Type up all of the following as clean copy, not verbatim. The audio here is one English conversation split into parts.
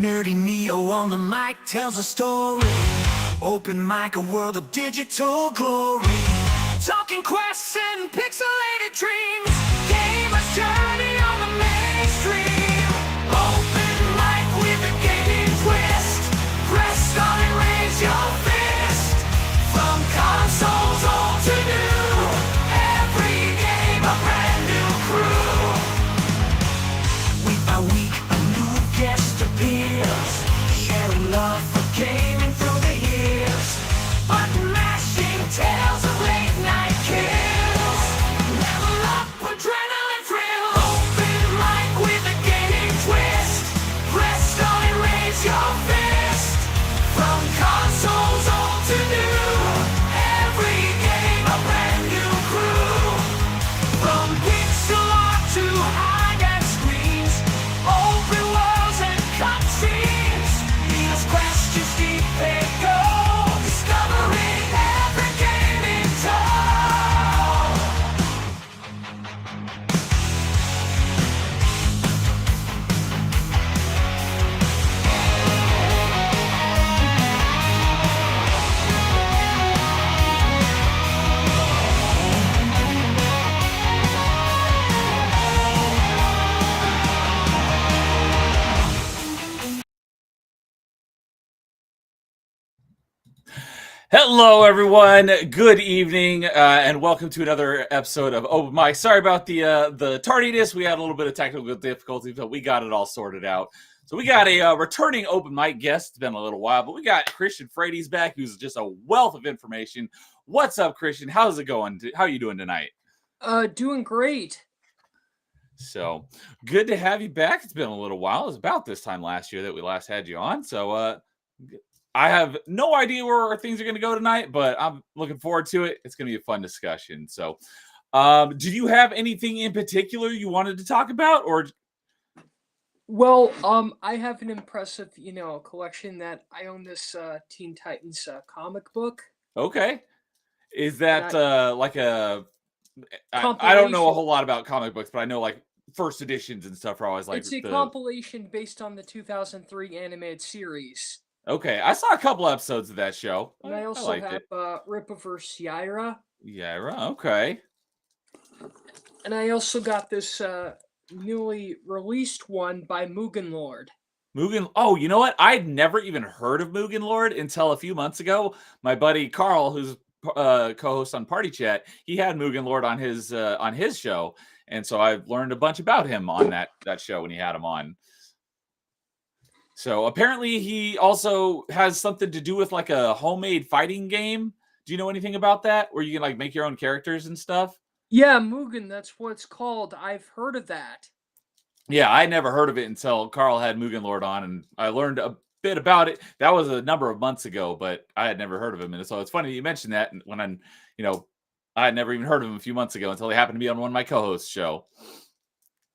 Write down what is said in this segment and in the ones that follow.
Nerdy Neo on the mic tells a story. Open mic, a world of digital glory. Talking quests and pixelated dreams. Gamers journey on the mainstream. Open mic with a gaming twist. Press start and raise your fist. From consoles all to new. Every game a brand new crew. Week by week a new guest appears. Sharing love for gaming through the years. Button mashing tales of late night kills. Level up, adrenaline thrill. Open mic with a gaming twist. Press start and raise your fist. From consoles old to new. Every game a brand new crew. From pixel art to high-end screens. Open worlds and cutscenes. These questions deep they go. Discovering every game in tow. Hello, everyone. Good evening, and welcome to another episode of Open Mic. Sorry about the tardiness. We had a little bit of technical difficulties, but we got it all sorted out. So we got a returning Open Mic guest. It's been a little while, but we got Christian Frates back, who's just a wealth of information. What's up, Christian? How's it going? How are you doing tonight? Doing great. So good to have you back. It's been a little while. It was about this time last year that we last had you on. So I have no idea where things are going to go tonight, but I'm looking forward to it. It's going to be a fun discussion. So, did you have anything in particular you wanted to talk about, or? Well, I have an impressive, collection that I own this Teen Titans comic book. Okay, is that like a? I don't know a Compilation. whole lot about comic books, but I know like first editions and stuff are always like It's a compilation based on the 2003 animated series. Okay, I saw a couple episodes of that show. And I also liked have it. Rippa vs. Yaira. Yaira, okay. And I also got this newly released one by Mugen Lord. Mugen. Oh, you know what? I'd never even heard of Mugen Lord until a few months ago. My buddy Carl, who's co-host on Party Chat, he had Mugen Lord on his show, and so I learned a bunch about him on that show when he had him on. So apparently he also has something to do with like a homemade fighting game. Do you know anything about that? Where you can like make your own characters and stuff? Yeah, Mugen, that's what it's called. I've heard of that. Yeah, I never heard of it until Carl had Mugen Lord on, and I learned a bit about it. That was a number of months ago, but I had never heard of him. And so it's funny you mentioned that when I had never even heard of him a few months ago until he happened to be on one of my co-hosts' show.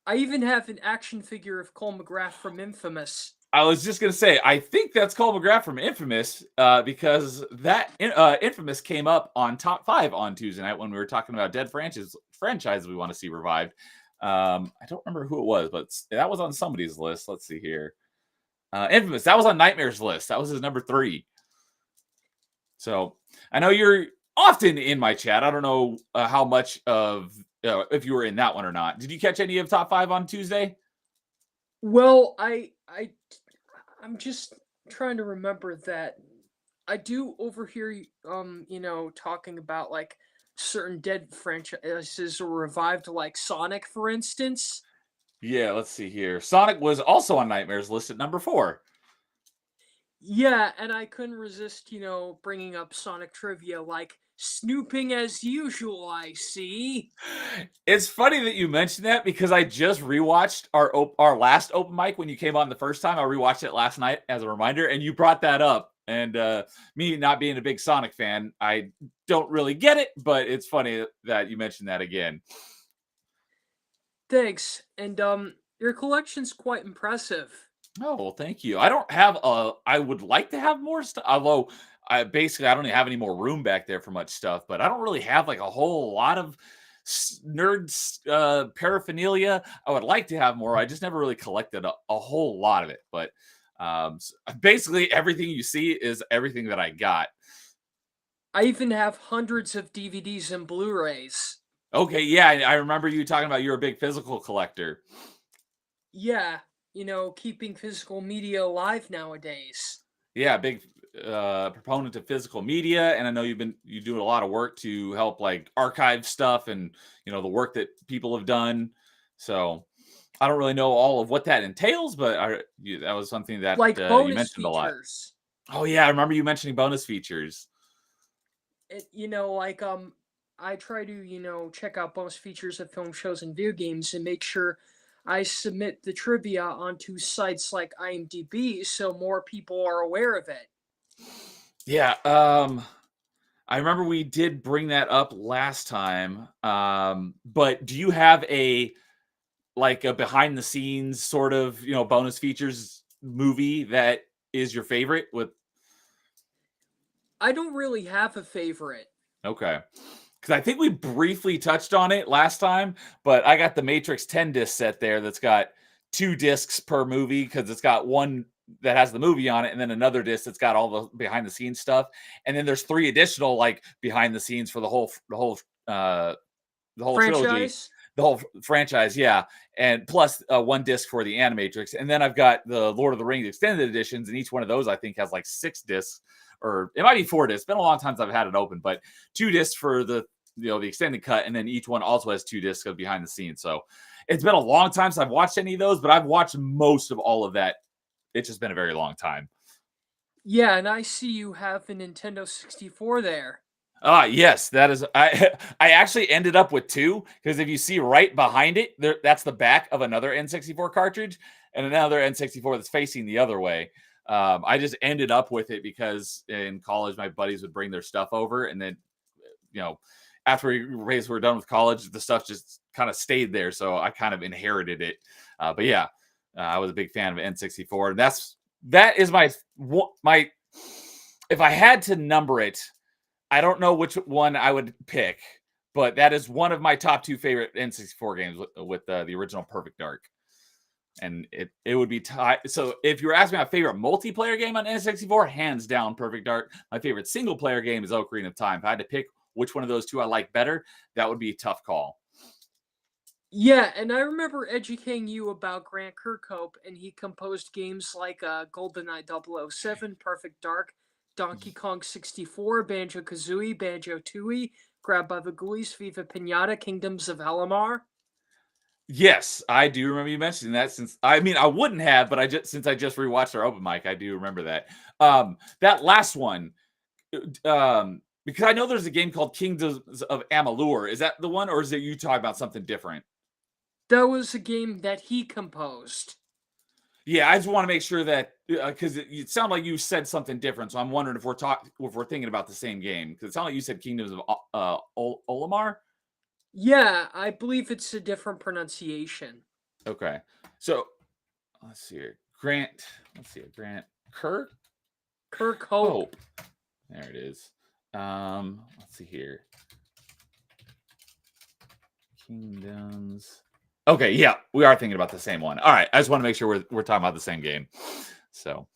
I even have an action figure of Cole McGrath from Infamous. I was just going to say, I think that's Cole McGrath from Infamous because that Infamous came up on Top 5 on Tuesday night when we were talking about dead franchises we want to see revived. I don't remember who it was, but that was on somebody's list. Let's see here. Infamous, that was on Nightmare's list. That was his number 3. So I know you're often in my chat. I don't know how much of if you were in that one or not. Did you catch any of Top 5 on Tuesday? Well, I'm just trying to remember that I do overhear talking about like certain dead franchises or revived, like Sonic, for instance. Yeah, let's see here. Sonic was also on Nightmare's list at number 4. Yeah, and I couldn't resist, bringing up Sonic trivia, like snooping as usual, I see. It's funny that you mentioned that because I just rewatched our last open mic when you came on the first time. I rewatched it last night as a reminder, and you brought that up. And me not being a big Sonic fan, I don't really get it, but it's funny that you mentioned that again. Thanks. And your collection's quite impressive. Oh, well, thank you. I don't have I would like to have more stuff, although I don't even have any more room back there for much stuff, but I don't really have like a whole lot of nerds paraphernalia. I would like to have more. I just never really collected a whole lot of it, but Basically, everything you see is everything that I got. I even have hundreds of DVDs and Blu-rays. Okay, yeah, I remember you talking about you're a big physical collector. Yeah, keeping physical media alive nowadays. Yeah, big proponent of physical media, and I know you do a lot of work to help like archive stuff and the work that people have done. So I don't really know all of what that entails, but that was something that Like you bonus mentioned a lot. features. Oh yeah, I remember you mentioning bonus features. Like I try to, check out bonus features of film shows and video games and make sure I submit the trivia onto sites like IMDb so more people are aware of it. Yeah, I remember we did bring that up last time. But do you have a behind the scenes sort of, bonus features movie that is your favorite with I don't really have a favorite. okay. Because I think we briefly touched on it last time, but I got the Matrix 10 disc set there that's got 2 discs per movie because it's got one that has the movie on it and then another disc that's got all the behind the scenes stuff. And then there's 3 additional like behind the scenes for the whole trilogy, Franchise? the whole franchise, yeah. And plus 1 disc for the Animatrix. And then I've got the Lord of the Rings extended editions, and each one of those I think has like 6 discs, or it might be 4 discs. It's been a long time since I've had it open, but 2 discs for the extended cut, and then each one also has 2 discs of behind the scenes. So it's been a long time since I've watched any of those, but I've watched most of all of that. It's just been a very long time. Yeah, and I see you have a Nintendo 64 there. Yes, that is. I I actually ended up with 2 because if you see right behind it, that's the back of another N64 cartridge and another N64 that's facing the other way. I just ended up with it because in college my buddies would bring their stuff over, and then you know after we were done with college, the stuff just kind of stayed there, so I kind of inherited it. But yeah, I was a big fan of N64, and that is my. If I had to number it, I don't know which one I would pick, but that is one of my top 2 favorite N64 games with the original Perfect Dark. And it would be tied. So if you were asking my favorite multiplayer game on N64, hands down Perfect Dark. My favorite single player game is Ocarina of Time. If I had to pick which one of those 2 I like better, that would be a tough call. Yeah, and I remember educating you about Grant Kirkhope, and he composed games like GoldenEye 007, Perfect Dark, Donkey Kong 64, Banjo Kazooie, Banjo Tooie, Grab by the Ghoulies, Viva Pinata, Kingdoms of Elamar. Yes, I do remember you mentioning that. I wouldn't have, but since I just rewatched our open mic, I do remember that. That last one, because I know there's a game called Kingdoms of Amalur. Is that the one, or is it you talking about something different? That was a game that he composed. Yeah, I just want to make sure that because it sounded like you said something different, so I'm wondering if we're thinking about the same game, because it sounded like you said Kingdoms of Olimar. Yeah, I believe it's a different pronunciation. Okay, so let's see here, Grant. Let's see here, Grant Kirk Kirkhope. Hope. There it is. Let's see here, Kingdoms. Okay, yeah, we are thinking about the same one. All right, I just want to make sure we're talking about the same game. So,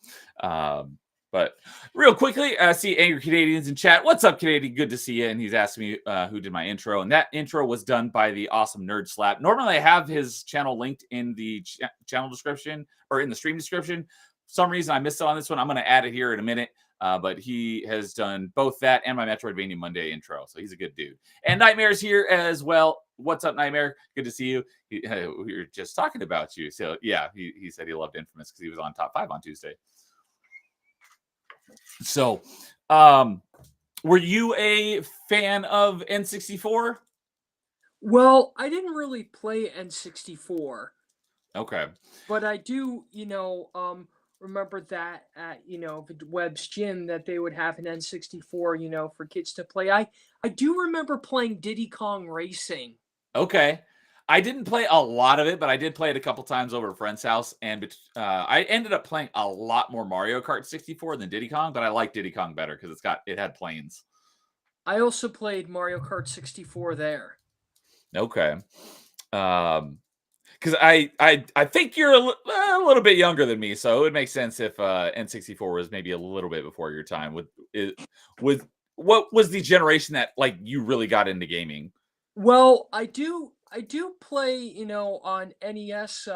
but real quickly, I see Angry Canadians in chat. What's up, Canadian? Good to see you. And he's asking me who did my intro, and that intro was done by the awesome Nerd Slap. Normally, I have his channel linked in the channel description or in the stream description. For some reason, I missed it on this one. I'm going to add it here in a minute. But he has done both that and my Metroidvania Monday intro. So he's a good dude. And Nightmare's here as well. What's up, Nightmare? Good to see you. We were just talking about you. So yeah, he said he loved Infamous because he was on top 5 on Tuesday. So were you a fan of N64? Well, I didn't really play N64. Okay. But I do, remember that at, the Webb's gym that they would have an N64, for kids to play. I do remember playing Diddy Kong Racing. Okay. I didn't play a lot of it, but I did play it a couple times over at a friend's house, and I ended up playing a lot more Mario Kart 64 than Diddy Kong, but I like Diddy Kong better because it had planes. I also played Mario Kart 64 there. Okay. because I think you're a little bit younger than me, so it would make sense if N64 was maybe a little bit before your time. With what was the generation that like you really got into gaming? Well, I do play, on NES,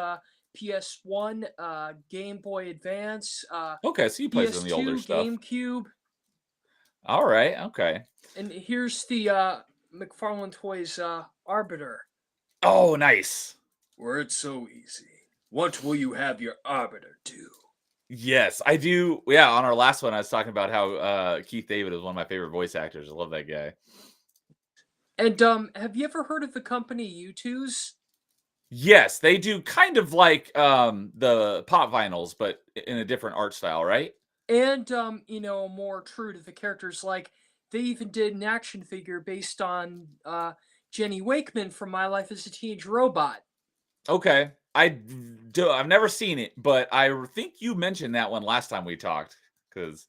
PS1, Game Boy Advance, Okay, so you played some of the older PS2, stuff. GameCube, All right, okay. and here's the McFarlane Toys Arbiter. Oh, nice. Were it so easy, what will you have your Arbiter do? Yes, I do. Yeah, on our last one, I was talking about how Keith David is one of my favorite voice actors. I love that guy. And have you ever heard of the company U2's? Yes, they do kind of like the pop vinyls, but in a different art style, right? And more true to the characters, like they even did an action figure based on Jenny Wakeman from My Life as a Teenage Robot. Okay. I've never seen it, but I think you mentioned that one last time we talked because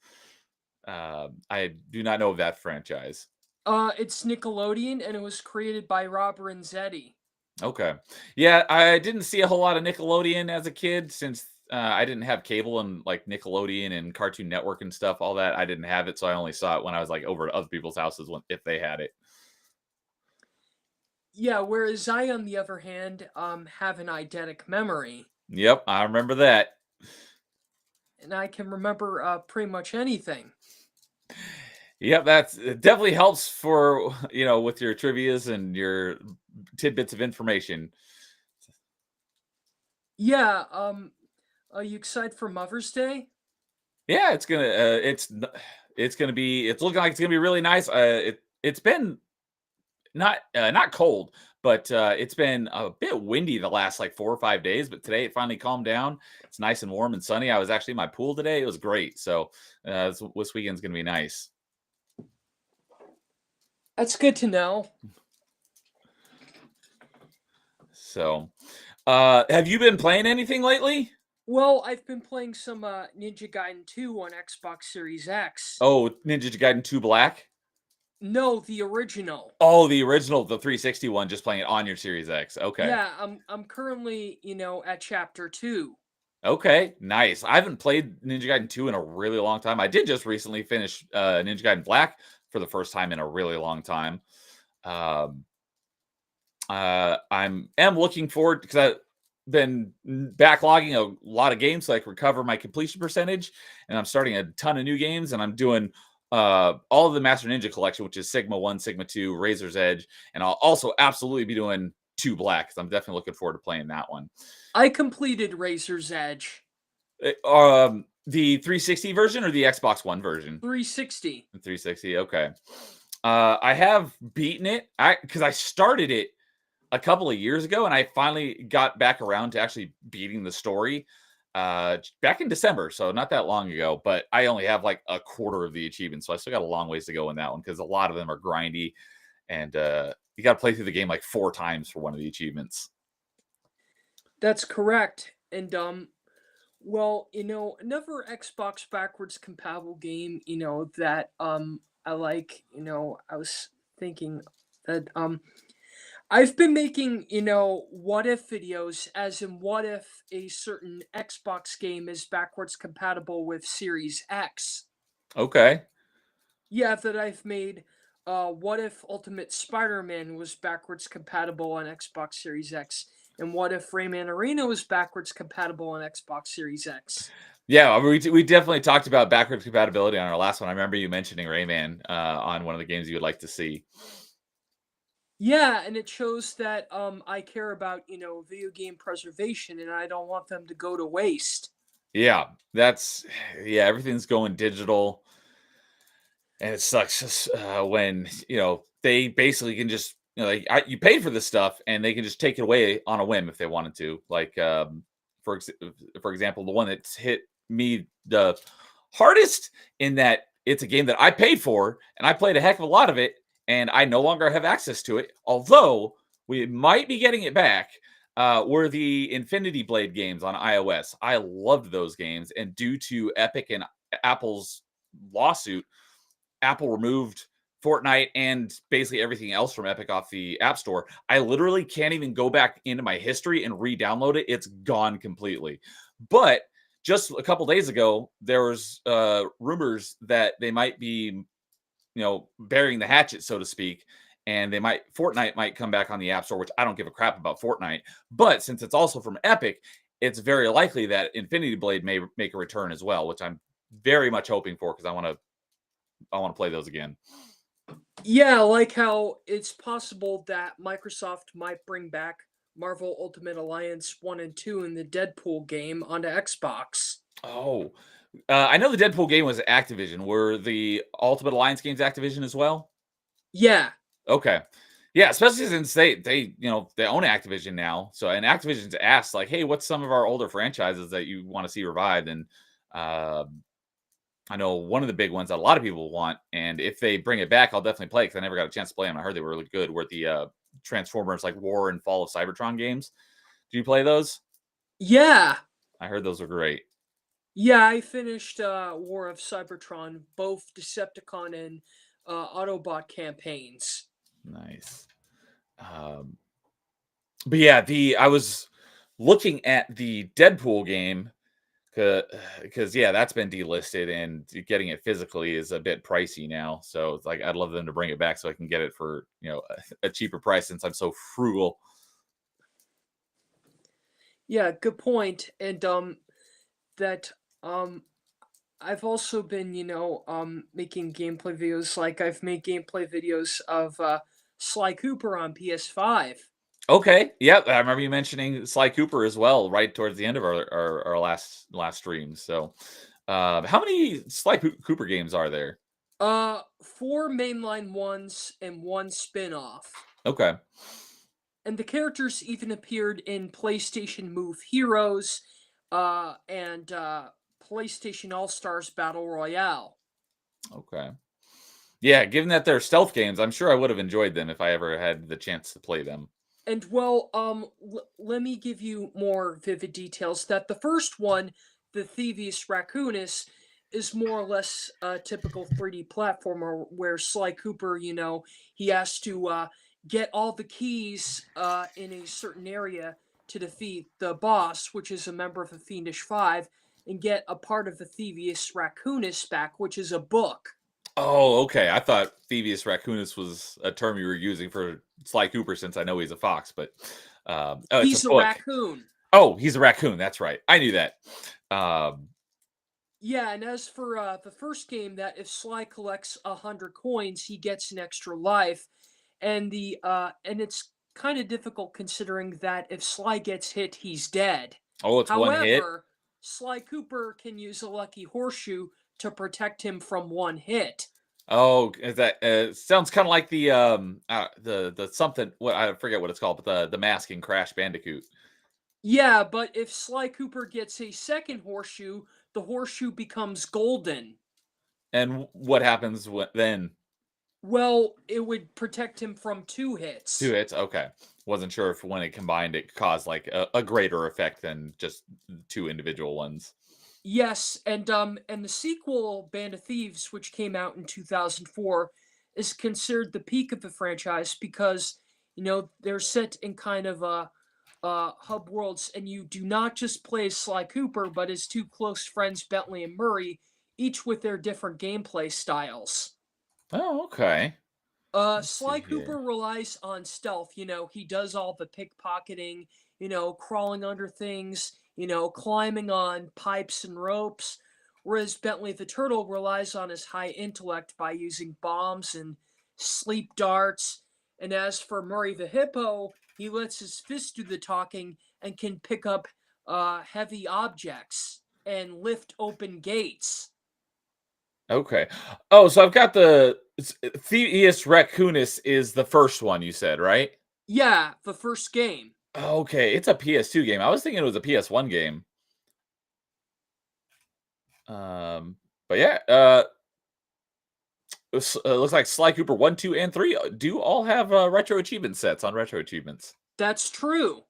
I do not know of that franchise. It's Nickelodeon, and it was created by Rob Renzetti. Okay. Yeah, I didn't see a whole lot of Nickelodeon as a kid since I didn't have cable and like Nickelodeon and Cartoon Network and stuff, all that. I didn't have it, so I only saw it when I was like over at other people's houses if they had it. Yeah, whereas I, on the other hand, have an eidetic memory, Yep, I remember that. and I can remember pretty much anything. Yep, it definitely helps for with your trivias and your tidbits of information. Yeah, are you excited for Mother's Day? Yeah, it's gonna be it's looking like it's gonna be really nice. It's been not cold, but it's been a bit windy the last like 4 or 5 days. But today it finally calmed down. It's nice and warm and sunny. I was actually in my pool today. It was great. So this weekend's gonna be nice. That's good to know. So, have you been playing anything lately? Well, I've been playing some Ninja Gaiden 2 on Xbox Series X. Oh, Ninja Gaiden 2 Black. No, the original. Oh, the original, the 360 one, just playing it on your Series X. Okay. Yeah, I'm currently, at chapter 2. Okay, nice. I haven't played Ninja Gaiden 2 in a really long time. I did just recently finish Ninja Gaiden Black for the first time in a really long time. Um, am looking forward because I've been backlogging a lot of games so I can recover my completion percentage, and I'm starting a ton of new games, and I'm doing all of the Master Ninja collection, which is Sigma 1, Sigma 2, Razor's Edge, and I'll also absolutely be doing 2 Black because I'm definitely looking forward to playing that one. I completed Razor's Edge. The 360 version or the Xbox One version? 360. The 360. Okay. I have beaten it because I started it a couple of years ago, and I finally got back around to actually beating the story back in December, so not that long ago. But I only have like a quarter of the achievements, so I still got a long ways to go in that one because a lot of them are grindy, and you got to play through the game like 4 times for one of the achievements. That's correct. And well, another Xbox backwards compatible game, that I like, I was thinking that I've been making, what if videos, as in what if a certain Xbox game is backwards compatible with Series X. Okay. Yeah, that I've made. What if Ultimate Spider-Man was backwards compatible on Xbox Series X? And what if Rayman Arena was backwards compatible on Xbox Series X? Yeah, we definitely talked about backwards compatibility on our last one. I remember you mentioning Rayman on one of the games you would like to see. Yeah, and it shows that I care about, video game preservation, and I don't want them to go to waste. Yeah, everything's going digital, and it sucks when they basically can just you paid for this stuff and they can just take it away on a whim if they wanted to. Like for example, the one that's hit me the hardest in that it's a game that I paid for and I played a heck of a lot of it, and I no longer have access to it. Although we might be getting it back. Were the Infinity Blade games on iOS. I loved those games, and due to Epic and Apple's lawsuit, Apple removed Fortnite and basically everything else from Epic off the App Store, I literally can't even go back into my history and re-download it. It's gone completely. But just a couple days ago, there was rumors that they might be, burying the hatchet, so to speak, and Fortnite might come back on the App Store, which I don't give a crap about Fortnite. But since it's also from Epic, it's very likely that Infinity Blade may make a return as well, which I'm very much hoping for because I want to play those again. Yeah, like how it's possible that Microsoft might bring back Marvel Ultimate Alliance 1 and 2 in the Deadpool game onto Xbox. Oh, I know the Deadpool game was Activision. Were the Ultimate Alliance games Activision as well? Yeah. Okay. Yeah, especially since they own Activision now. So, and Activision's asked like, "Hey, what's some of our older franchises that you want to see revived?" And uh, I know one of the big ones that a lot of people want, and if they bring it back, I'll definitely play because I never got a chance to play them. I heard they were really good. Were the Transformers like War and Fall of Cybertron games? Do you play those? Yeah. I heard those were great. Yeah, I finished War of Cybertron, both Decepticon and Autobot campaigns. Nice. Um, but yeah, the I was looking at the Deadpool game because yeah, that's been delisted and getting it physically is a bit pricey now. So it's like I'd love them to bring it back so I can get it for a cheaper price since I'm so frugal. Yeah, good point. And that um I've also been, making gameplay videos. Like I've made gameplay videos of Sly Cooper on PS5. Okay, yep, I remember you mentioning Sly Cooper as well, right towards the end of our last stream. So, how many Cooper games are there? Four mainline ones and one spin-off. Okay. And the characters even appeared in PlayStation Move Heroes and PlayStation All Stars Battle Royale. Okay. Yeah, given that they're stealth games, I'm sure I would have enjoyed them if I ever had the chance to play them. And well, let me give you more vivid details. That the first one, the Thievius Raccoonus, is more or less a typical 3D platformer where Sly Cooper, he has to get all the keys in a certain area to defeat the boss, which is a member of the Fiendish Five, and get a part of the Thievius Raccoonus back, which is a book. Oh, okay. I thought Thievius Raccoonus was a term you were using for Sly Cooper since I know he's a fox, but oh, it's a He's a book. raccoon. Oh, he's a raccoon. That's right. I knew that. Um, Yeah, and as for the first game, that if Sly collects 100 coins, he gets an extra life, and it's kind of difficult considering that if Sly gets hit, he's dead. oh, it's one hit. However, Sly Cooper can use a lucky horseshoe to protect him from one hit. Oh, is that sounds kind of like the something what I forget what it's called, but the mask in Crash Bandicoot. Yeah, but if Sly Cooper gets a second horseshoe, the horseshoe becomes golden. And what happens then? Well, it would protect him from two Two hits. hits. Okay, wasn't sure if when it combined it caused like a greater effect than just two individual ones. Yes, and the sequel, Band of Thieves, which came out in 2004, is considered the peak of the franchise because they're set in kind of hub worlds, and you do not just play as Sly Cooper, but as two close friends, Bentley and Murray, each with their different gameplay styles. Oh, okay. Let's Sly see Cooper here. relies on stealth. He does all the pickpocketing, crawling under things, climbing on pipes and ropes. Whereas Bentley the Turtle relies on his high intellect by using bombs and sleep darts. And as for Murray the Hippo, he lets his fist do the talking and can pick up heavy objects and lift open gates. Okay. Oh, so I've got Thievius Raccoonus is the first one you said, right? Yeah, the first game. Okay, it's a PS2 game. I was thinking it was a PS1 game. Um, but yeah, looks like Sly Cooper 1, 2, and 3 do all have retro achievement sets on retro achievements. That's true.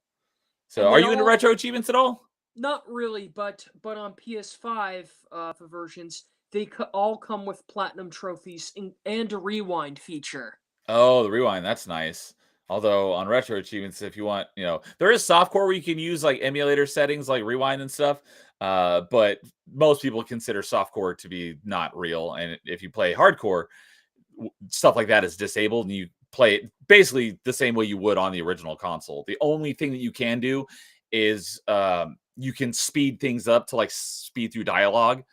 So, And are they you into all retro achievements at all? not really, but on PS5 for versions, they all come with platinum trophies and a rewind feature. Oh, the rewind, that's nice. Although on retro achievements, if you want, there is softcore where you can use like emulator settings like rewind and stuff. But most people consider softcore to be not real. And if you play hardcore, stuff like that is disabled and you play it basically the same way you would on the original console. The only thing that you can do is you can speed things up to like speed through dialogue.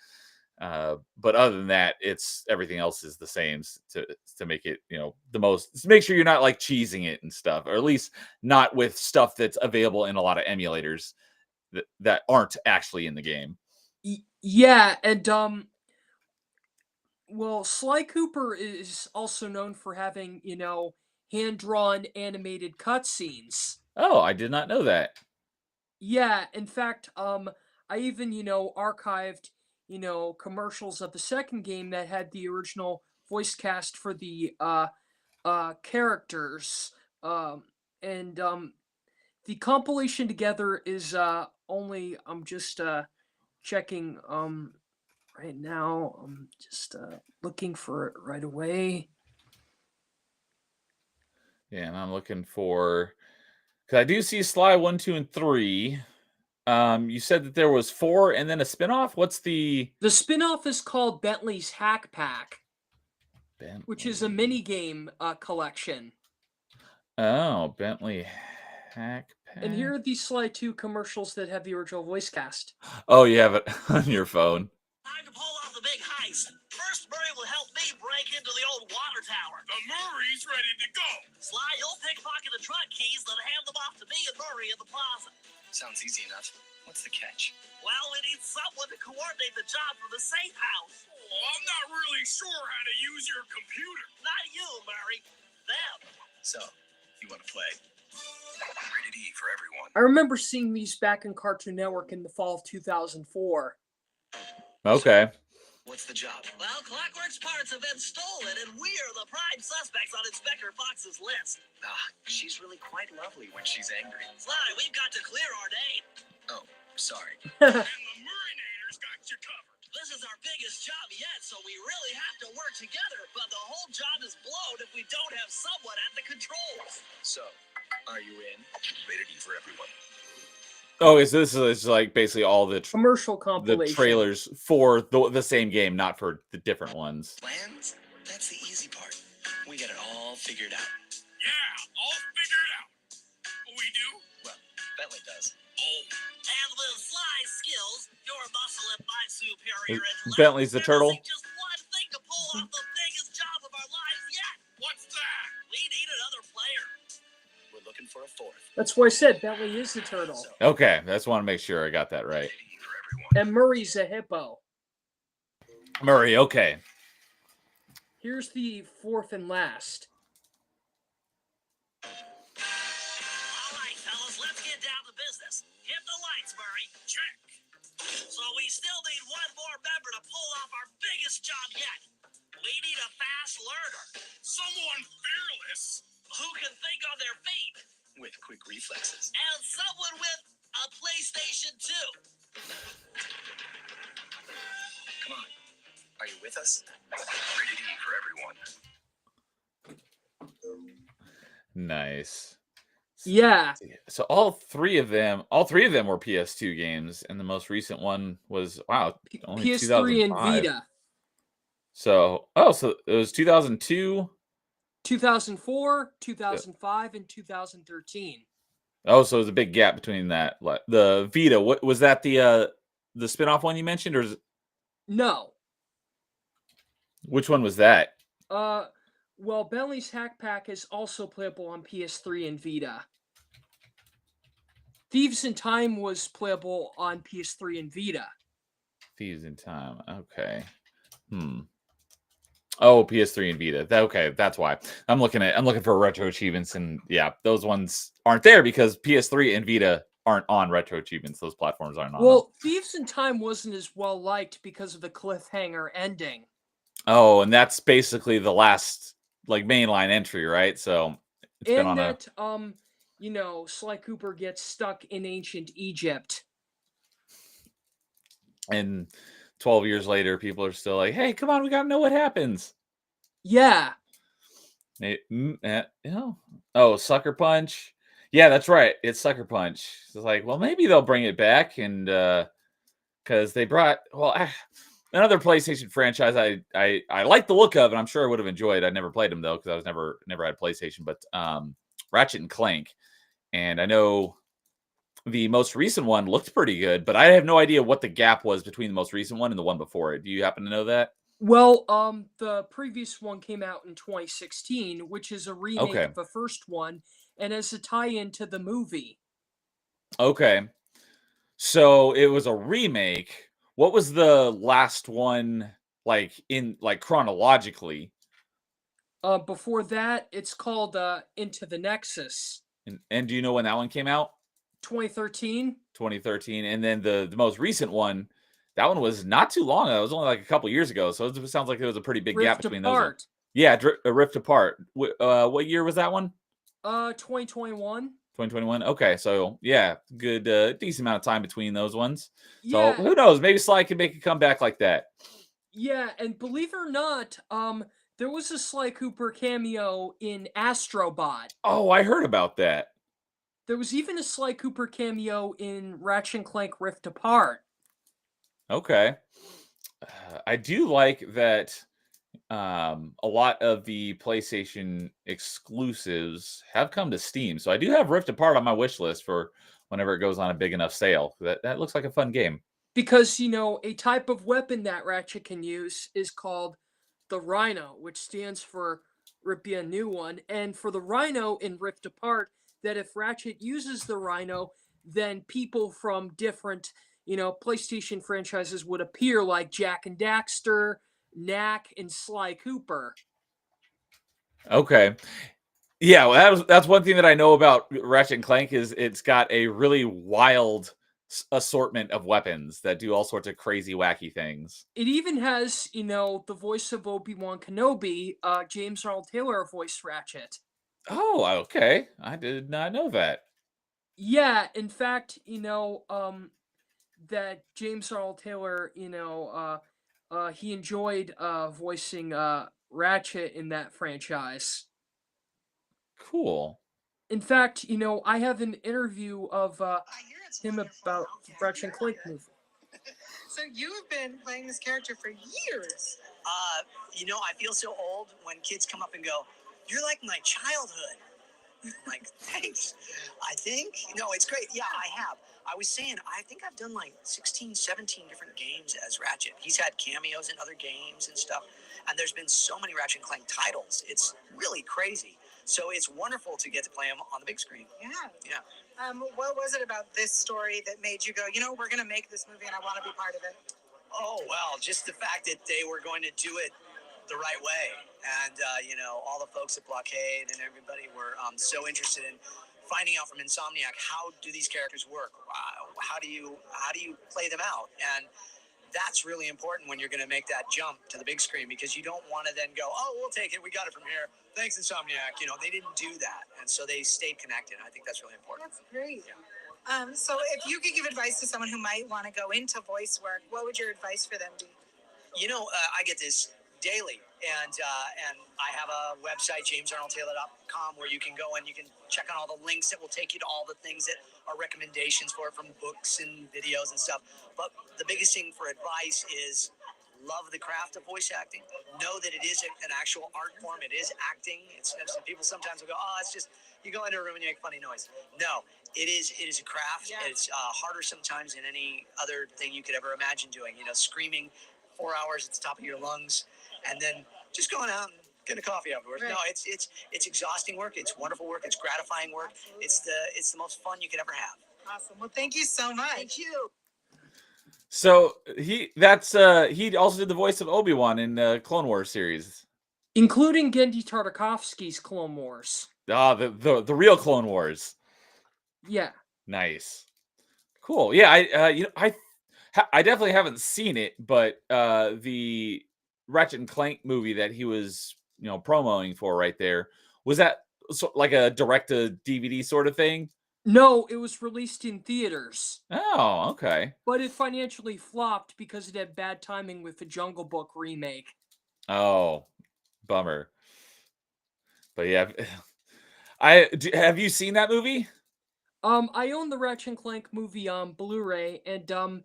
But other than that, it's everything else is the same to make it, the most, to make sure you're not like cheesing it and stuff, or at least not with stuff that's available in a lot of emulators that aren't actually in the game. Yeah, and well, Sly Cooper is also known for having, hand-drawn animated cutscenes. Oh, I did not know that. Yeah, in fact, I even, archived, commercials of the second game that had the original voice cast for the characters. And the compilation together is only I'm just checking right now. I'm just looking for it right away. Yeah, and I'm looking for, because I do see Sly 1, 2, and 3. You said that there was 4 and then a spinoff. What's the The spin-off is called Bentley's Hack Pack, which is a Bentley? mini game collection. Oh, Bentley Hack And here Pack. are the Sly 2 commercials that have the original voice cast. Oh, you have it on your phone. Time to pull off the big heist. First, Murray will help me break into the old water tower. The Murray's ready to go. Sly, you'll pickpocket the truck keys, then hand them off to me and Murray at the plaza. Sounds easy enough. What's the catch? Well, we need someone to coordinate the job for the safe house. Oh, I'm not really sure how to use your computer. Not you, Murray. Them. So, you want to play? Rated E for everyone. I remember seeing these back in Cartoon Network in the fall of 2004. Okay. What's the job? Well, Clockwork's parts have been stolen, and we're the prime suspects on Inspector Fox's list. Ah, she's really quite lovely when she's angry. Sly, we've got to clear our name. Oh, sorry. And the Murraynator's got you covered. This is our biggest job yet, so we really have to work together, but the whole job is blown if we don't have someone at the controls. So, are you in? Rated E for everyone. Oh, so this is like basically all the Commercial compilation. trailers for the same game, not for the different ones. Plans? That's the easy part. We got it all figured out. Yeah, all figured out. We do? Well, Bentley does. Oh, And with Sly's skills, your muscle and my superior intellect, Bentley's the we're turtle. missing just one thing to pull off the biggest job of our lives yet. what's that? We need another player. We're looking for a fourth. That's why I said Bentley is the turtle. So, Okay, I just want to make sure I got that right. rated E for everyone. And Murray's a hippo. Murray, okay. Here's the fourth and last. All right, fellas, let's get down to business. Hit the lights, Murray. Check. So we still need one more member to pull off our biggest job yet. We need a fast learner Someone fearless. who can think on their feet, With quick reflexes. and someone with a PlayStation 2. Come on. Are you with us? Rated E for everyone. Nice. Yeah. So all three of them were PS2 games, and the most recent one was only PS3 and 2005. Vita. So so it was 2002. 2004, 2005, and 2013. Oh, so there's a big gap between that. The Vita, what was that, the spin-off one you mentioned, or No. which one was that? Well, Bentley's Hack Pack is also playable on PS3 and Vita. Thieves in Time was playable on PS3 and Vita. Thieves in Time. Okay. Oh, PS3 and Vita. Okay, that's why. I'm looking for retro achievements, and yeah, those ones aren't there because PS3 and Vita aren't on retro achievements. Those platforms aren't on. Well, Thieves in Time wasn't as well liked because of the cliffhanger ending. Oh, and that's basically the last like mainline entry, right? So it's been on And that Sly Cooper gets stuck in ancient Egypt. and 12 years later, people are still like, "Hey, come on, we gotta know what happens." Yeah. Oh, Sucker Punch. Yeah, that's right. It's Sucker Punch. It's like, well, maybe they'll bring it back, and because they brought another PlayStation franchise I like the look of, and I'm sure I would have enjoyed. I never played them though because I was never had PlayStation. But Ratchet and Clank, and I know the most recent one looked pretty good, but I have no idea what the gap was between the most recent one and the one before it. Do you happen to know that? Well, the previous one came out in 2016, which is a remake Okay. of the first one, and as a tie-in to the movie. Okay. So it was a remake. What was the last one like in like chronologically? Before that, it's called Into the Nexus, And do you know when that one came out? 2013. 2013. And then the most recent one, that one was not too long ago. It was only like a couple years ago. So it sounds like there was a pretty big gap Rift between those. Apart. Yeah, Rift Apart. What year was that one? 2021. 2021. Okay, so yeah, good, decent amount of time between those ones. So Yeah, who knows? Maybe Sly can make a comeback like that. yeah, and believe it or not, there was a Sly Cooper cameo in Astrobot. Oh, I heard about that. There was even a Sly Cooper cameo in Ratchet and Clank Rift Apart. Okay. I do like that a lot of the PlayStation exclusives have come to Steam. So I do have Rift Apart on my wish list for whenever it goes on a big enough sale. That looks like a fun game. Because, a type of weapon that Ratchet can use is called the Rhino, which stands for Rip Me a New One. And for the Rhino in Rift Apart, that if Ratchet uses the Rhino, then people from different, PlayStation franchises would appear, like Jak and Daxter, Knack, and Sly Cooper. Okay. Yeah, well, that's one thing that I know about Ratchet and Clank is it's got a really wild assortment of weapons that do all sorts of crazy, wacky things. It even has, the voice of Obi-Wan Kenobi, James Earl Taylor voice Ratchet. Oh, okay. I did not know that. Yeah, in fact, that James Earl Taylor, he enjoyed voicing Ratchet in that franchise. Cool. In fact, I have an interview of I hear it's him wonderful. about Okay. Ratchet and Clank movie. So you've been playing this character for years. I feel so old when kids come up and go, "You're like my childhood." I'm like, thanks. I think. No, it's great. Yeah, I have. I was saying, I think I've done like 16, 17 different games as Ratchet. He's had cameos in other games and stuff. And there's been so many Ratchet and Clank titles. It's really crazy. So it's wonderful to get to play him on the big screen. Yeah. Yeah. What was it about this story that made you go, we're going to make this movie and I want to be part of it? Oh, well, just the fact that they were going to do it the right way. And, all the folks at Blockade and everybody were so interested in finding out from Insomniac, how do these characters work? How do you play them out? And that's really important when you're going to make that jump to the big screen, because you don't want to then go, oh, we'll take it. We got it from here. Thanks, Insomniac. They didn't do that. And so they stayed connected. I think that's really important. That's great. So if you could give advice to someone who might want to go into voice work, what would your advice for them be? I get this daily, and I have a website, jamesarnoldtaylor.com, where you can go and you can check on all the links that will take you to all the things that are recommendations for it, from books and videos and stuff. But the biggest thing for advice is love the craft of voice acting. Know that it is an actual art form. It is acting. People sometimes will go, oh, it's just you go into a room and you make funny noise. No, it is a craft. Yeah. It's harder sometimes than any other thing you could ever imagine doing. Screaming 4 hours at the top of your lungs, and then just going out and getting a coffee afterwards. Right. No, it's exhausting work. It's wonderful work. It's gratifying work. Absolutely. It's the most fun you can ever have. Awesome. Well, thank you so much. Thank you. So he also did the voice of Obi-Wan in the Clone Wars series. Including Gendy Tartakovsky's Clone Wars. Ah, the real Clone Wars. Yeah. Nice. Cool. Yeah, I definitely haven't seen it, but the Ratchet and Clank movie that he was, promoting for right there, was that like a direct to DVD sort of thing? No, it was released in theaters, Oh, okay. but it financially flopped because it had bad timing with the Jungle Book remake. Oh, bummer. But yeah, have you seen that movie? I own the Ratchet and Clank movie on Blu-ray, and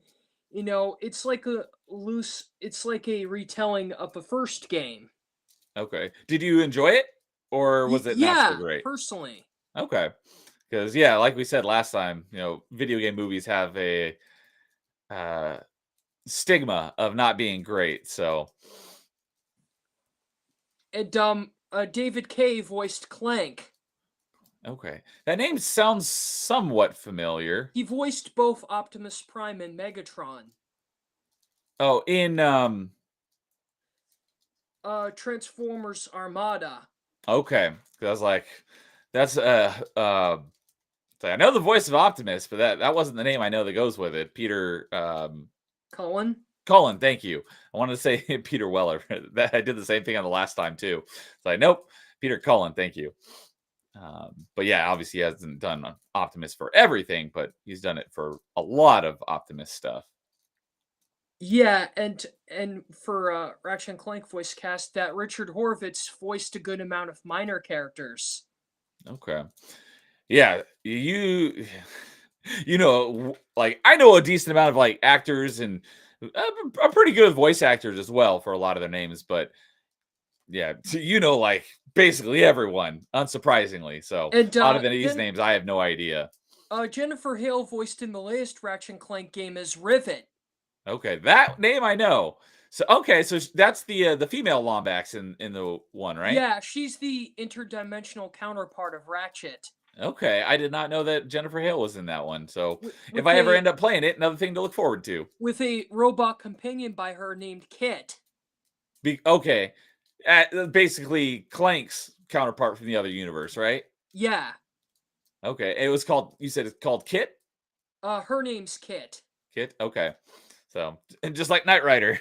it's like it's like a retelling of the first game. Okay. Did you enjoy it, or was it not so Yeah, great? personally. Okay. Because yeah, like we said last time, video game movies have a uh, stigma of not being great. So And David Kaye voiced Clank. okay, that name sounds somewhat familiar. He voiced both Optimus Prime and Megatron. Oh, in Transformers Armada. okay, 'cause I was like, that's I know the voice of Optimus, but that wasn't the name I know that goes with it. Peter Cullen. Cullen, thank you. I wanted to say Peter Weller. That I did the same thing on the last time too. It's like, nope, Peter Cullen, thank you. But yeah, obviously he hasn't done Optimus for everything, but he's done it for a lot of Optimus stuff. Yeah, and for Ratchet and Clank voice cast, that Richard Horvitz voiced a good amount of minor characters. Okay. Yeah, like I know a decent amount of like actors and are pretty good voice actors as well for a lot of their names, but yeah, so like basically everyone, unsurprisingly. So And a lot of these names, I have no idea. Jennifer Hale voiced in the latest Ratchet and Clank game as Rivet. Okay, that name I know. So okay, so that's the female Lombax in the one, right? Yeah, she's the interdimensional counterpart of Ratchet. Okay, I did not know that Jennifer Hale was in that one. So With, if with I ever a end up playing it, another thing to look forward to. with a robot companion by her named Kit. Okay, basically Clank's counterpart from the other universe, right? Yeah, Okay, it was called. You said it's called Kit. her name's Kit. Kit. Okay, so and just like Knight Rider.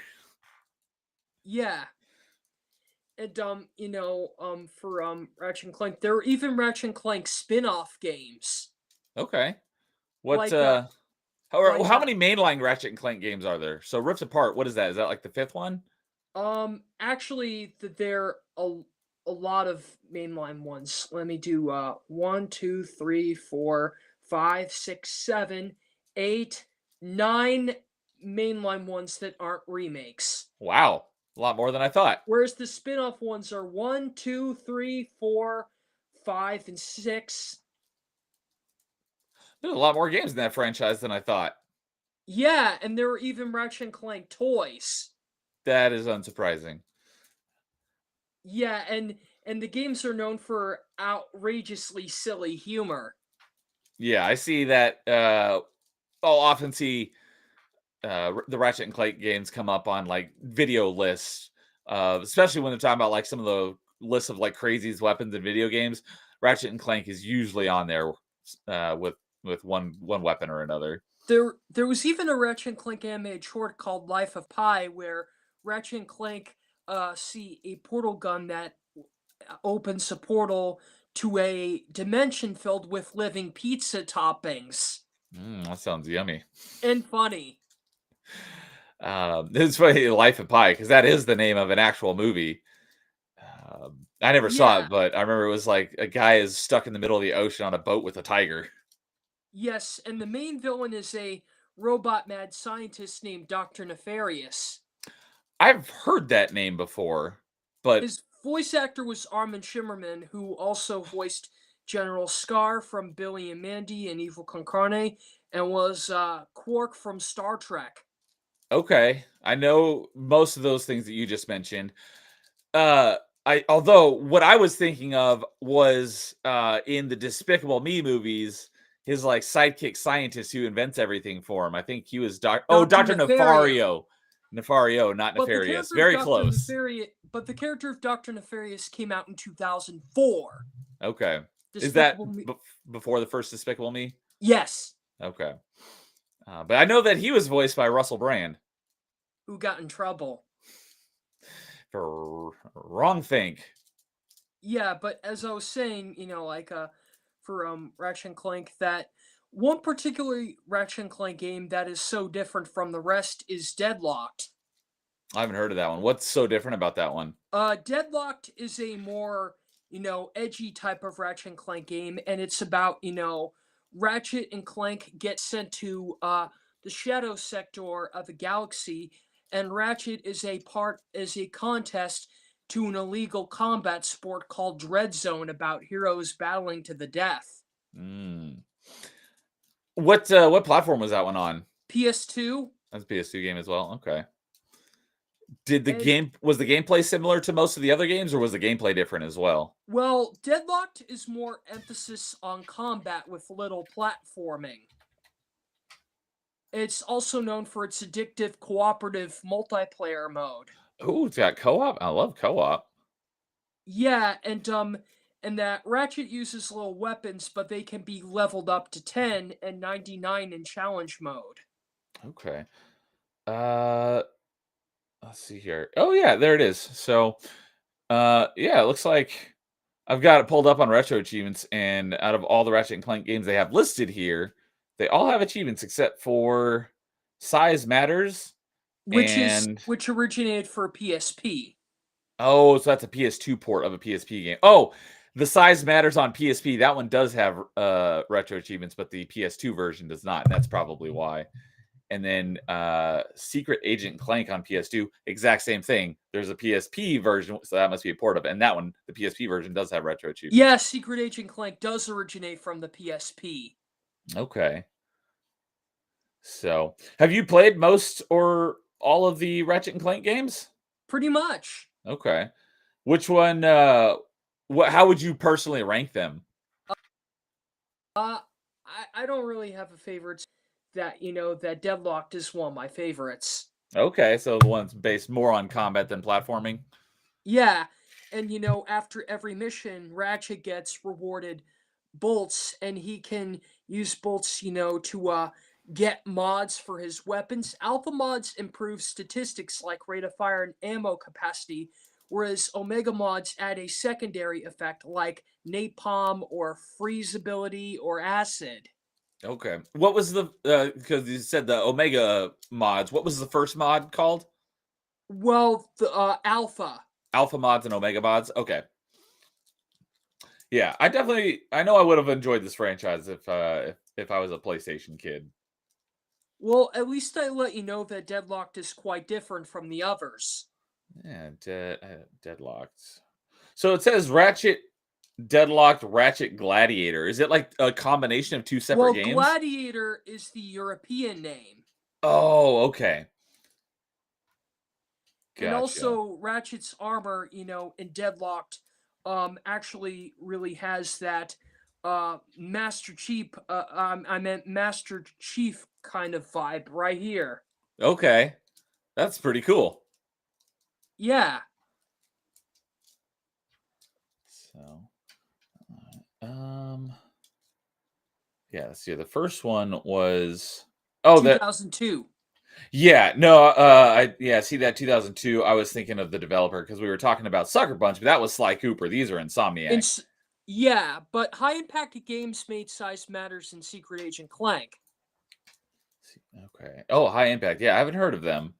Yeah. And for Ratchet and Clank, there were even Ratchet and Clank spin-off games. Okay, what? Like How many mainline Ratchet and Clank games are there? So Rift Apart. What is that? Is that like the fifth one? actually there are a lot of mainline ones. Let me do 1, 2, 3, 4, 5, 6, 7, 8, 9 mainline ones that aren't remakes. Wow, a lot more than I thought. Whereas the spin-off ones are 1, 2, 3, 4, 5, and 6. There's a lot more games in that franchise than I thought. Yeah, and there were even Ratchet and Clank toys. That is unsurprising. Yeah, and the games are known for outrageously silly humor. Yeah, I see that. I'll often see the Ratchet and Clank games come up on like video lists, especially when they're talking about like some of the lists of like craziest weapons in video games. Ratchet and Clank is usually on there with one weapon or another. There was even a Ratchet and Clank animated short called Life of Pi where Ratchet and Clank see a portal gun that opens a portal to a dimension filled with living pizza toppings. That sounds yummy. And funny. It's funny, Life of Pi, because that is the name of an actual movie. I never saw Yeah. it, but I remember it was like a guy is stuck in the middle of the ocean on a boat with a tiger. Yes, and the main villain is a robot mad scientist named Dr. Nefarious. I've heard that name before, but His voice actor was Armin Shimmerman, who also voiced General Scar from Billy and Mandy and Evil Con Carne, and was Quark from Star Trek. okay. I know most of those things that you just mentioned. Uh although what I was thinking of was in the Despicable Me movies, his like sidekick scientist who invents everything for him. I think he was Dr. Nefario. Nefario, not Nefarious. Very close. But the character of Dr. Nefarious came out in 2004. Okay. Is that Despicable Me. before the first Despicable Me? Yes. Okay. But I know that he was voiced by Russell Brand Who got in trouble. for wrong think. Yeah, but as I was saying, for Ratchet and Clank that one particular Ratchet and Clank game that is so different from the rest is Deadlocked. I haven't heard of that one. What's so different about that one? Deadlocked is a more, edgy type of Ratchet and Clank game, and it's about, Ratchet and Clank get sent to the shadow sector of the galaxy, and Ratchet is a contest to an illegal combat sport called Dread Zone about heroes battling to the death. Mm. What platform was that one on? PS2, That's a PS2 game as well. Okay. and Was the gameplay similar to most of the other games, or was the gameplay different as well? well, Deadlocked is more emphasis on combat with little platforming. It's also known for its addictive cooperative multiplayer mode. Oh, it's got co-op. I love co-op. Yeah, and that Ratchet uses little weapons, but they can be leveled up to 10 and 99 in challenge mode. Okay. Uh, let's see here. Oh yeah, there it is. So, yeah, it looks like I've got it pulled up on Retro Achievements, and out of all the Ratchet and Clank games they have listed here, they all have achievements except for Size Matters and Which originated for PSP. oh, so that's a PS2 port of a PSP game. Oh, the Size Matters on PSP. That one does have retro achievements, but the PS2 version does not, and that's probably why. And then Secret Agent Clank on PS2, exact same thing. There's a PSP version, so that must be a port of it. And that one, the PSP version, does have retro achievements. Yeah, Secret Agent Clank does originate from the PSP. Okay. So, have you played most or all of the Ratchet and Clank games? Pretty much. Okay. Which one? How would you personally rank them? Uh, I don't really have a favorite. That Deadlocked is one of my favorites. Okay, so the one's based more on combat than platforming. Yeah, and after every mission, Ratchet gets rewarded bolts, and he can use bolts, to get mods for his weapons. Alpha mods improve statistics like rate of fire and ammo capacity, whereas Omega mods add a secondary effect like napalm or freezability or acid. Okay. What was the because you said the Omega mods? What was the first mod called? Well, the Alpha. Alpha mods and Omega mods. Okay. Yeah, I know I would have enjoyed this franchise if I was a PlayStation kid. Well, at least I let you know that Deadlocked is quite different from the others. Yeah, deadlocked. So it says Ratchet Deadlocked Ratchet Gladiator. Is it like a combination of two separate Well, games? Gladiator is the European name. Oh, okay. Gotcha. And also Ratchet's armor, in Deadlocked, actually really has that Master Chief I meant Master Chief kind of vibe right here. Okay. That's pretty cool. Yeah. So yeah, let's see. The first one was 2002. Yeah, no, see that 2002. I was thinking of the developer because we were talking about Sucker Punch, but that was Sly Cooper. These are Insomniac. Yeah, but High Impact Games made Size Matters and Secret Agent Clank. Okay. Oh, High Impact. Yeah, I haven't heard of them,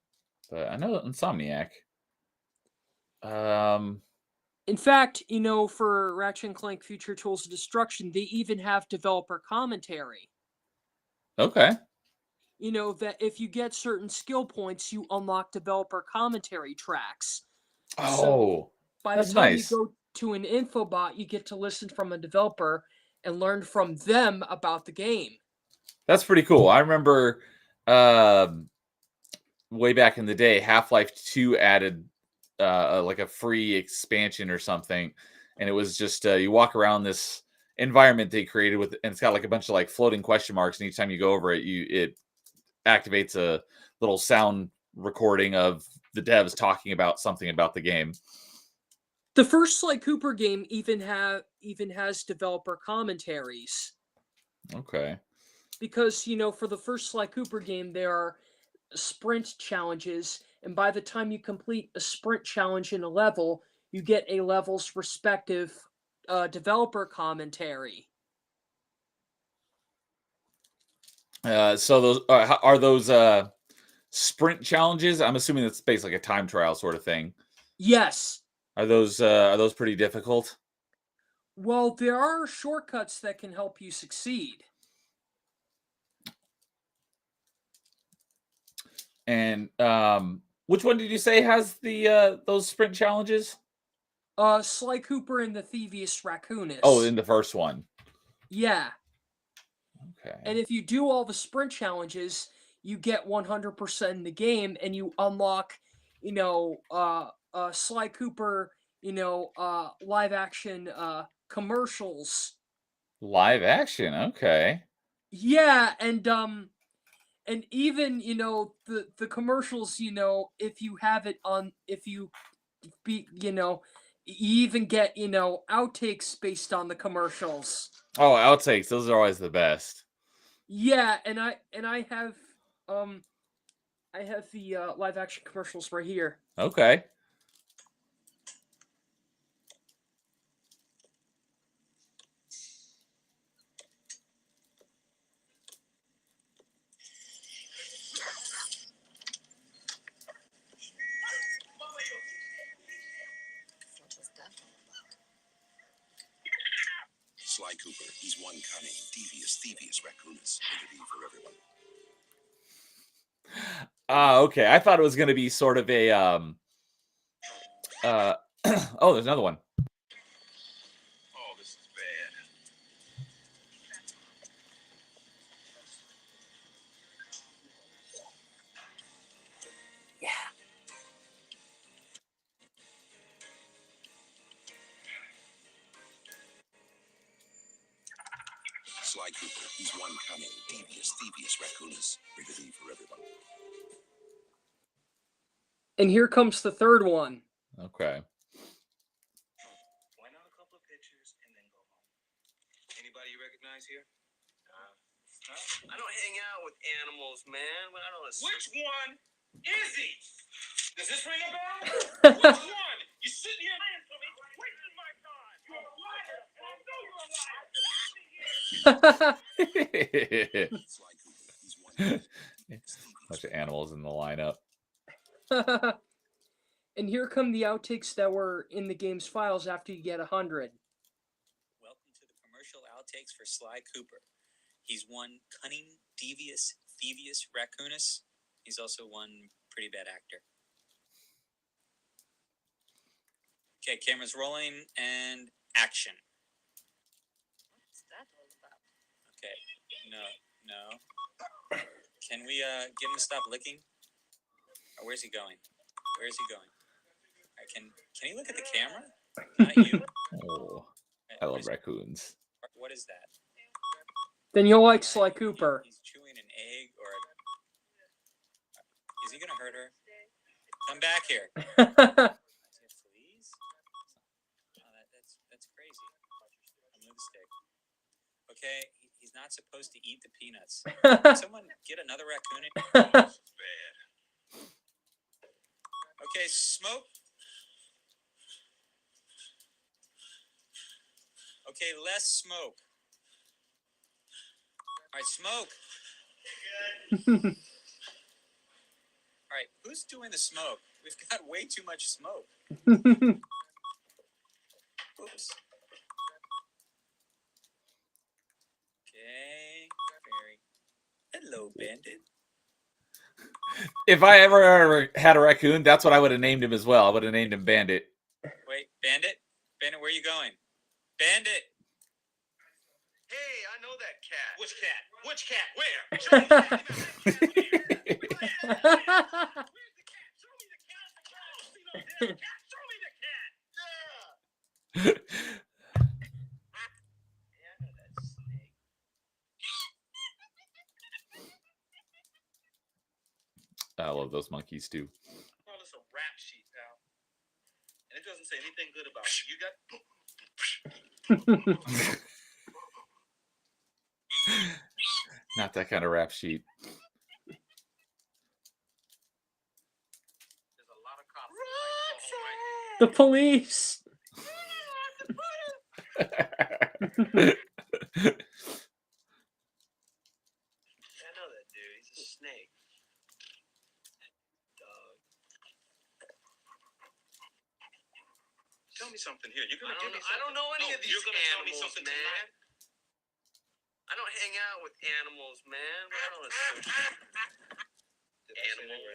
but I know Insomniac. In fact, for Ratchet and Clank Future Tools of Destruction, they even have developer commentary. Okay. That if you get certain skill points, you unlock developer commentary tracks. Oh, so by the that's time nice. you go to an infobot, you get to listen from a developer and learn from them about the game. That's pretty cool. I remember way back in the day, Half-Life 2 added like a free expansion or something, and it was just you walk around this environment they created with, and it's got like a bunch of like floating question marks, and each time you go over it, it activates a little sound recording of the devs talking about something about the game. The first Sly Cooper game even has developer commentaries. Okay. Because for the first Sly Cooper game, there are sprint challenges, and by the time you complete a sprint challenge in a level, you get a level's respective developer commentary. So those are those sprint challenges? I'm assuming it's basically like a time trial sort of thing. Yes. Are those pretty difficult? Well, there are shortcuts that can help you succeed. And which one did you say has the those sprint challenges? Sly Cooper and the Thievius Raccoonus. Oh, in the first one. Yeah. Okay. And if you do all the sprint challenges, you get 100% in the game, and you unlock, Sly Cooper, live action commercials. Live action. Okay. Yeah, and even the commercials, if you have it on, if you be, you even get outtakes based on the commercials. Oh, outtakes. Those are always the best. Yeah, and I have the live action commercials right here. Okay. Sly Cooper, he's one cunning, devious, thievius raccoonus. Rated E for everyone. Okay. I thought it was going to be sort of a oh, there's another one. Oh, this is bad. Sly Cooper, he's one cunning, devious, thievius raccoonus. Rated E for everyone. And here comes the third one. Okay. Point out a couple of pictures and then go home. Anybody you recognize here? I don't hang out with animals, man. I don't. Which one is he? Does this ring a bell? Which one? You sitting here lying to me, wasting my time. You're a liar, and I know you're a liar. Sly Cooper, he's one. Bunch of animals in the lineup. And here come the outtakes that were in the game's files after you get 100. Welcome to the commercial outtakes for Sly Cooper. He's one cunning, devious, thievius raccoonus. He's also one pretty bad actor. Okay, cameras rolling and action. What's that all about? Okay, no. Can we get him to stop licking? Or where's he going? Where is he going? Can he look at the camera? Not you. Oh, I love raccoons. What is that? Then you'll like Sly Cooper. He's chewing an egg, or is he gonna hurt her? Come back here. Fleas? Oh, that's crazy. Remove the stick. Okay, he's not supposed to eat the peanuts. Can someone get another raccoon in? Bad. Okay, smoke. Okay, less smoke. All right, smoke. All right, who's doing the smoke? We've got way too much smoke. Oops. Okay, very. Hello, Bandit. If I ever had a raccoon, that's what I would have named him as well. I would have named him Bandit. Wait, Bandit? Bandit, where are you going? Bandit! Hey, I know that cat. Which cat? Which cat? Where? Show me the cat. Where's the cat? Show me the cat. I don't see no damn cat. Show me the cat. Yeah. Yeah, I know that snake. I love those monkeys too. Call this a rap sheet, pal. And it doesn't say anything good about you. You got. Not that kind of rap sheet. There's a lot of cops. Right? The police. And that dude. He's a snake. Dog. Tell me something here. You're gonna give me something. I don't know any of these you're gonna animals, tell me something man. Tonight? I don't hang out with animals, man. I don't animals.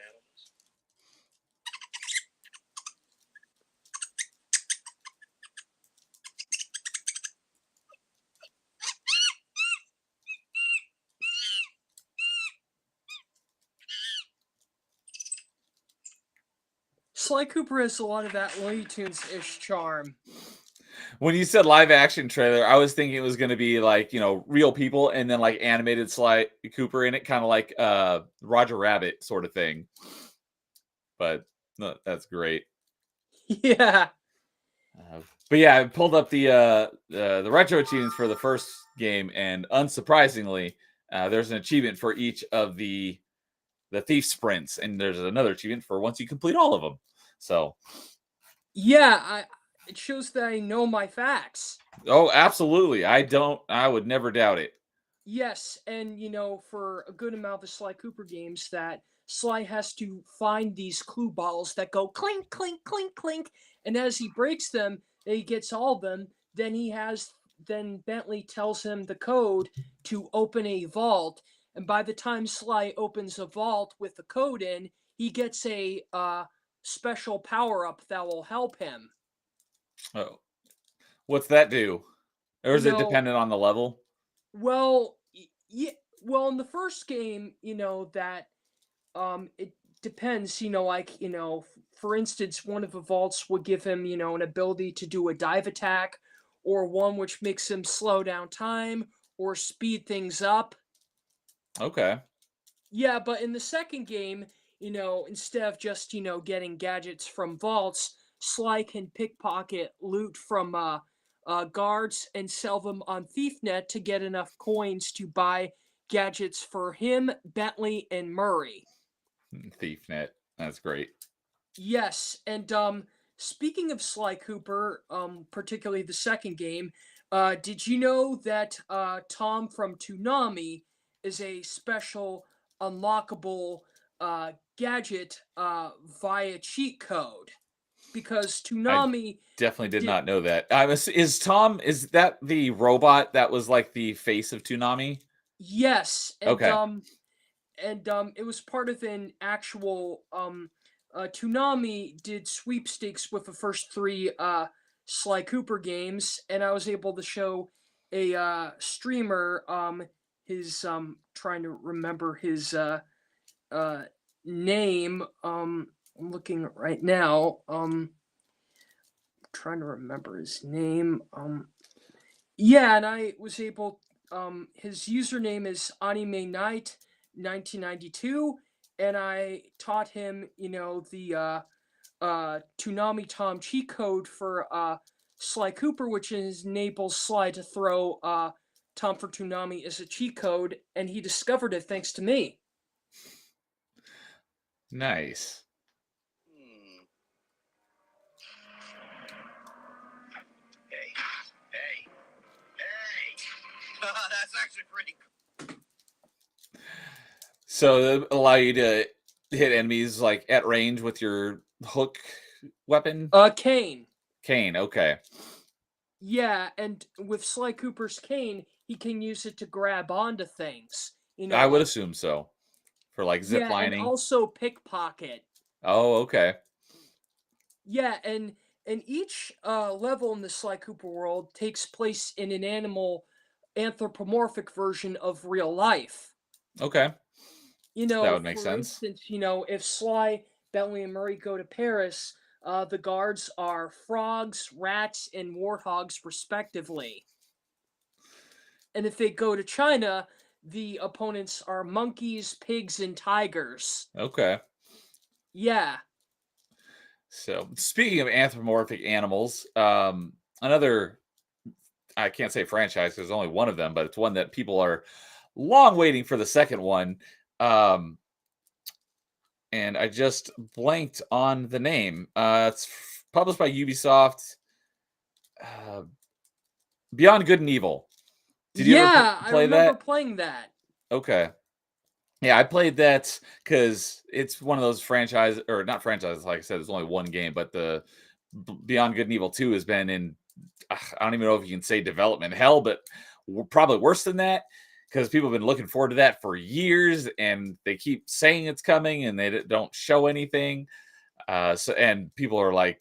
Sly Cooper has a lot of that Looney Tunes-ish charm. When you said live action trailer, I was thinking it was going to be like, real people and then like animated Sly Cooper in it, kind of like Roger Rabbit sort of thing. But no, that's great. Yeah. But yeah, I pulled up the retro achievements for the first game, and unsurprisingly, there's an achievement for each of the thief sprints, and there's another achievement for once you complete all of them. So yeah, it shows that I know my facts. Oh, absolutely. I would never doubt it. Yes, and for a good amount of the Sly Cooper games, that Sly has to find these clue balls that go clink, clink, clink, clink, and as he breaks them, he gets all of them. Then Bentley tells him the code to open a vault, and by the time Sly opens a vault with the code in, he gets a special power up that will help him. Oh, what's that do? Or is You it know, dependent on the level? Well, yeah. Well, in the first game, that it depends. For instance, one of the vaults would give him, an ability to do a dive attack, or one which makes him slow down time or speed things up. Okay. Yeah, but in the second game, instead of just, getting gadgets from vaults, Sly can pickpocket loot from guards and sell them on ThiefNet to get enough coins to buy gadgets for him, Bentley, and Murray. ThiefNet. That's great. Yes, and speaking of Sly Cooper, particularly the second game, did you know that Tom from Toonami is a special unlockable gadget via cheat code? Because I Toonami definitely did did. not know that. Is that the robot that was like the face of Toonami? Yes, Okay. It was part of an actual Toonami did sweepstakes with the first three Sly Cooper games, and I was able to show a streamer his trying to remember his name. I'm looking right now. Trying to remember his name. Yeah, and I was able. His username is Anime Night 1992, and I taught him, the Toonami Tom cheat code for Sly Cooper, which enables Sly to throw Tom for Toonami as a cheat code, and he discovered it thanks to me. Nice. Hey. That's actually pretty cool. So they allow you to hit enemies like at range with your hook weapon? Cane. Cane, okay. Yeah, and with Sly Cooper's cane, he can use it to grab onto things. I would assume so. For like zip Yeah, and lining. also pickpocket. Oh, okay. Yeah, and each level in the Sly Cooper world takes place in an animal anthropomorphic version of real life. Okay. That would make For sense. instance, if Sly, Bentley, and Murray go to Paris, the guards are frogs, rats, and warthogs, respectively. And if they go to China, the opponents are monkeys, pigs, and tigers. Okay. Yeah. So speaking of anthropomorphic animals, another, I can't say franchise because there's only one of them, but it's one that people are long waiting for the second one. And I just blanked on the name. It's published by Ubisoft. Beyond Good and Evil. Did you ever play I remember that? playing that. Okay. Yeah, I played that because it's one of those franchise or not franchises. Like I said, it's only one game, but the Beyond Good and Evil 2 has been in. I don't even know if you can say development hell, but probably worse than that because people have been looking forward to that for years, and they keep saying it's coming, and they don't show anything. And people are like,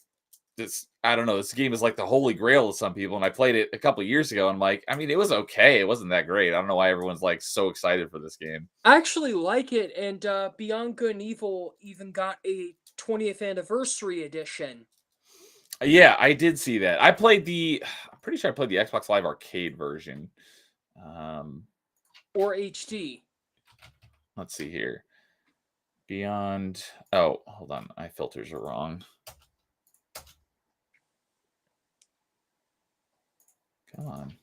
"This, I don't know. This game is like the holy grail to some people." And I played it a couple of years ago, and I'm like, I mean, it was okay. It wasn't that great. I don't know why everyone's like so excited for this game. I actually like it, and Beyond Good and Evil even got a 20th anniversary edition. Yeah, I did see that. I played the. I'm pretty sure I played the Xbox Live Arcade version. Um, Or HD. let's see here. Beyond. Oh, hold on. My filters are wrong. Come on.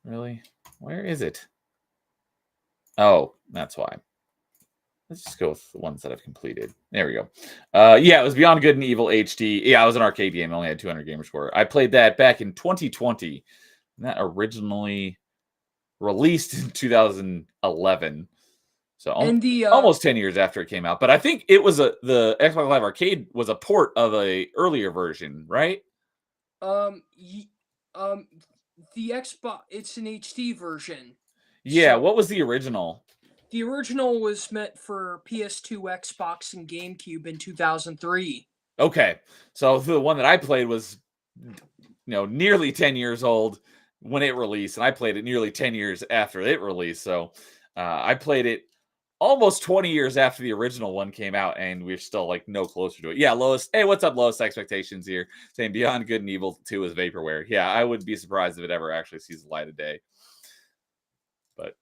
Really? Where is it? Oh, that's why. Let's just go with the ones that I've completed. There we go. Yeah, it was Beyond Good and Evil HD. Yeah, it was an arcade game. I only had 200 gamer score. I played that back in 2020. And that originally released in 2011. So And the almost 10 years after it came out. But I think it was the Xbox Live Arcade was a port of a earlier version, right? y- um the Xbox, it's an HD version. Yeah, So what was the original? the original was meant for PS2, Xbox, and GameCube in 2003. Okay. So the one that I played was nearly 10 years old when it released, and I played it nearly 10 years after it released. So I played it almost 20 years after the original one came out, and we're still like no closer to it. Yeah, lowest. Hey, what's up, lowest expectations here? Saying Beyond Good and Evil 2 is vaporware. Yeah, I would be surprised if it ever actually sees the light of day. But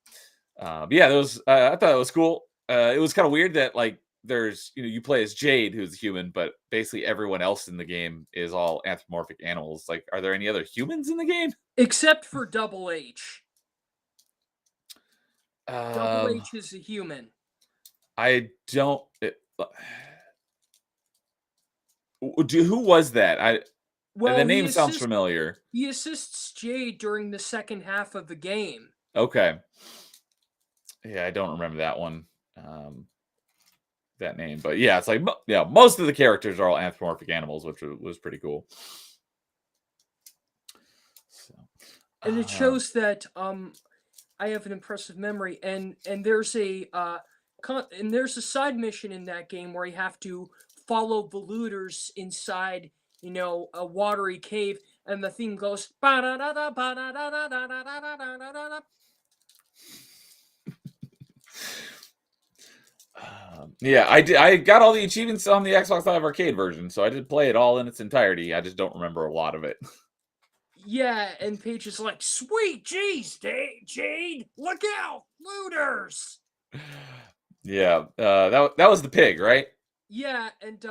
yeah, those I thought it was cool. It was kind of weird that like there's you play as Jade, who's a human, but basically everyone else in the game is all anthropomorphic animals. Like, are there any other humans in the game? Except for Double H. Double Um, H is a human. I don't. Who was that? The Well, name sounds familiar. he assists Jade during the second half of the game. Okay. Yeah, I don't remember that one. That name, but yeah, it's like most of the characters are all anthropomorphic animals, which was pretty cool. So, And it shows that I have an impressive memory, and there's a side mission in that game where you have to follow the looters inside, a watery cave, and the theme goes. Yeah, I did. I got all the achievements on the Xbox Live Arcade version, so I did play it all in its entirety. I just don't remember a lot of it. Yeah, and Paige is like, "Sweet jeez, Jade, look out, looters!" Yeah, that was the pig, right? Yeah, and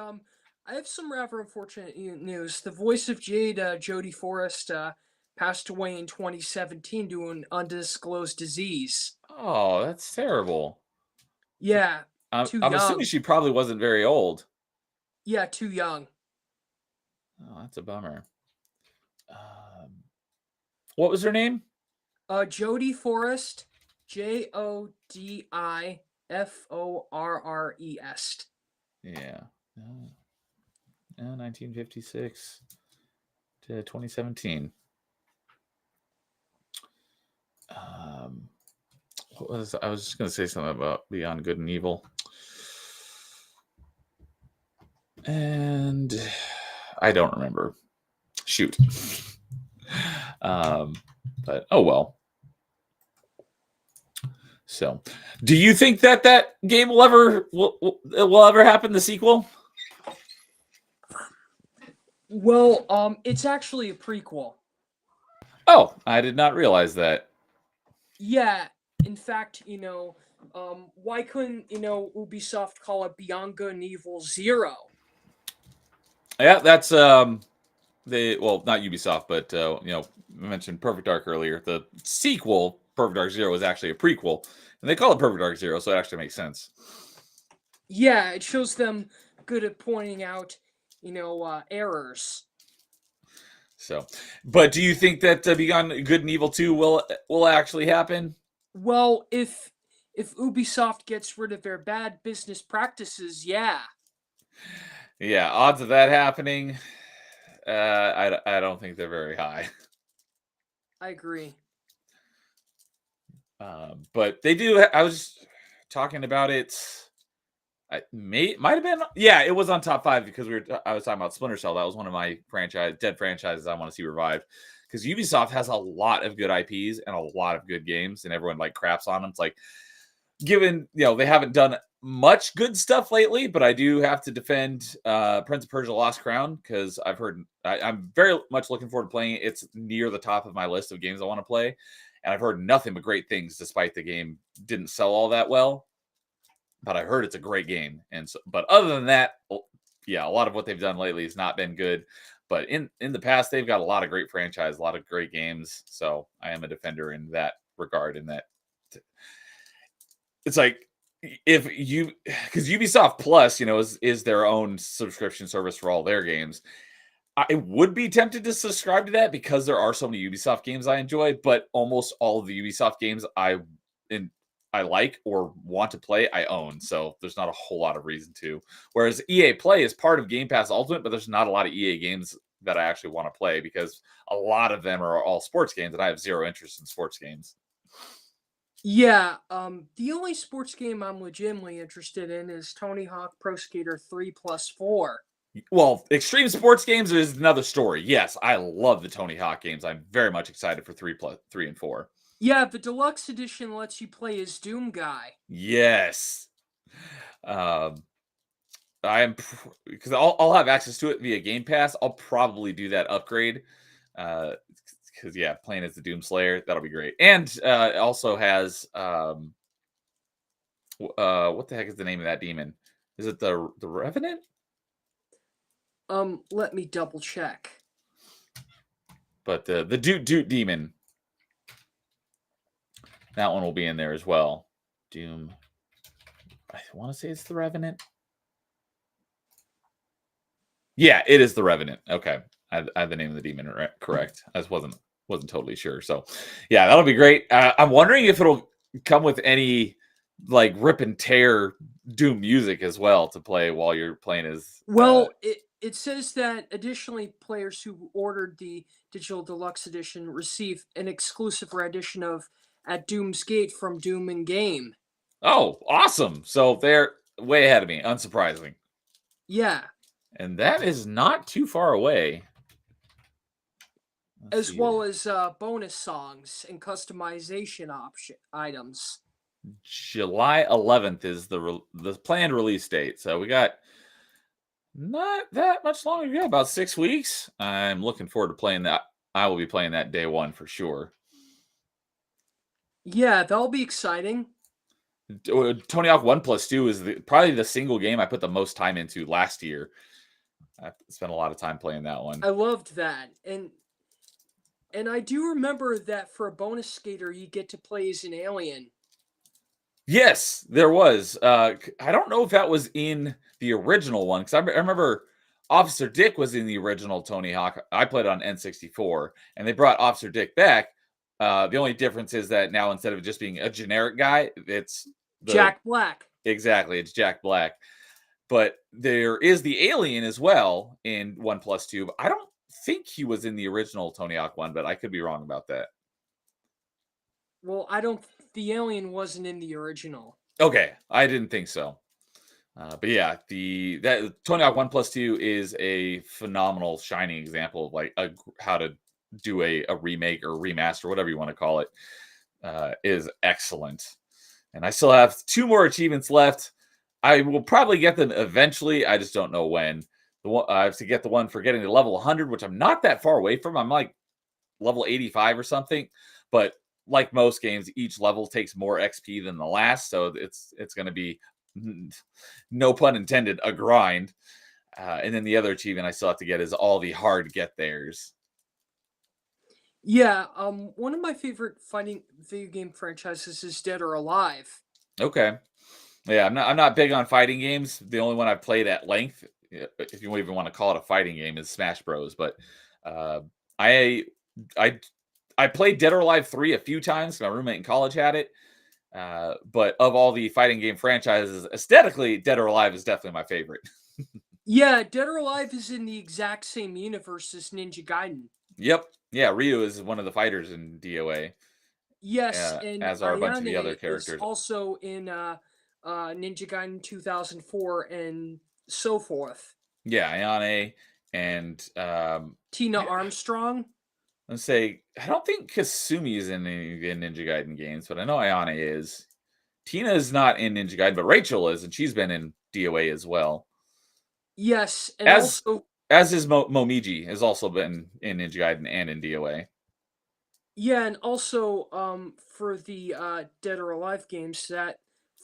I have some rather unfortunate news. The voice of Jade, Jodie Forrest, passed away in 2017 due to an undisclosed disease. Oh, that's terrible. Yeah, I'm too assuming young. she probably wasn't very old. Yeah, too young. Oh, that's a bummer. What was her name? Jodie Forrest, Jodiforrest. Yeah. 1956 to 2017. What was I was just going to say something about Beyond Good and Evil, and I don't remember. Shoot. But oh well. So, do you think that game will ever happen? The sequel? Well, it's actually a prequel. Oh, I did not realize that. Yeah, in fact, why couldn't, Ubisoft call it Beyond Good and Evil 0? Yeah, that's not Ubisoft, but I mentioned Perfect Dark earlier. The sequel, Perfect Dark Zero, is actually a prequel, and they call it Perfect Dark Zero, so it actually makes sense. Yeah, it shows them good at pointing out, errors. So, but do you think that Beyond Good and Evil 2 will actually happen? Well, if Ubisoft gets rid of their bad business practices, yeah. Yeah, odds of that happening, I don't think they're very high. I agree. But they do. I was talking about it. Might have been, yeah, it was on top 5 because I was talking about Splinter Cell. That was one of my dead franchises I want to see revived, because Ubisoft has a lot of good IPs and a lot of good games, and everyone like craps on them. It's like, given they haven't done much good stuff lately, but I do have to defend Prince of Persia: Lost Crown, because I've heard I'm very much looking forward to playing it. It's near the top of my list of games I want to play, and I've heard nothing but great things, despite the game didn't sell all that well. But I heard it's a great game, and so, but other than that, yeah, a lot of what they've done lately has not been good. But in the past, they've got a lot of great franchise, a lot of great games. So I am a defender in that regard. In that, it's like, if you, because Ubisoft Plus, is their own subscription service for all their games. I would be tempted to subscribe to that because there are so many Ubisoft games I enjoy, but almost all of the Ubisoft games I like or want to play, I own. So there's not a whole lot of reason to. Whereas EA Play is part of Game Pass Ultimate, but there's not a lot of EA games that I actually want to play, because a lot of them are all sports games, and I have zero interest in sports games. Yeah, the only sports game I'm legitimately interested in is Tony Hawk Pro Skater 3+4. Well, extreme sports games is another story. Yes, I love the Tony Hawk games. I'm very much excited for 3 and 4. Yeah, the deluxe edition lets you play as Doom Guy. Yes. I'm because I'll have access to it via Game Pass. I'll probably do that upgrade. Because yeah, playing as the Doom Slayer, that'll be great. And it also has what the heck is the name of that demon? Is it the Revenant? Let me double check. But the Doot demon, that one will be in there as well. Doom. I want to say it's the Revenant. Yeah, it is the Revenant. Okay, I have the name of the demon correct. I just wasn't totally sure. So, yeah, that'll be great. I'm wondering if it'll come with any like rip and tear Doom music as well to play while you're playing as. Well, it says that additionally, players who ordered the digital deluxe edition receive an exclusive rendition of "At Doom's Gate" from Doom in Game. Oh, awesome! So they're way ahead of me, unsurprising. Yeah. And that is not too far away. As well as bonus songs and customization items. July 11th is the planned release date. So we got not that much longer to go, about 6 weeks. I'm looking forward to playing that. I will be playing that day one for sure. Yeah, that'll be exciting. Tony Hawk 1+2 is probably the single game I put the most time into last year. I spent a lot of time playing that one. I loved that. And I do remember that for a bonus skater, you get to play as an alien. Yes, there was. I don't know if that was in the original one, because I remember Officer Dick was in the original Tony Hawk. I played on N64, and they brought Officer Dick back. The only difference is that now, instead of just being a generic guy, it's Jack Black. Exactly, it's Jack Black. But there is the alien as well in 1+2. I don't think he was in the original Tony Hawk one, but I could be wrong about that. Well, the alien wasn't in the original. Okay, I didn't think so. But yeah, that Tony Hawk 1+2 is a phenomenal, shining example of like how to do a remake or remaster, whatever you want to call it. Is excellent. And I still have 2 more achievements left. I will probably get them eventually. I just don't know when. I have to get the one for getting to level 100, which I'm not that far away from. I'm like level 85 or something. But like most games, each level takes more XP than the last, so it's going to be, no pun intended, a grind. And then the other achievement I still have to get is all the hard get theirs. Yeah, one of my favorite fighting video game franchises is Dead or Alive. Okay. Yeah, I'm not big on fighting games. The only one I've played at length, if you even want to call it a fighting game, is Smash Bros. But I I I played Dead or Alive 3 a few times. My roommate in college had it. But of all the fighting game franchises, aesthetically, Dead or Alive is definitely my favorite. Yeah, Dead or Alive is in the exact same universe as Ninja Gaiden. Yep. Yeah, Ryu is one of the fighters in DOA, Yes, and as are a bunch of the other Ayane is characters. also in Ninja Gaiden 2004 and so forth. Yeah, Ayane and Tina Armstrong. let's say I don't think Kasumi is in any of the Ninja Gaiden games, but I know Ayane is. Tina is not in Ninja Gaiden, but Rachel is, and she's been in DOA as well. Yes, and As also as is Momiji has also been in Ninja Gaiden and in DOA. yeah, and also for the Dead or Alive games, that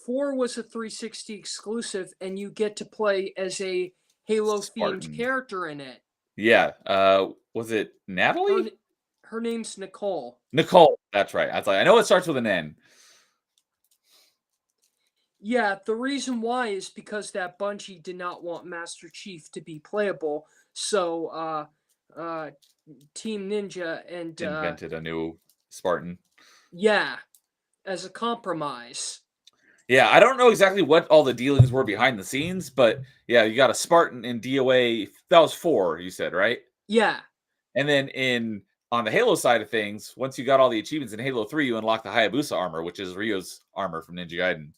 4 was a 360 exclusive, and you get to play as a Halo themed Spartan. character in it. Yeah. Was it Her, Natalie? n- her name's Nicole. Nicole. That's right. I was like, I know it starts with an N. Yeah, the reason why is because that Bungie did not want Master Chief to be playable, so uh, Team Ninja and Invented a new Spartan. yeah, as a compromise. Yeah, I don't know exactly what all the dealings were behind the scenes, but yeah, you got a Spartan in DOA. That was 4, you said, right? Yeah, And then on the Halo side of things, once you got all the achievements in Halo 3, you unlock the Hayabusa armor, which is Ryo's armor from Ninja Gaiden.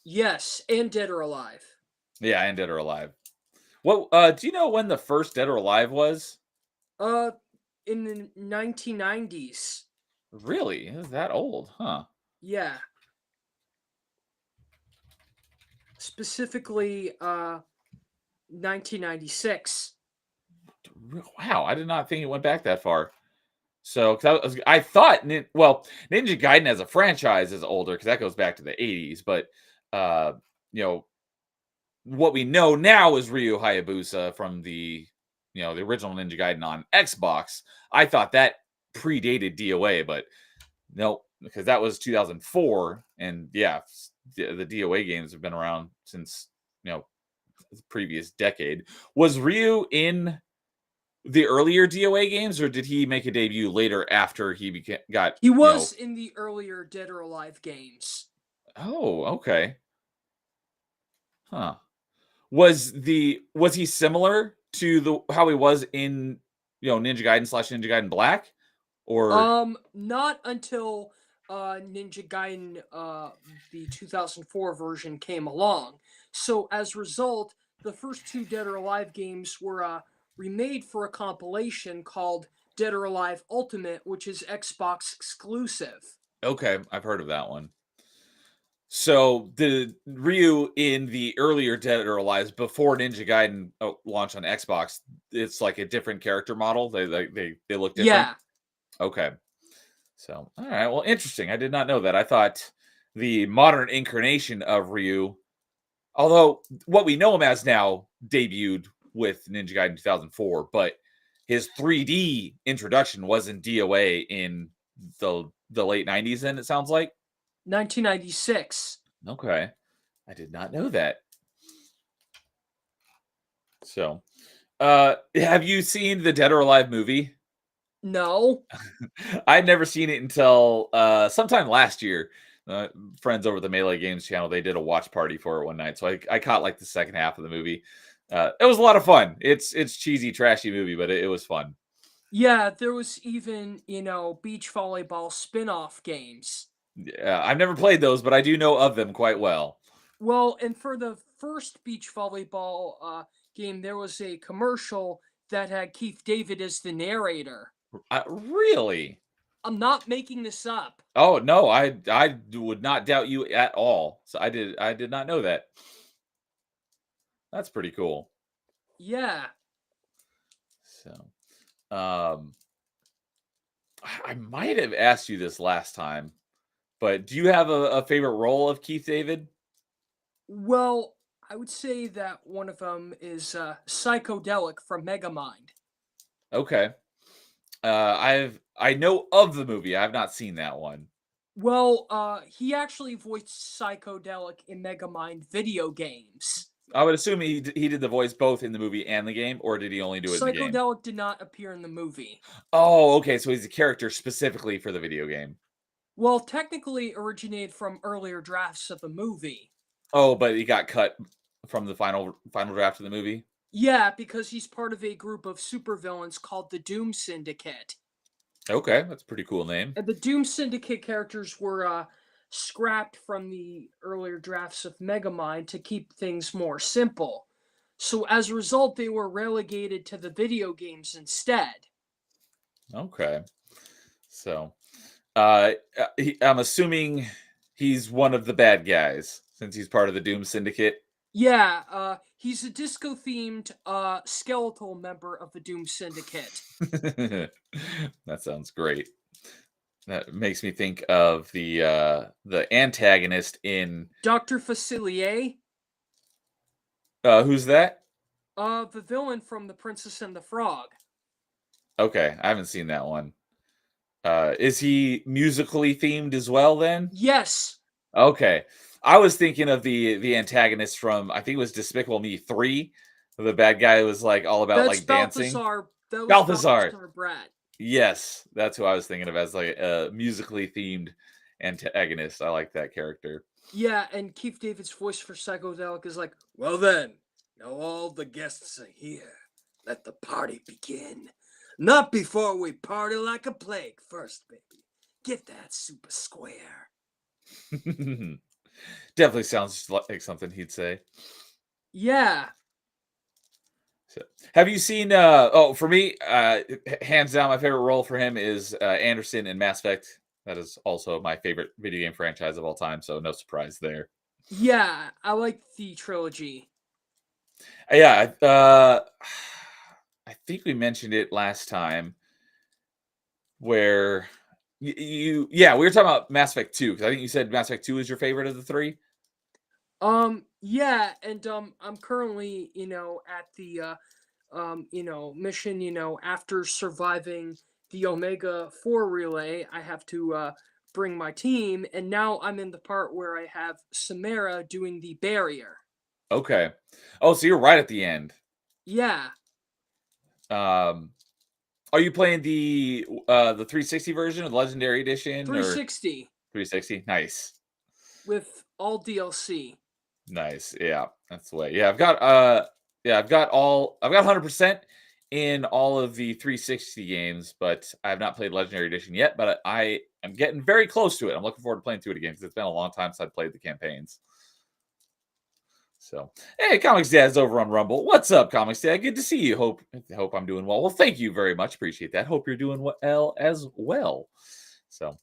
yes, and Dead or Alive. Yeah, and Dead or Alive. Well, do you know when the first Dead or Alive was? Uh, in the 1990s. Really? Is that old? Huh. Yeah, specifically 1996. Wow, I did not think it went back that far. So, 'cause I thought, Ninja Gaiden as a franchise is older because that goes back to the 80s. But, uh, you know, what we know now is Ryu Hayabusa from the original Ninja Gaiden on Xbox. I thought that predated DOA, but no, because that was 2004. And yeah, the DOA games have been around since, the previous decade. Was Ryu in the earlier DOA games, or did he make a debut later after he got? He was in the earlier Dead or Alive games. Oh, okay, huh? Was he similar to the how he was in Ninja Gaiden / Ninja Gaiden Black, or Not until Ninja Gaiden the 2004 version came along. So as a result, the first 2 Dead or Alive games were remade for a compilation called Dead or Alive Ultimate, which is Xbox exclusive. okay? I've heard of that one. So the Ryu in the earlier Dead or Alive before Ninja Gaiden launched on Xbox, it's like a different character model. They look different. Yeah. Okay. So, all right. Well, interesting. I did not know that. I thought the modern incarnation of Ryu, although what we know him as now, debuted with Ninja Gaiden 2004, but his 3D introduction was in DOA in the late 90s. Then it sounds like 1996. okay. I did not know that. So, have you seen the Dead or Alive movie? No. I'd never seen it until sometime last year. Friends over the Melee Games channel, they did a watch party for it one night, so I caught like the second half of the movie. It was a lot of fun. It's cheesy, trashy movie, but it was fun. Yeah, there was even, beach volleyball spin-off games. Yeah, I've never played those, but I do know of them quite well. Well, and for the first beach volleyball game, there was a commercial that had Keith David as the narrator. Really? I'm not making this up. Oh no, I would not doubt you at all. So I did not know that. That's pretty cool. Yeah. So, I might have asked you this last time, but do you have a favorite role of Keith David? Well, I would say that one of them is Psychedelic from Megamind. Okay. I know of the movie. I have not seen that one. Well, he actually voiced Psychedelic in Megamind video games. I would assume he did the voice both in the movie and the game, or did he only do it in the game? Psychedelic did not appear in the movie. Oh, okay. So he's a character specifically for the video game. Well, technically originated from earlier drafts of the movie. Oh, but he got cut from the final draft of the movie. Yeah, because he's part of a group of supervillains called the Doom Syndicate. Okay, that's a pretty cool name. And the Doom Syndicate characters were scrapped from the earlier drafts of Megamind to keep things more simple. So as a result, they were relegated to the video games instead. Okay, so I'm assuming he's one of the bad guys since he's part of the Doom Syndicate. Yeah, he's a disco-themed skeletal member of the Doom Syndicate. That sounds great. That makes me think of the antagonist in Dr. Facilier, who's that? the villain from The Princess and the Frog. Okay, I haven't seen that one. Is he musically themed as well then? Yes. Okay. I was thinking of the antagonist from, I think it was Despicable Me 3. The bad guy was like all about That's like dancing. Balthazar. That was Balthazar. Brat. Yes, that's who I was thinking of as like a musically themed antagonist. I like that character. Yeah, and Keith David's voice for Psychedelic is like, well then, now all the guests are here. Let the party begin. Not before we party like a plague. First, baby, get that super square. Definitely sounds like something he'd say. Yeah. So, have you seen for me, hands down my favorite role for him is Anderson in Mass Effect. That is also my favorite video game franchise of all time, so no surprise there. Yeah, I like the trilogy. Yeah, I think we mentioned it last time where we were talking about Mass Effect 2 because I think you said Mass Effect 2 is your favorite of the three. Yeah, and I'm currently, at the mission, after surviving the Omega 4 relay, I have to bring my team, and now I'm in the part where I have Samara doing the barrier. Okay. Oh, so you're right at the end. Yeah. Are you playing the 360 version or the Legendary Edition? 360. 360? Nice. With all DLC. Nice. Yeah, that's the way. Yeah, I've got 100% in all of the 360 games, but I have not played Legendary Edition yet, but I am getting very close to it. I'm looking forward to playing through it again because it's been a long time since I've played the campaigns. So, hey, Comics Dad's over on Rumble. What's up, Comics Dad? Good to see you. Hope I'm doing well. Well, thank you very much. Appreciate that. Hope you're doing well as well. So,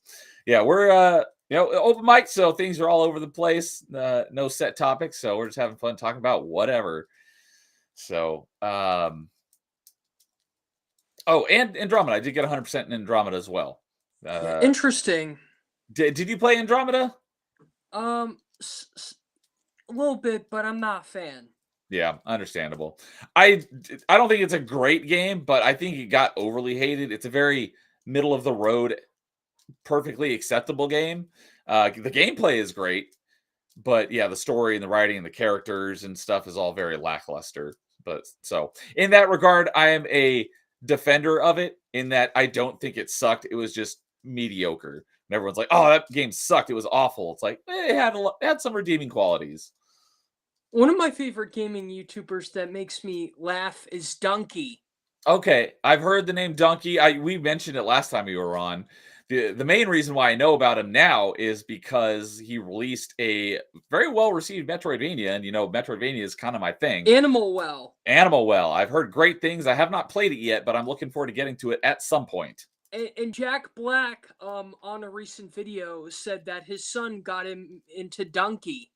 yeah, we're open mic, so things are all over the place. No set topics, so we're just having fun talking about whatever. So, and Andromeda. I did get 100% in Andromeda as well. Interesting. Did you play Andromeda? A little bit, but I'm not a fan. Yeah, understandable. I don't think it's a great game, but I think it got overly hated. It's a very middle of the road, perfectly acceptable game. The gameplay is great, but yeah, the story and the writing and the characters and stuff is all very lackluster. But so in that regard, I am a defender of it in that I don't think it sucked. It was just mediocre. And everyone's like, "Oh, that game sucked. It was awful." It's like it had some redeeming qualities. One of my favorite gaming YouTubers that makes me laugh is Donkey. Okay, I've heard the name Donkey. We mentioned it last time we were on. The main reason why I know about him now is because he released a very well received Metroidvania, and Metroidvania is kind of my thing. Animal Well. I've heard great things. I have not played it yet, but I'm looking forward to getting to it at some point. And Jack Black, on a recent video, said that his son got him into Donkey.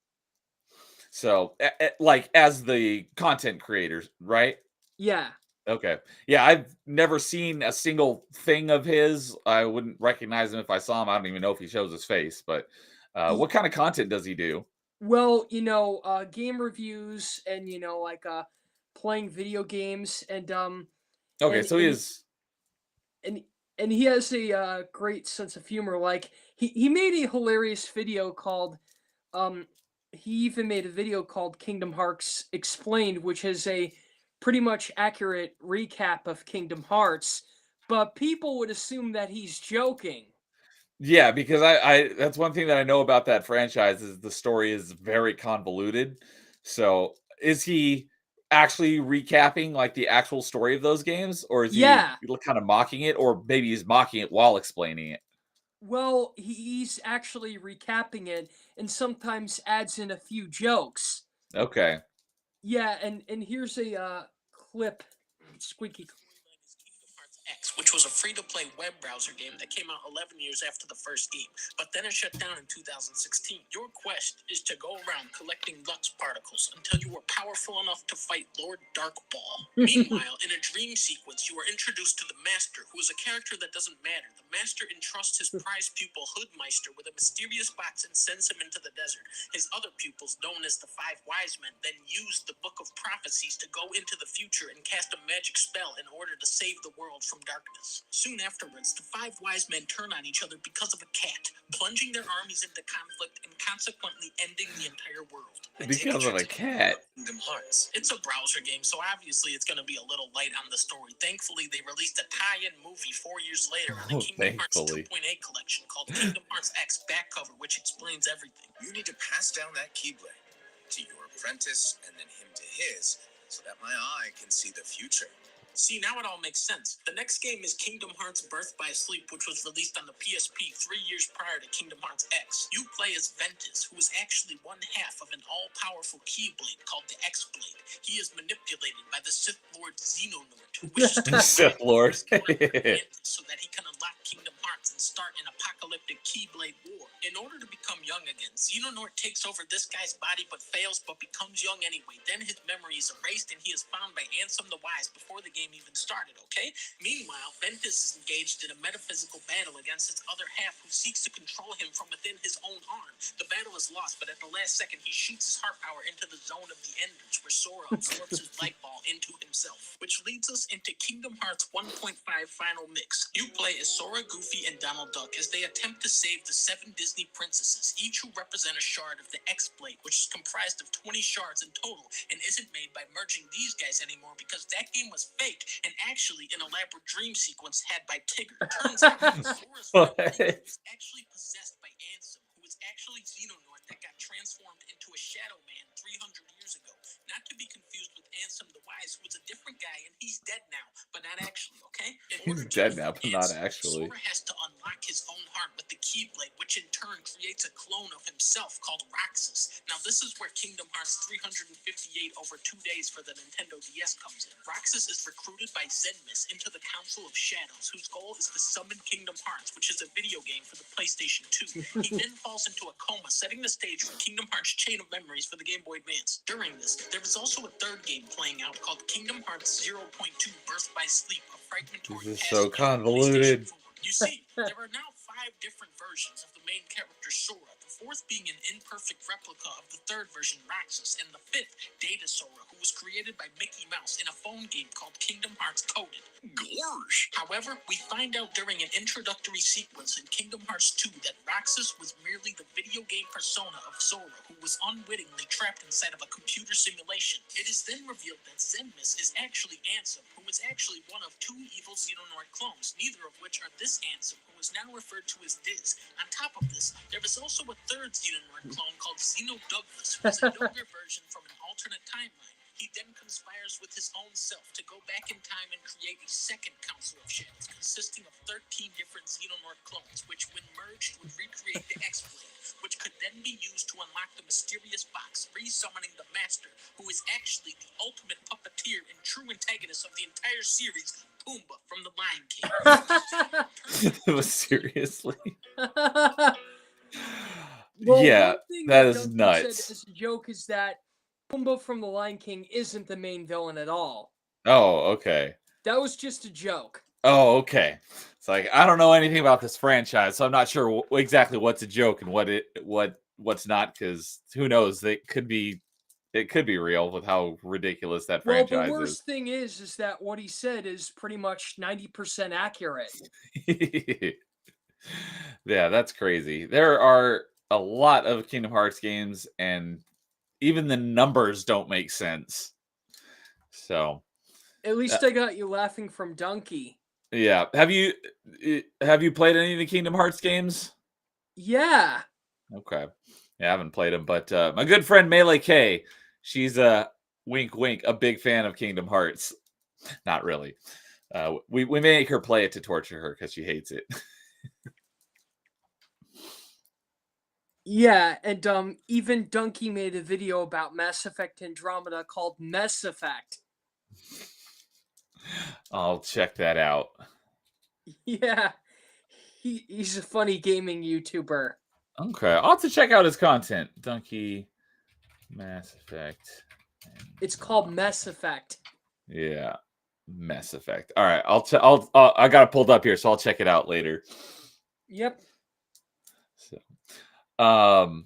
So, like as the content creators, right? Yeah. Okay. Yeah, I've never seen a single thing of his. I wouldn't recognize him if I saw him. I don't even know if he shows his face, but what kind of content does he do? Well, game reviews and playing video games and Okay, and, so he is and he has a great sense of humor. Like he made a hilarious video called he even made a video called Kingdom Hearts Explained, which is a pretty much accurate recap of Kingdom Hearts, but people would assume that he's joking. Yeah, because I that's one thing that I know about that franchise is the story is very convoluted. So, is he actually recapping like the actual story of those games, or is he Yeah, kind of mocking it, or maybe he's mocking it while explaining it? well, he's actually recapping it and sometimes adds in a few jokes. Okay. Yeah, and here's a clip, squeaky. Kingdom Hearts X, which was a free-to-play web browser game that came out 11 years after the first game, but then it shut down in 2016. Your quest is to go around collecting Lux particles until you are powerful enough to fight Lord Darkball. Meanwhile, in a dream sequence, you are introduced to the Master, who is a character that doesn't matter. The Master entrusts his prize pupil Hoodmeister with a mysterious box and sends him into the desert. His other pupils, known as the Five Wise Men, then use the Book of Prophecies to go into the future and cast a magic spell in order to save the world from darkness. Soon afterwards, the Five Wise Men turn on each other because of a cat, plunging their armies into conflict and consequently ending the entire world. Because of a cat. Kingdom Hearts. It's a browser game, so obviously it's going to be a little light on the story. Thankfully, they released a tie-in movie 4 years later on the Oh, Kingdom Hearts thankfully. 2.8 collection called Kingdom Hearts X Back Cover, which explains everything. You need to pass down that Keyblade to your apprentice and then him to his so that my eye can see the future. See, now it all makes sense. The next game is Kingdom Hearts Birth by Sleep, which was released on the PSP 3 years prior to Kingdom Hearts X. You play as Ventus, who is actually one half of an all-powerful Keyblade called the X-Blade. He is manipulated by the Sith Lord Xehanort, who wishes to Sith Lord. so that he can unlock Kingdom Hearts and start an apocalyptic Keyblade war. In order to become young again, Xehanort takes over this guy's body but fails but becomes young anyway. Then his memory is erased and he is found by Ansem the Wise before the game even started, okay? Meanwhile, Ventus is engaged in a metaphysical battle against his other half who seeks to control him from within his own arm. The battle is lost, but at the last second he shoots his heart power into the zone of the Enders where Sora absorbs his light ball into himself. Which leads us into Kingdom Hearts 1.5 Final Mix. You play as Sora, Goofy, and Donald Duck as they attempt to save the 7 Disney princesses, each who represent a shard of the X-Blade, which is comprised of 20 shards in total and isn't made by merging these guys anymore because that game was fake and actually an elaborate dream sequence had by Tigger. Turns out Sora's family is actually possessed by Ansem, who is actually Xehanort that got transformed into a Shadow Man 300 years ago. Not to be confused with Ansem the Wise, who is a different guy and he's dead now, but not actually, okay? He's dead now, but not actually. Sora has to unlock his own heart with the Keyblade, which in turn creates a clone of himself called Roxas. Now this is where Kingdom Hearts 358 over 2 days for the Nintendo DS comes in. Roxas is recruited by Zenmis into the Council of Shadows, whose goal is to summon Kingdom Hearts, which is a video game for the PlayStation 2. He then falls into a coma, setting the stage for Kingdom Hearts Chain of Memories for the Game Boy Advance. During this, there is also a third game playing out called Kingdom Hearts 0.2 Birth by Sleep, a fragmentary This is past so game for convoluted. PlayStation 4. You see, there are now 5 different versions of the main character Sora, the 4th being an imperfect replica of the 3rd version Roxas, and the 5th, Data Sora, who was created by Mickey Mouse in a phone game called Kingdom Hearts Coded. Gorge! However, we find out during an introductory sequence in Kingdom Hearts 2 that Roxas was merely the video game persona of Sora, who was unwittingly trapped inside of a computer simulation. It is then revealed that Zenmis is actually Ansem, who is actually one of 2 evil Xehanort clones, neither of which are this Ansem, who is now referred to as Diz. On top of this, there is also a 3rd Xehanort clone called Xeno Douglas, who is a younger version from an alternate timeline. He then conspires with his own self to go back in time and create a second Council of Shadows, consisting of 13 different Xehanort clones, which when merged would recreate the X-Blade, which could then be used to unlock the mysterious box, re-summoning the Master, who is actually the ultimate puppeteer and true antagonist of the entire series, Pumbaa from the Lion King. Seriously? Well, Yeah, one thing that is Duncan nuts. said as a joke is that Pumbaa from the Lion King isn't the main villain at all. Oh, okay. That was just a joke. Oh, okay. It's like I don't know anything about this franchise, so I'm not sure exactly what's a joke and what's not. Because who knows? It could be real with how ridiculous that Well, franchise the worst thing is that what he said is pretty much 90% accurate. is. Yeah, that's crazy. There are a lot of Kingdom Hearts games, and even the numbers don't make sense. So, At uh, least I got you laughing from Donkey. yeah. Have you played any of the Kingdom Hearts games? Yeah. Okay. Yeah, I haven't played them, but my good friend Melee K, she's a wink wink, a big fan of Kingdom Hearts. Not really. We make her play it to torture her because she hates it. Yeah, and even Donkey made a video about Mass Effect Andromeda called Mess Effect. I'll check that out. Yeah. He's a funny gaming YouTuber. Okay, I'll have to check out his content. Donkey Mass Effect. It's called Mess Effect. Yeah, Mass Effect. All right, I got it pulled up here, so I'll check it out later. Yep. So, all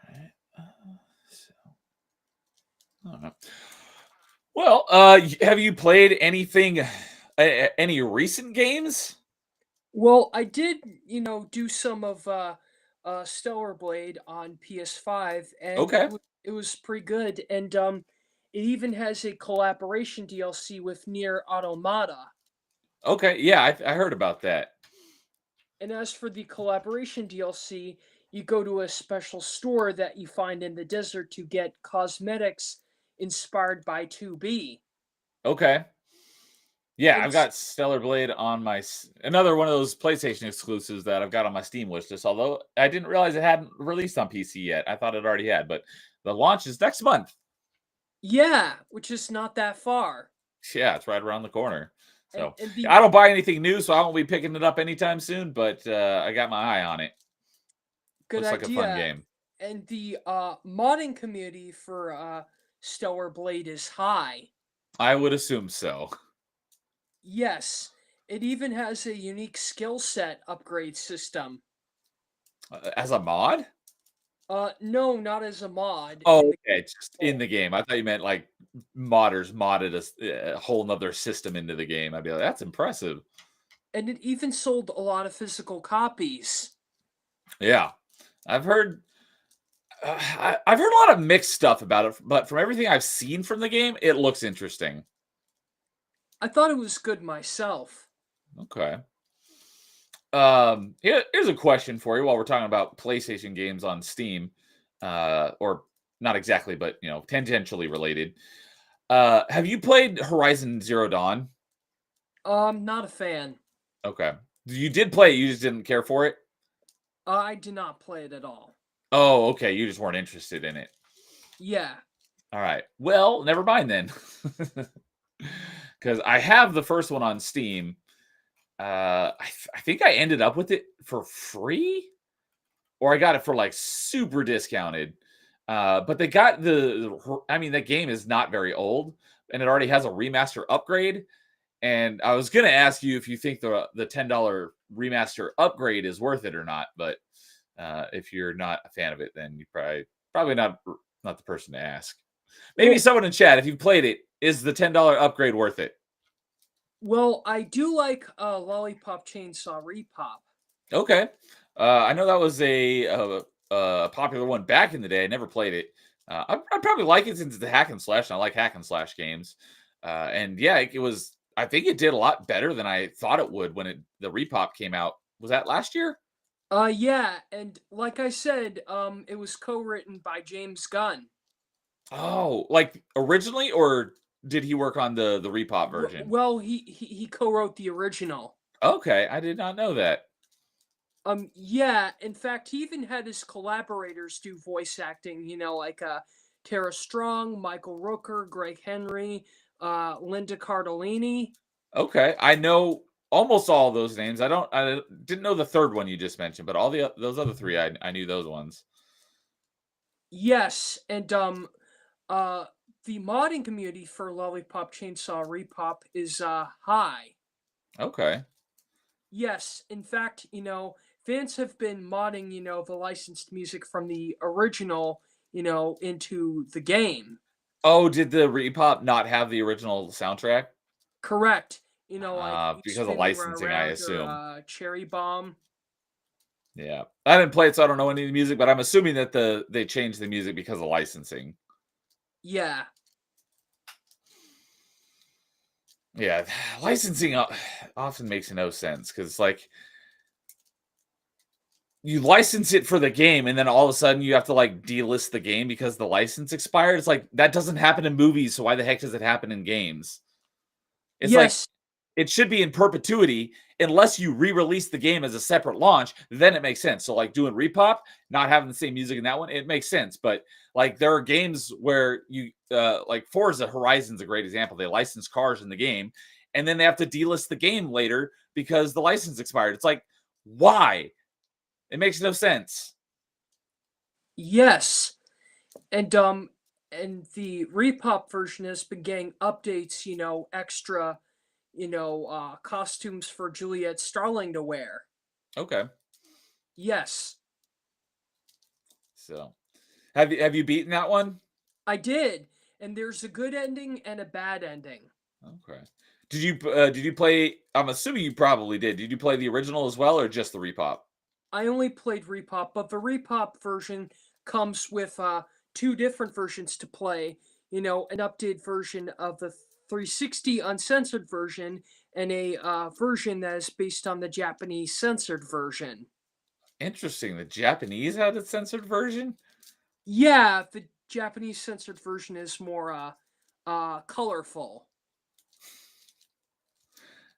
right. So, I don't know. Well, have you played anything, any recent games? Well, I did, do some of Stellar Blade on PS5, and Okay. it was pretty good. And it even has a collaboration DLC with Near Automata. Okay. Yeah, I heard about that. And as for the collaboration DLC, you go to a special store that you find in the desert to get cosmetics inspired by 2B. Okay. Yeah, And I've got Stellar Blade on another one of those PlayStation exclusives that I've got on my Steam wish list. Although I didn't realize it hadn't released on PC yet. I thought it already had, but the launch is next month. yeah, which is not that far. Yeah, it's right around the corner. So And I don't buy anything new, so I won't be picking it up anytime soon. But I got my eye on it. good Looks like a fun idea. game. And the modding community for Stellar Blade is high. I would assume so. Yes, it even has a unique skill set upgrade system. As a mod? No, not as a mod. Oh, In the okay, just in the game. I thought you meant like modders modded a whole nother system into the game. I'd be like, that's impressive. And it even sold a lot of physical copies. Yeah, I've heard. I've heard a lot of mixed stuff about it, but from everything I've seen from the game, it looks interesting. I thought it was good myself. Okay. Here's a question for you while we're talking about PlayStation games on Steam, or not exactly, but tangentially related. Have you played Horizon Zero Dawn? Not a fan. Okay, you did play it. You just didn't care for it. I did not play it at all. Oh, okay. You just weren't interested in it. Yeah. All right. Well, never mind then. Because I have the first one on Steam. I think I ended up with it for free, or I got it for like super discounted. But they got I mean, that game is not very old, and it already has a remaster upgrade. And I was gonna ask you if you think the $10 remaster upgrade is worth it or not. But if you're not a fan of it, then you probably not the person to ask. Maybe Well, someone in chat, if you played it, is the $10 upgrade worth it? well, I do like Lollipop Chainsaw Repop. Okay. I know that was a popular one back in the day. I never played it. I'd probably like it since it's a hack and slash, and I like hack and slash games. And yeah, it was. I think it did a lot better than I thought it would when the repop came out. Was that last year? Yeah, and like I said, it was co-written by James Gunn. Oh, like originally, or did he work on the repop version? Well, he co-wrote the original. Okay, I did not know that. Yeah, in fact, he even had his collaborators do voice acting, like Tara Strong, Michael Rooker, Greg Henry, Linda Cardellini. Okay, I know almost all of those names. I didn't know the third one you just mentioned, but all those other three, I knew those ones. Yes, and the modding community for Lollipop Chainsaw Repop is high. Okay. Yes, in fact, fans have been modding, the licensed music from the original, into the game. Oh, did the repop not have the original soundtrack? Correct. Like Because of Spinning Round licensing, I Round assume. or Cherry Bomb. Yeah, I didn't play it, so I don't know any of the music, but I'm assuming that they changed the music because of licensing. Yeah. Yeah, licensing often makes no sense because like you license it for the game, and then all of a sudden you have to like delist the game because the license expired. It's like that doesn't happen in movies, so why the heck does it happen in games? It's like Yes. it should be in perpetuity unless you re-release the game as a separate launch. Then it makes sense. So like doing repop, not having the same music in that one, it makes sense. But like there are games where you like Forza Horizon's a great example. They license cars in the game, and then they have to delist the game later because the license expired. It's like why? It makes no sense. Yes. And the repop version has been getting updates, extra, costumes for Juliet Starling to wear. Okay, Yes, so have you beaten that one? I did. And there's a good ending and a bad ending. Okay. Did you play? I'm assuming you probably did. Did you play the original as well, or just the repop? I only played repop, but the repop version comes with two different versions to play. An updated version of the 360 uncensored version and a version that is based on the Japanese censored version. Interesting. The Japanese had a censored version. Yeah, the Japanese censored version is more colorful.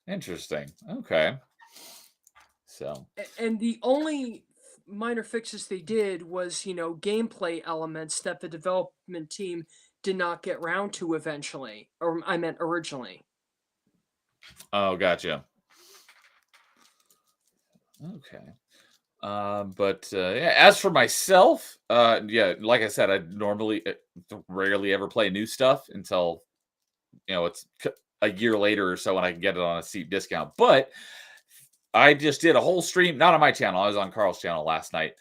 Interesting. Okay. So, And the only minor fixes they did was, gameplay elements that the development team did not get round to eventually, or I meant originally. oh, gotcha. Okay. But yeah, as for myself, yeah, like I said, I normally rarely ever play new stuff until it's a year later or so when I can get it on a steep discount. But I just did a whole stream, not on my channel. I was on Carl's channel last night.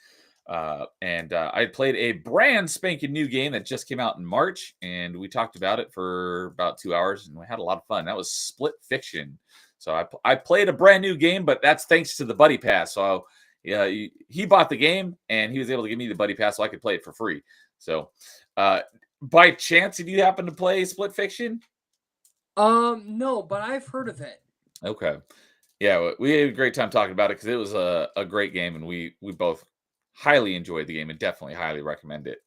And I played a brand spanking new game that just came out in March, and we talked about it for about 2 hours, and we had a lot of fun. That was Split Fiction. So I played a brand new game, but that's thanks to the Buddy Pass. So yeah, he bought the game, and he was able to give me the Buddy Pass so I could play it for free. So by chance, did you happen to play Split Fiction? No, but I've heard of it. Okay. Yeah, we had a great time talking about it because it was a great game, and we both highly enjoyed the game and definitely highly recommend it.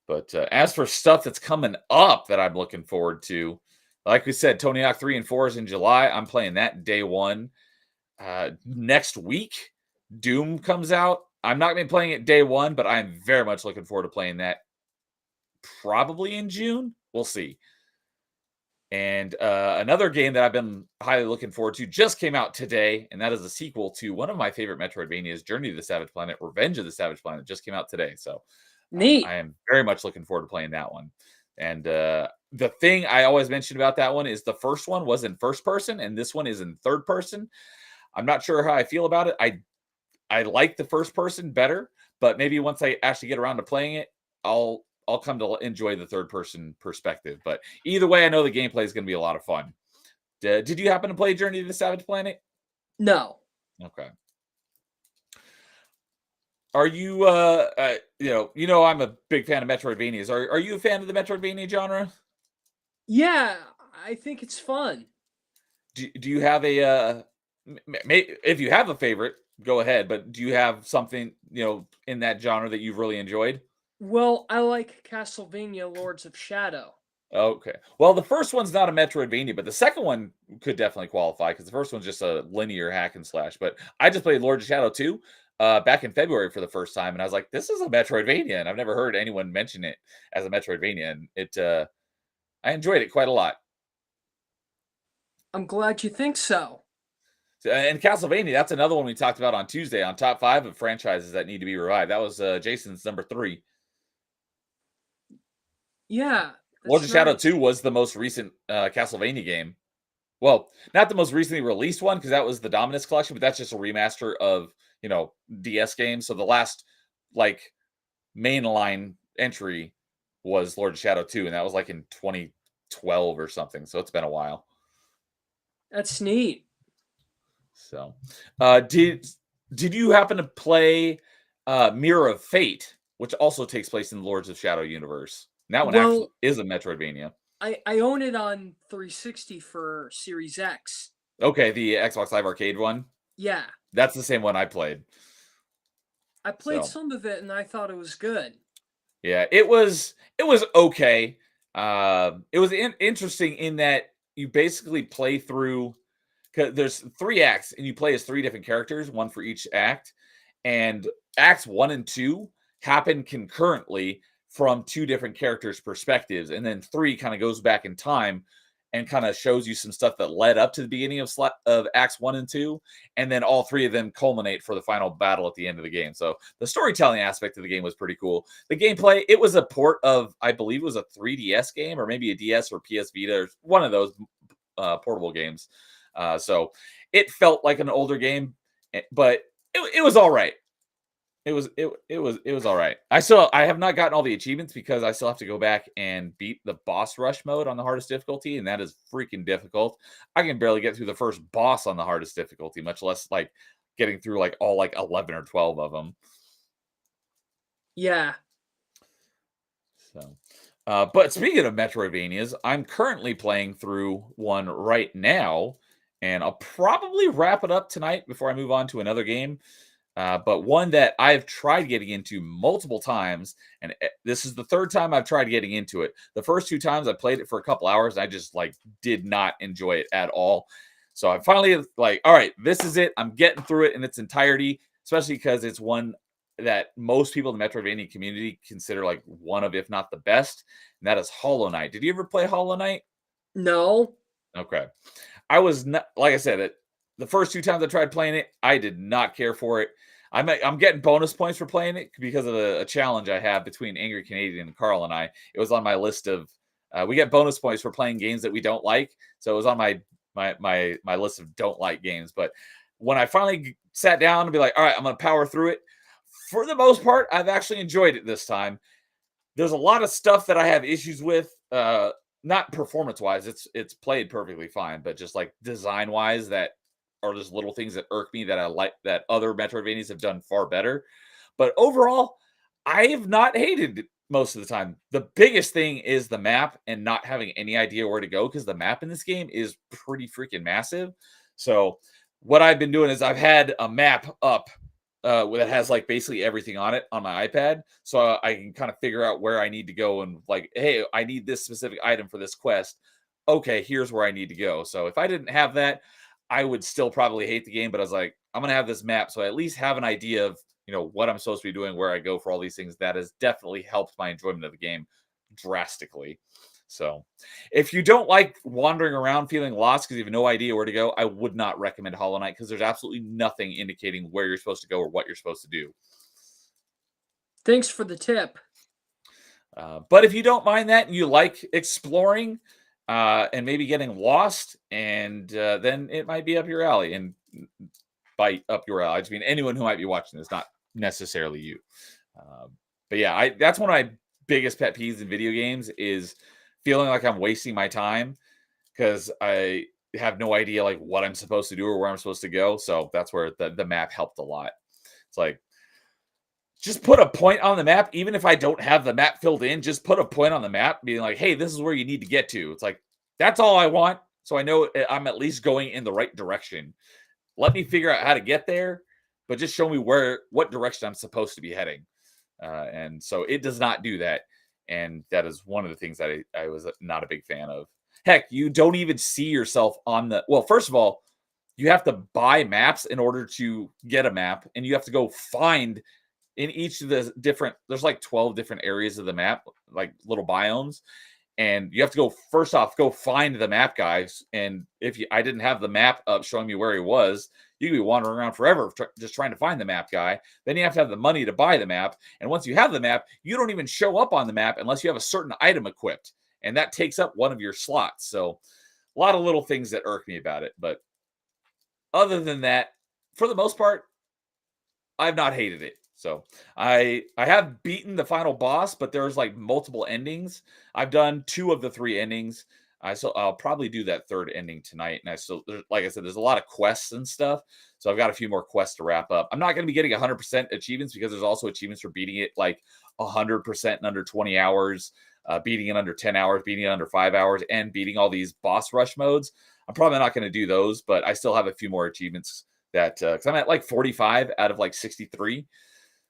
But as for stuff that's coming up that I'm looking forward to, like we said, Tony Hawk 3 and 4 is in July. I'm playing that day one. Next week, Doom comes out. I'm not going to be playing it day one, but I'm very much looking forward to playing that probably in June. We'll see. And another game that I've been highly looking forward to just came out today, and that is a sequel to one of my favorite Metroidvanias, Journey to the Savage Planet, Revenge of the Savage Planet, just came out today. So Neat. I am very much looking forward to playing that one. And the thing I always mention about that one is the first one was in first person, and this one is in third person. I'm not sure how I feel about it. I like the first person better, but maybe once I actually get around to playing it, I'll come to enjoy the third person perspective. But either way, I know the gameplay is going to be a lot of fun. Did you happen to play Journey to the Savage Planet? No. Okay. Are you I'm a big fan of Metroidvanias. Are you a fan of the Metroidvania genre? Yeah, I think it's fun. Do you have a if you have a favorite, go ahead, but do you have something, in that genre that you've really enjoyed? Well, I like Castlevania Lords of Shadow. Okay. Well, the first one's not a Metroidvania, but the second one could definitely qualify because the first one's just a linear hack and slash. But I just played Lord of Shadow 2 back in February for the first time, and I was like, this is a Metroidvania, and I've never heard anyone mention it as a Metroidvania, and I enjoyed it quite a lot. I'm glad you think so. And Castlevania, that's another one we talked about on Tuesday on top 5 of franchises that need to be revived. That was Jason's number 3. Yeah. Lord of Shadow nice. 2 was the most recent Castlevania game. Well, not the most recently released one because that was the Dominus Collection, but that's just a remaster of, DS games. So the last mainline entry was Lord of Shadow 2, and that was in 2012 or something. So it's been a while. That's neat. So, did you happen to play Mirror of Fate, which also takes place in the Lords of Shadow universe? That one actually Well, is a Metroidvania. I own it on 360 for Series X. Okay, the Xbox Live Arcade one. Yeah, That's the same one I played. I played So some of it and I thought it was good. yeah, it was okay. It was interesting in that you basically play through. 'Cause there's 3 acts, and you play as 3 different characters, 1 for each act, and acts 1 and 2 happen concurrently from 2 different characters' perspectives, and then 3 kinda goes back in time and kinda shows you some stuff that led up to the beginning of acts 1 and 2, and then all 3 of them culminate for the final battle at the end of the game. So, the storytelling aspect of the game was pretty cool. The gameplay, it was a port of, I believe it was a 3DS game or maybe a DS or PS Vita or one of those, portable games. So it felt like an older game, but it was all right. It was all right. I have not gotten all the achievements because I still have to go back and beat the boss rush mode on the hardest difficulty, and that is freaking difficult. I can barely get through the first boss on the hardest difficulty, much less like getting through like all like 11 or 12 of them. Yeah. So, but speaking of Metroidvanias, I'm currently playing through one right now, and I'll probably wrap it up tonight before I move on to another game. But one that I've tried getting into multiple times, and this is the third time I've tried getting into it. The first 2 times I played it for a couple hours, and I just like did not enjoy it at all. So I'm finally like, all right, this is it. I'm getting through it in its entirety, especially because it's one that most people in the Metroidvania community consider like one of, if not the best, and that is Hollow Knight. Did you ever play Hollow Knight? No. Okay. I was not, like I said, the first 2 times I tried playing it, I did not care for it. I'm getting bonus points for playing it because of a challenge I have between Angry Canadian and Carl and I. It was on my list of we get bonus points for playing games that we don't like, so it was on my list of don't like games. But when I finally sat down and be like, all right, I'm going to power through it. For the most part, I've actually enjoyed it this time. There's a lot of stuff that I have issues with. Not performance wise, it's played perfectly fine, but just like design wise, that are just little things that irk me that I like that other Metroidvanias have done far better. But overall, I have not hated it most of the time. The biggest thing is the map and not having any idea where to go because the map in this game is pretty freaking massive. So what I've been doing is I've had a map up that has like basically everything on it on my iPad, so I can kind of figure out where I need to go and like, hey, I need this specific item for this quest. Okay, here's where I need to go. So if I didn't have that, I would still probably hate the game. But I was like, I'm gonna have this map, so I at least have an idea of what I'm supposed to be doing, where I go for all these things. That has definitely helped my enjoyment of the game drastically. So, if you don't like wandering around feeling lost because you have no idea where to go, I would not recommend Hollow Knight because there's absolutely nothing indicating where you're supposed to go or what you're supposed to do. Thanks for the tip. But if you don't mind that and you like exploring and maybe getting lost, and then it might be up your alley. And by up your alley, I just mean anyone who might be watching this, not necessarily you. But yeah, that's one of my biggest pet peeves in video games is feeling like I'm wasting my time because I have no idea like what I'm supposed to do or where I'm supposed to go. So that's where the map helped a lot. It's like just put a point on the map, even if I don't have the map filled in, just put a point on the map being like, hey, this is where you need to get to. It's like, that's all I want. So I know I'm at least going in the right direction. Let me figure out how to get there, but just show me what direction I'm supposed to be heading. And so it does not do that. And that is one of the things that I was not a big fan of. Heck, you don't even see yourself on well, first of all, you have to buy maps in order to get a map, and you have to go find in each of the there's like 12 different areas of the map, like little biomes. And you have to go find the map guys. And if I didn't have the map up showing me where he was, you could be wandering around forever just trying to find the map guy. Then you have to have the money to buy the map. And once you have the map, you don't even show up on the map unless you have a certain item equipped. And that takes up one of your slots. So a lot of little things that irk me about it. But other than that, for the most part, I've not hated it. So I have beaten the final boss, but there's like multiple endings. I've done 2 of the 3 endings. I'll probably do that third ending tonight. And like I said, there's a lot of quests and stuff. So I've got a few more quests to wrap up. I'm not going to be getting 100% achievements because there's also achievements for beating it like 100% in under 20 hours, beating it under 10 hours, beating it under 5 hours, and beating all these boss rush modes. I'm probably not going to do those, but I still have a few more achievements that because I'm at like 45 out of like 63.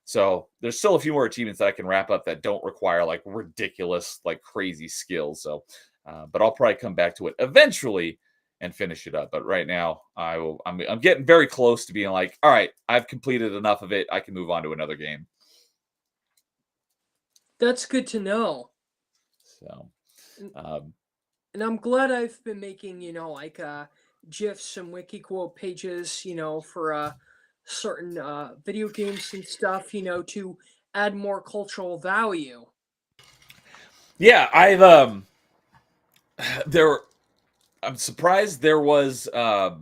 So there's still a few more achievements that I can wrap up that don't require like ridiculous, like crazy skills. So, but I'll probably come back to it eventually and finish it up. But right now, I'm getting very close to being like, all right, I've completed enough of it. I can move on to another game. That's good to know. So, And I'm glad I've been making, like GIFs and wiki quote pages, for certain video games and stuff, to add more cultural value. yeah, there. I'm surprised there was a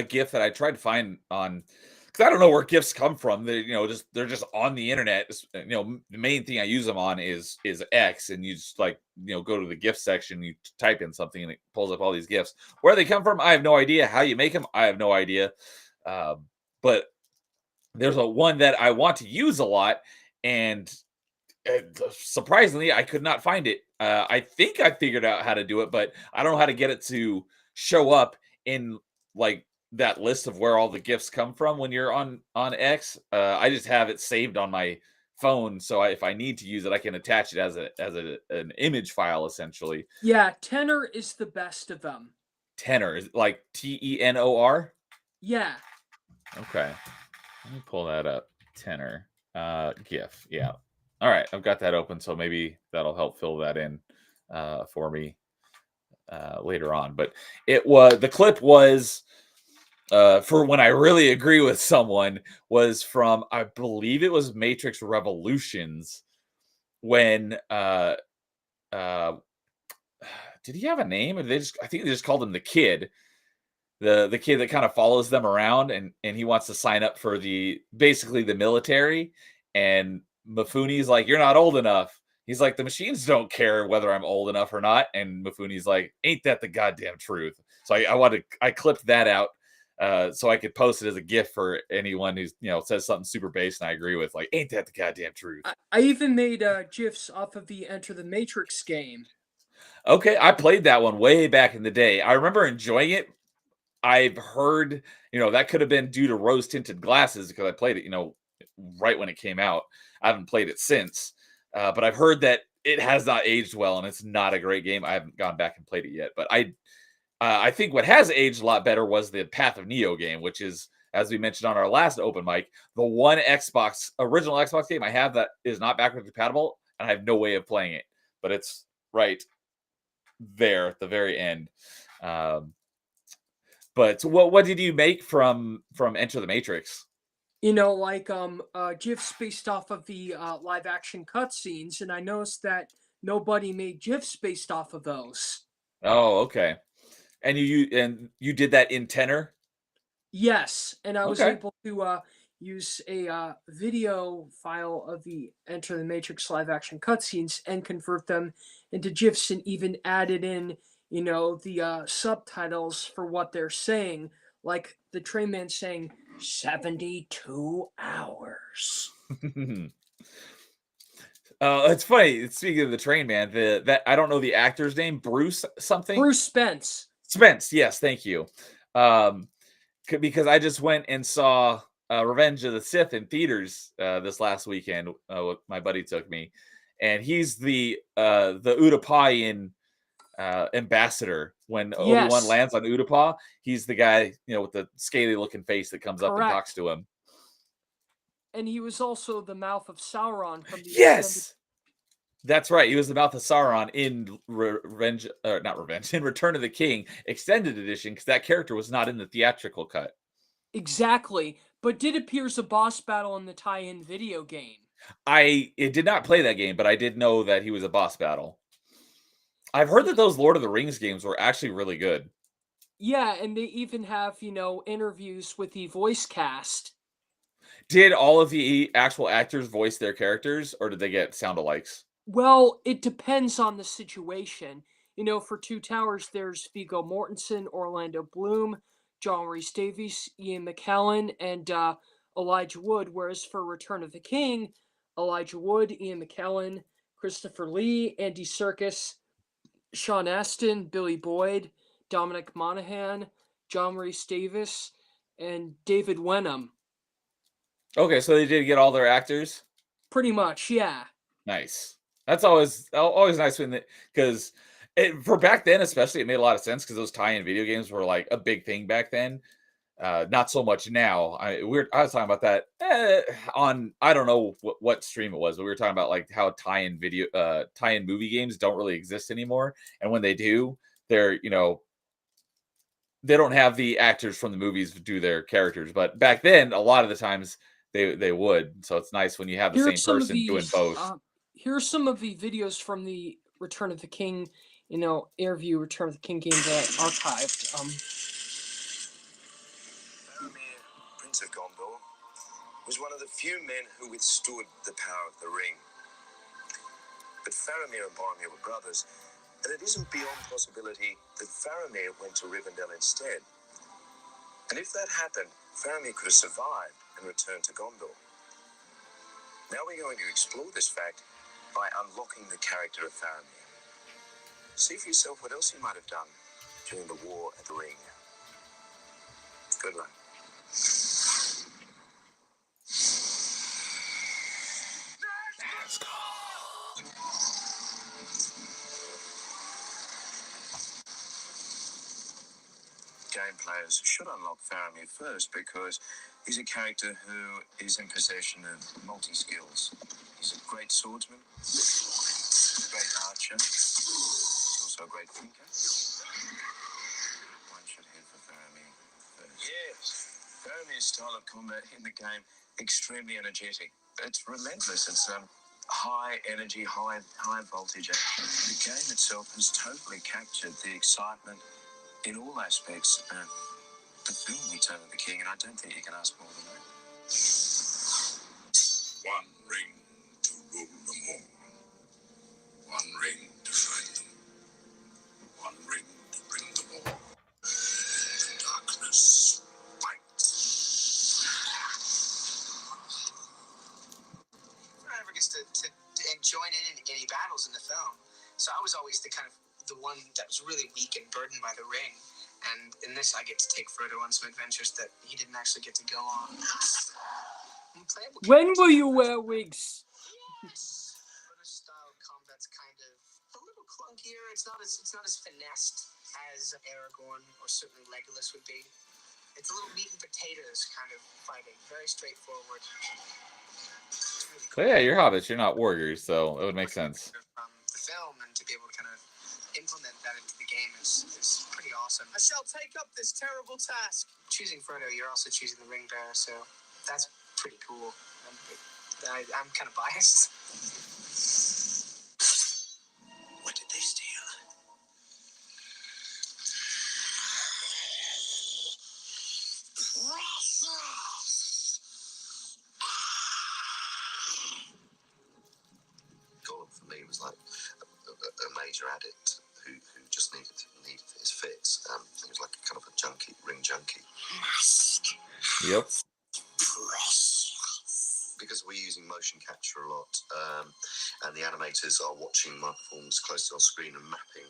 GIF that I tried to find on because I don't know where GIFs come from. They're just on the internet. The main thing I use them on is X, and you just like go to the GIF section, you type in something, and it pulls up all these GIFs. Where they come from, I have no idea. How you make them, I have no idea. But there's one that I want to use a lot, and surprisingly, I could not find it. I think I figured out how to do it, but I don't know how to get it to show up in like that list of where all the gifts come from when you're on X. I just have it saved on my phone, so if I need to use it, I can attach it as an image file essentially. Yeah, Tenor is the best of them. Tenor is like TENOR. Yeah. Okay, let me pull that up. Tenor GIF. Yeah. All right, I've got that open, so maybe that'll help fill that in for me later on. But the clip was for when I really agree with someone was from, I believe it was Matrix Revolutions when did he have a name? Or I think they just called him the kid. The kid that kind of follows them around and he wants to sign up for basically the military, and Mifune's like, you're not old enough. He's like, the machines don't care whether I'm old enough or not. And Mifune's like, ain't that the goddamn truth? So I clipped that out so I could post it as a GIF for anyone who's says something super base and I agree with, like, ain't that the goddamn truth? I even made GIFs off of the Enter the Matrix game. Okay, I played that one way back in the day. I remember enjoying it. I've heard, that could have been due to rose tinted glasses because I played it, right when it came out. I haven't played it since, but I've heard that it has not aged well and it's not a great game. I haven't gone back and played it yet, but I think what has aged a lot better was the Path of Neo game, which is, as we mentioned on our last open mic, the one original Xbox game I have that is not backwards compatible, and I have no way of playing it, but it's right there at the very end. But what did you make from Enter the Matrix? Like GIFs based off of the live action cutscenes, and I noticed that nobody made GIFs based off of those. Oh, okay. And you did that in Tenor? Yes, and I was Okay. able to use a video file of the Enter the Matrix live action cutscenes and convert them into GIFs, and even added in the subtitles for what they're saying, like the train man saying 72 hours. It's funny. Speaking of the train man, that I don't know the actor's name, Bruce something. Bruce Spence. Spence, yes, thank you. Because I just went and saw Revenge of the Sith in theaters this last weekend. My buddy took me, and he's the Utapayan ambassador. When Obi-Wan lands on Utapau, he's the guy with the scaly looking face that comes up and talks to him. And he was also the mouth of Sauron from the Yes. That's right. He was the mouth of Sauron in in Return of the King extended edition, because that character was not in the theatrical cut. Exactly, but did appear as a boss battle in the tie-in video game. I did not play that game, but I did know that he was a boss battle. I've heard that those Lord of the Rings games were actually really good. Yeah, and they even have, interviews with the voice cast. Did all of the actual actors voice their characters, or did they get sound-alikes? Well, it depends on the situation. For Two Towers, there's Viggo Mortensen, Orlando Bloom, John Rhys Davies, Ian McKellen, and Elijah Wood. Whereas for Return of the King, Elijah Wood, Ian McKellen, Christopher Lee, Andy Serkis, Sean Astin, Billy Boyd, Dominic Monaghan, John Rhys Davis, and David Wenham. Okay, so they did get all their actors. Pretty much, yeah. Nice. That's always nice when because for back then, especially, it made a lot of sense because those tie-in video games were like a big thing back then. Not so much now. I was talking about that on I don't know what stream it was, but we were talking about like how tie-in movie games don't really exist anymore, and when they do, they're they don't have the actors from the movies do their characters, but back then, a lot of the times they would. So it's nice when you have the same person doing both. Here are some of the videos from the Return of the King, interview Return of the King game that archived. Faramir, Prince of Gondor, was one of the few men who withstood the power of the ring. But Faramir and Boromir were brothers, and it isn't beyond possibility that Faramir went to Rivendell instead. And if that happened, Faramir could have survived and returned to Gondor. Now we're going to explore this fact by unlocking the character of Faramir. See for yourself what else he might have done during the War at the Ring. Good luck. Let's go. Game players should unlock Faramir first because he's a character who is in possession of multi-skills. He's a great swordsman, a great archer, he's also a great thinker. One should head for Faramir first. Yes. Faramir's style of combat in the game, extremely energetic. It's relentless. It's high energy, high voltage. The game itself has totally captured the excitement in all aspects of the film Return of the King, and I don't think you can ask more than that. One ring to rule them all. One ring to fight them. One ring to bring them all. The darkness fights. No one ever gets to join in any battles in the film. So I was always the one that was really weak and burdened by the ring. And in this, I get to take Frodo on some adventures that he didn't actually get to go on. When will you wear wigs? Frodo's style of combat's kind of a little clunkier. It's not as finessed as Aragorn or certainly Legolas would be. It's a little meat and potatoes kind of fighting, very straightforward. It's really cool. So yeah, you're hobbits. You're not warriors, so it would make sense. From the film, and to be able to kind of implement that into the game is pretty awesome. I shall take up this terrible task. Choosing Frodo, you're also choosing the ring bearer, so that's pretty cool. I'm kind of biased. What did they steal? Gollum for me was like a major addict who just needed his fix. He was like a kind of a junkie, ring junkie. Yep. Because we're using motion capture a lot, and the animators are watching my performance closely on screen and mapping.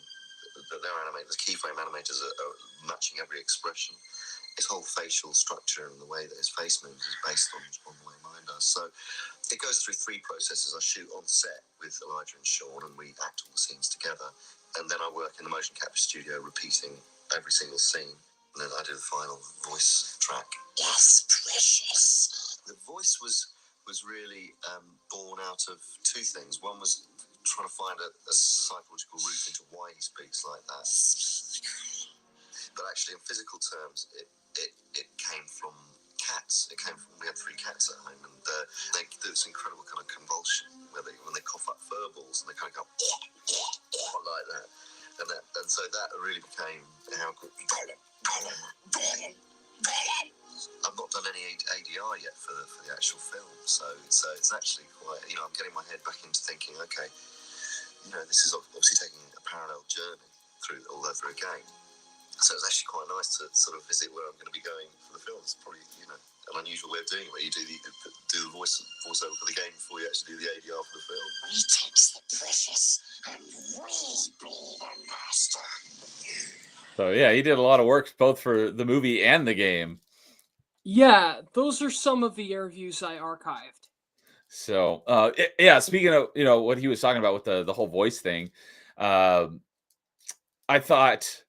Their animators, keyframe animators, are matching every expression. His whole facial structure and the way that his face moves is based on the way mine does. So it goes through three processes. I shoot on set with Elijah and Sean, and we act all the scenes together. And then I work in the motion capture studio, repeating every single scene. And then I do the final voice track. Yes, precious. The voice was really born out of two things. One was trying to find a psychological route into why he speaks like that. But actually, in physical terms, it came from cats. We had 3 cats at home, and they do this incredible kind of convulsion when they cough up fur balls, and they kind of go like that. And so that really became how good. I've not done any ADR yet for the actual film, so it's actually quite. I'm getting my head back into thinking, okay, this is obviously taking a parallel journey. through all that through a game. So it's actually quite nice to sort of visit where I'm going to be going for the film. It's probably, an unusual way of doing it, where you do the voiceover for the game before you actually do the ADR for the film. He takes the precious and we be the master. So yeah, he did a lot of work both for the movie and the game. Yeah, those are some of the interviews I archived. So yeah, speaking of what he was talking about with the whole voice thing, um, I thought,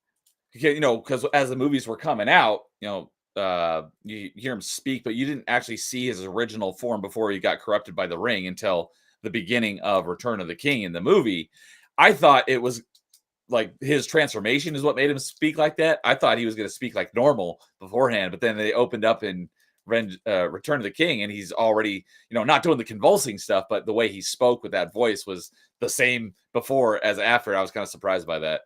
because as the movies were coming out, you hear him speak, but you didn't actually see his original form before he got corrupted by the ring until the beginning of Return of the King in the movie. I thought it was like his transformation is what made him speak like that. I thought he was going to speak like normal beforehand, but then they opened up in Return of the King, and he's already, not doing the convulsing stuff, but the way he spoke with that voice was the same before as after. I was kind of surprised by that.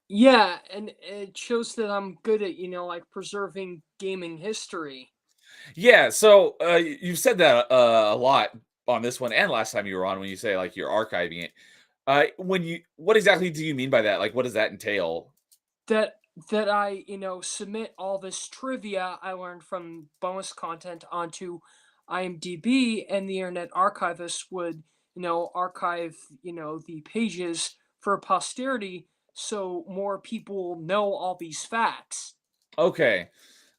Yeah, and it shows that I'm good at, like preserving gaming history. Yeah, so you've said that a lot on this one and last time you were on, when you say like you're archiving it. What exactly do you mean by that? Like, what does that entail? That I, submit all this trivia I learned from bonus content onto IMDb, and the Internet Archivist would, archive, the pages for posterity so more people know all these facts. Okay.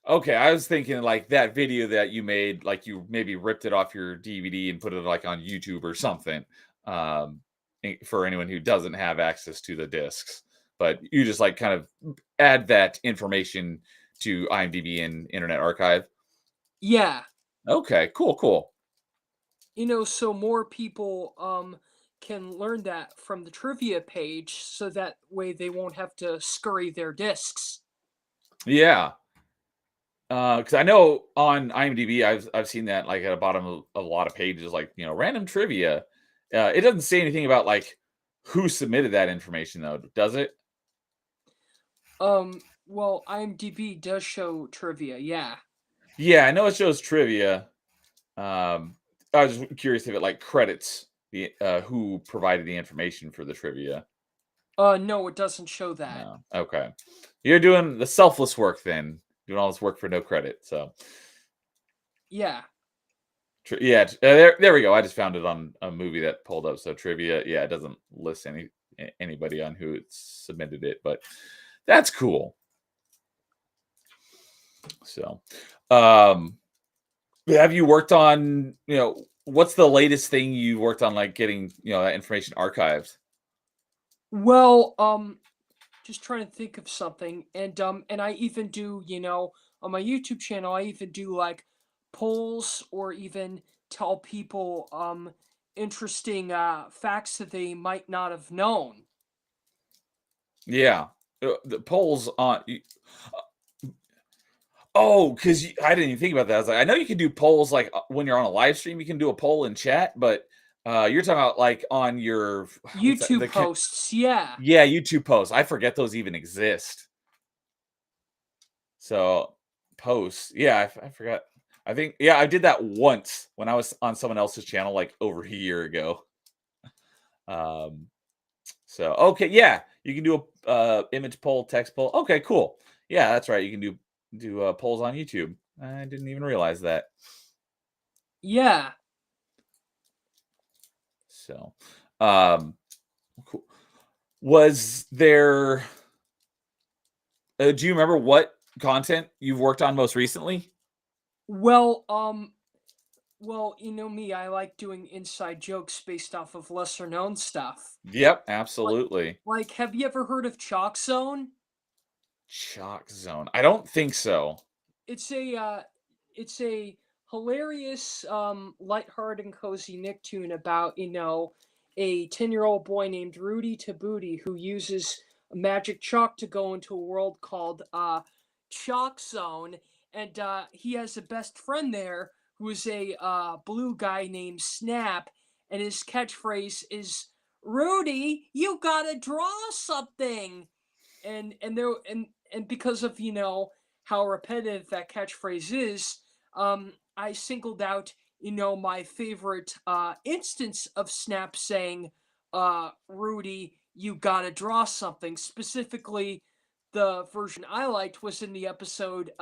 Okay, I was thinking like that video that you made, like you maybe ripped it off your DVD and put it like on YouTube or something, for anyone who doesn't have access to the discs. But you just like kind of add that information to IMDb and Internet Archive. Yeah, Okay, cool. so more people can learn that from the trivia page, so that way they won't have to scurry their discs. Yeah. Because I know on IMDb, I've seen that like at the bottom of a lot of pages, like random trivia. It doesn't say anything about like who submitted that information, though, does it? Well, IMDb does show trivia, yeah. Yeah, I know it shows trivia. I was just curious if it like credits the who provided the information for the trivia. No, it doesn't show that. No, okay. You're doing the selfless work then, doing all this work for no credit. So Yeah. yeah, there we go. I just found it on a movie that pulled up. So trivia, yeah, it doesn't list anybody on who submitted it, but that's cool. So, have you worked on, what's the latest thing you worked on, like getting, that information archived? Well, just trying to think of something, and I even do, on my YouTube channel, I even do like polls, or even tell people interesting facts that they might not have known. Yeah. The polls on. Oh, because I didn't even think about that. I was like, I know you can do polls like when you're on a live stream, you can do a poll in chat, but you're talking about like on your YouTube posts, yeah. Yeah, YouTube posts. I forget those even exist. So posts, yeah, I forgot. I think, yeah, I did that once when I was on someone else's channel like over a year ago. So okay, yeah, you can do a image poll, text poll. Okay, cool. Yeah, that's right. You can do polls on YouTube. I didn't even realize that. Yeah. So, cool. Was there? Do you remember what content you've worked on most recently? Well, me, I like doing inside jokes based off of lesser known stuff. Yep, absolutely. Like, have you ever heard of Chalk Zone? Chalk Zone. I don't think so. It's a hilarious, lighthearted and cozy Nicktoon about, a 10-year-old boy named Rudy Tabooty who uses magic chalk to go into a world called Chalk Zone, and he has a best friend there who is a blue guy named Snap, and his catchphrase is, "Rudy, you gotta draw something." And because of how repetitive that catchphrase is, I singled out my favorite instance of Snap saying, "Rudy, you gotta draw something. Specifically, the version I liked was in the episode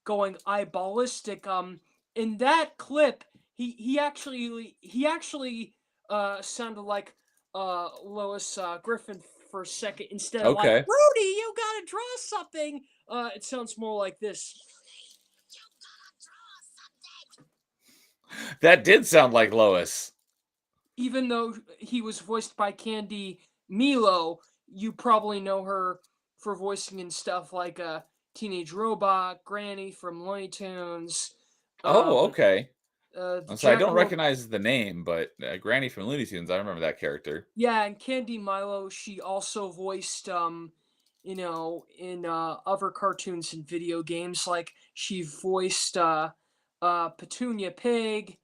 going eyeballistic. In that clip, he actually sounded like Lois Griffin for a second instead of like Okay. Rudy, you gotta draw something. It sounds more like this. That did sound like Lois. Even though he was voiced by Candy Milo, you probably know her for voicing in stuff like Teenage Robot, Granny from Looney Tunes, Oh, um, okay. the So I don't Jackal. recognize the name, but Granny from Looney Tunes, I remember that character. Yeah, and Candy Milo, she also voiced, in other cartoons and video games. Like she voiced Petunia Pig,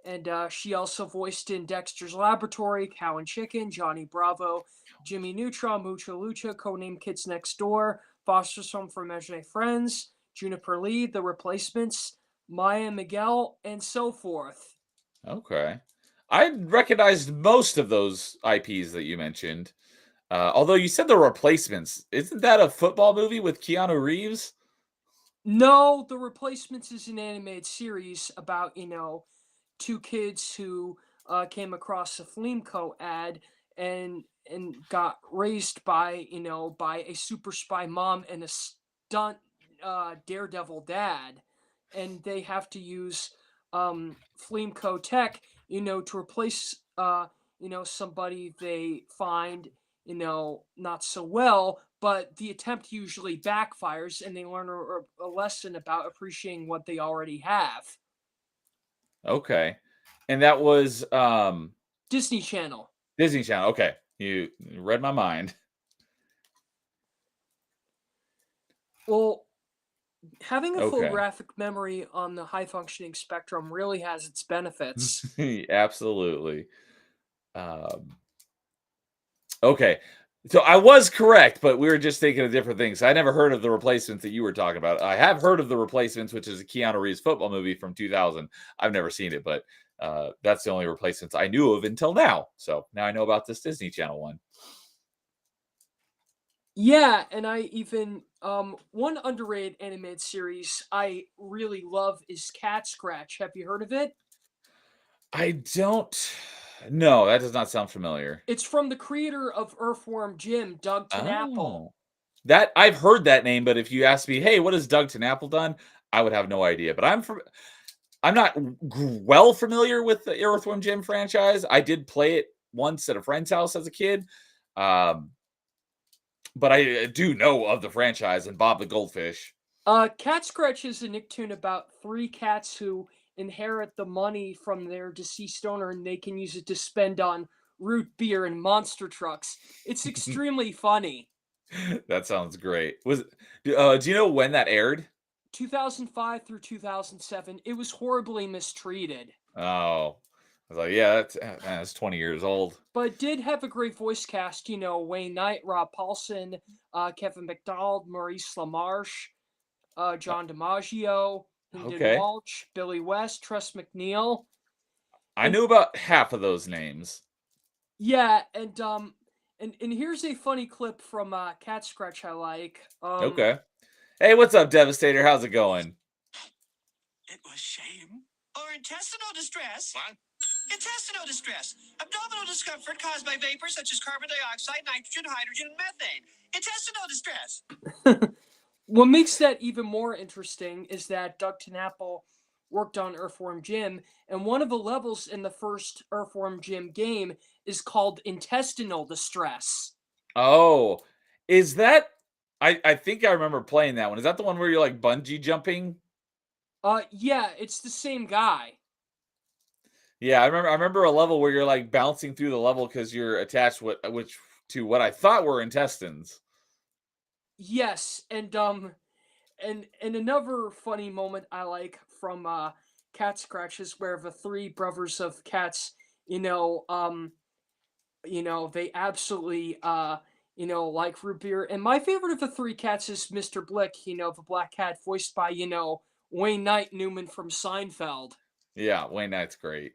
and she also voiced in Dexter's Laboratory, Cow and Chicken, Johnny Bravo, Jimmy Neutron, Mucha Lucha, Codename Kids Next Door, Foster's Home for Imaginary Friends, Juniper Lee, The Replacements, Maya Miguel, and so forth. Okay. I recognized most of those IPs that you mentioned. Although you said The Replacements. Isn't that a football movie with Keanu Reeves? No, The Replacements is an animated series about, two kids who came across a Flameco ad and got raised by a super spy mom and a stunt daredevil dad, and they have to use Flameco tech, to replace somebody they find not so well, but the attempt usually backfires and they learn a lesson about appreciating what they already have. Okay. And that was Disney Channel. Disney Channel. Okay. You read my mind. Well, having a Okay. photographic memory on the high functioning spectrum really has its benefits. Absolutely. Um, okay. So I was correct, but we were just thinking of different things. I never heard of The Replacements that you were talking about. I have heard of The Replacements, which is a Keanu Reeves football movie from 2000. I've never seen it, but that's the only Replacements I knew of until now. So now I know about this Disney Channel one. Yeah, and I even one underrated animated series I really love is Cat Scratch. Have you heard of it? I don't. No, that does not sound familiar. It's from the creator of Earthworm Jim, Doug TenNapel. Oh, that I've heard that name, but if you ask me, hey, what has Doug TenNapel done? I would have no idea. But I'm not well familiar with the Earthworm Jim franchise. I did play it once at a friend's house as a kid, um, but I do know of the franchise and Bob the Goldfish. Cat Scratch is a Nicktoon about three cats who inherit the money from their deceased owner and they can use it to spend on root beer and monster trucks. It's extremely funny. That sounds great. Do you know when that aired? 2005 through 2007, it was horribly mistreated. Oh, I was like, yeah, that's 20 years old. But it did have a great voice cast, Wayne Knight, Rob Paulson, Kevin McDonald, Maurice LaMarche, John DiMaggio, Lyndon Okay, Walsh, Billy West, Tress McNeil. I And knew about half of those names. yeah, and here's a funny clip from Cat Scratch I like. Okay. Hey, what's up, Devastator? How's it going? It was shame. Or intestinal distress. What? Intestinal distress. Abdominal discomfort caused by vapors such as carbon dioxide, nitrogen, hydrogen, and methane. Intestinal distress. What makes that even more interesting is that Doug TenNapel worked on Earthworm Jim, and one of the levels in the first Earthworm Jim game is called intestinal distress. Oh, is that? I think I remember playing that one. Is that the one where you're like bungee jumping? Yeah, it's the same guy. Yeah, I remember a level where you're like bouncing through the level because you're attached which to what I thought were intestines. Yes, and another funny moment I like from Cat Scratch is where the three brothers of cats, they absolutely like root beer. And my favorite of the three cats is Mr. Blick, the black cat voiced by, Wayne Knight Newman from Seinfeld. Yeah, Wayne Knight's great.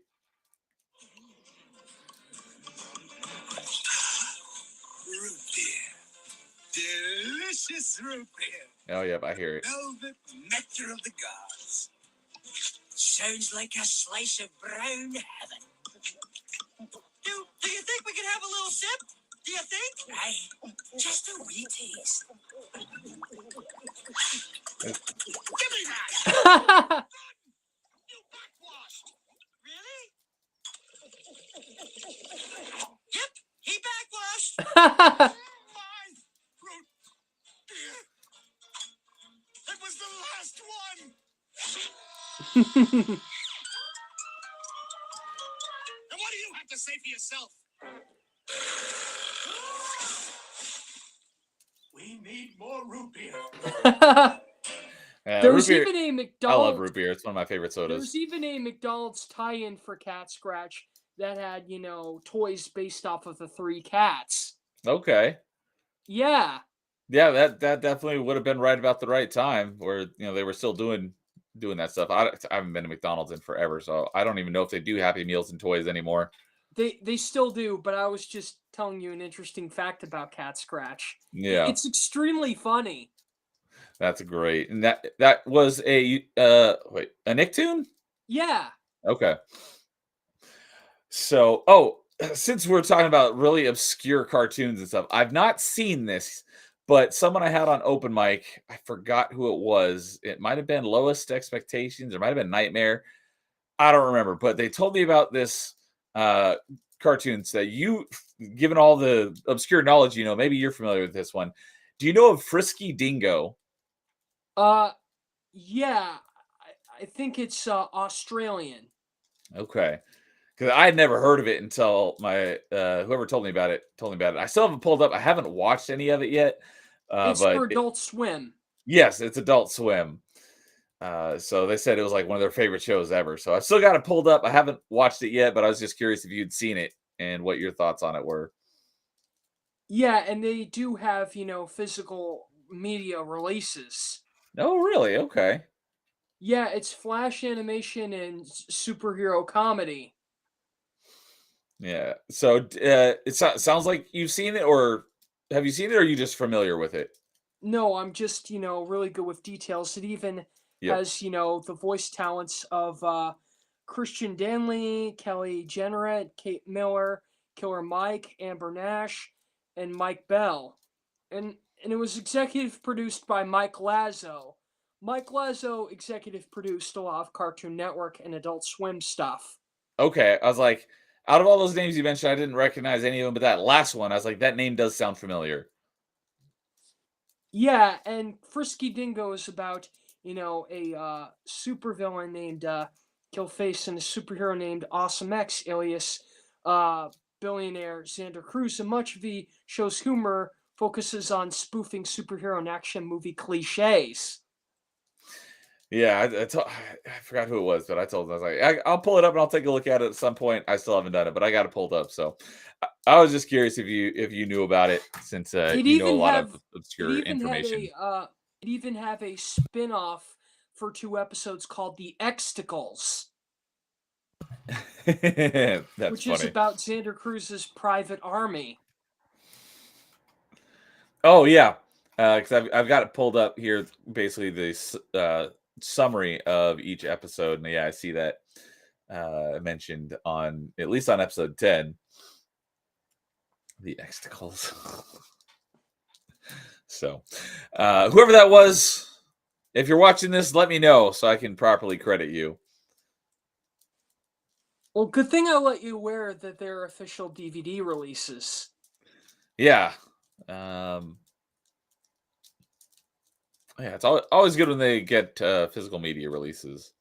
delicious root beer. Oh, yep, I hear it. Velvet nectar of the gods. Sounds like a slice of brown heaven. Do you think we can have a little sip? Do you think? Aye, just a wee taste. Give me that! You backwashed! Really? Yep, he backwashed. My root beer! It was the last one! And what do you have to say for yourself? We need more root beer. There Root was beer- even a I love McDonald's. root beer. It's one of my favorite There sodas. was even a McDonald's tie-in for Cat Scratch that had, toys based off of the 3 cats. Okay. Yeah. Yeah, that definitely would have been right about the right time where they were still doing that stuff. I haven't been to McDonald's in forever, so I don't even know if they do Happy Meals and toys anymore. They still do, but I was just telling you an interesting fact about Cat Scratch. Yeah, It's extremely funny. that's great. And that was a Nicktoon? Yeah. Okay. So, since we're talking about really obscure cartoons and stuff, I've not seen this, but someone I had on open mic, I forgot who it was. It might have been Lowest Expectations, or might have been Nightmare. I don't remember, but they told me about this cartoons that given all the obscure knowledge, maybe you're familiar with this one. Do you know of Frisky Dingo? Yeah. I think it's Australian. Okay. Because I had never heard of it until my whoever told me about it. I still haven't pulled up. I haven't watched any of it yet. It's But for Adult Swim. yes, it's Adult Swim. So they said it was like one of their favorite shows ever. So I still got it pulled up. I haven't watched it yet, but I was just curious if you'd seen it and what your thoughts on it were. Yeah, and they do have, physical media releases. Oh, really? Okay. Yeah, it's flash animation and superhero comedy. Yeah. So it sounds like you've seen it, or have you seen it, or are you just familiar with it? No, I'm just, really good with details. It even Yep. has, the voice talents of Christian Danley, Kelly Jennerett, Kate Miller, Killer Mike, Amber Nash, and Mike Bell. And it was executive produced by Mike Lazo. Mike Lazo executive produced a lot of Cartoon Network and Adult Swim stuff. Okay. I was like, out of all those names you mentioned, I didn't recognize any of them, but that last one, I was like, that name does sound familiar. Yeah, and Frisky Dingo is about, a supervillain named Killface and a superhero named Awesome X, alias billionaire Xander Cruz. And much of the show's humor focuses on spoofing superhero and action movie cliches. Yeah, I forgot who it was, but I told him, I was like, I'll pull it up and I'll take a look at it at some point. I still haven't done it, but I got it pulled up. So I was just curious if you knew about it, since you know a lot of obscure information. It even have a spin-off for 2 episodes called The Xticles, That's which funny. is about Xander Cruz's private army. Oh yeah, because I've got it pulled up here. Basically, the summary of each episode, and yeah, I see that mentioned on, at least on episode 10, the Xticles. So, whoever that was, if you're watching this, let me know so I can properly credit you. Well, good thing I let you aware that they're official DVD releases. Yeah. Yeah, it's always good when they get physical media releases.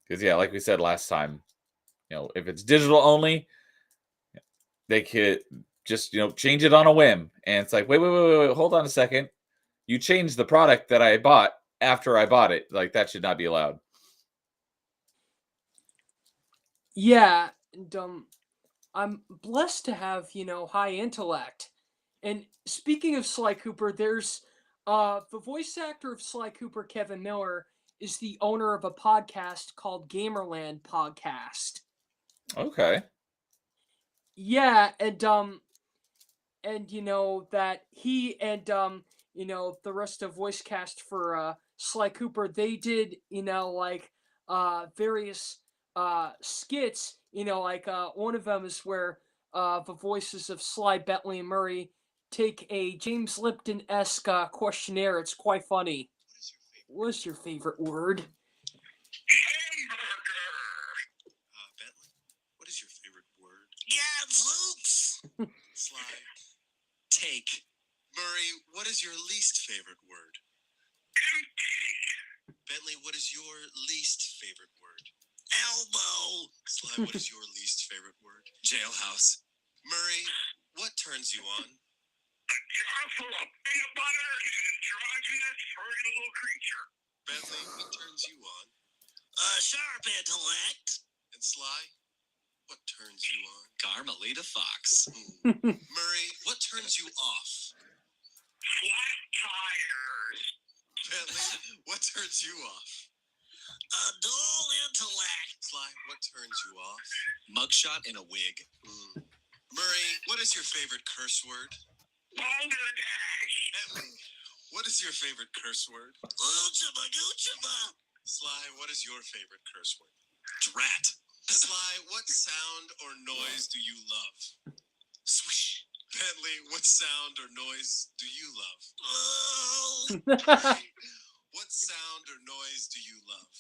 Because, yeah, like we said last time, if it's digital only, they could just, change it on a whim. And it's like, wait, hold on a second. You changed the product that I bought after I bought it. Like, that should not be allowed. Yeah, and I'm blessed to have, high intellect. And speaking of Sly Cooper, there's the voice actor of Sly Cooper, Kevin Miller, is the owner of a podcast called Gamerland Podcast. Okay. Yeah, and that he and the rest of voice cast for Sly Cooper, they did, like various skits, like one of them is where the voices of Sly, Bentley, and Murray take a James Lipton-esque questionnaire. It's quite funny. What's your favorite word? Bentley, what is your favorite word? Gadzooks! Sly, take. Murray, what is your least favorite word? Bentley, what is your least favorite word? Elbow! Sly, what is your least favorite word? Jailhouse. Murray, what turns you on? A jar full of peanut butter and an androgynous furry little creature. Bentley, what turns you on? Sharp intellect. And Sly, what turns you on? Carmelita Fox. Murray, what turns you off? Flat tires. Bentley, what turns you off? A dull intellect. Sly, what turns you off? Mugshot in a wig. Murray, what is your favorite curse word? Balderdash. Bentley, what is your favorite curse word? Oochaba goochaba. Sly, what is your favorite curse word? Drat. Sly, what sound or noise do you love? Swish. Bentley, what sound or noise do you love? Murray, what sound or noise do you love?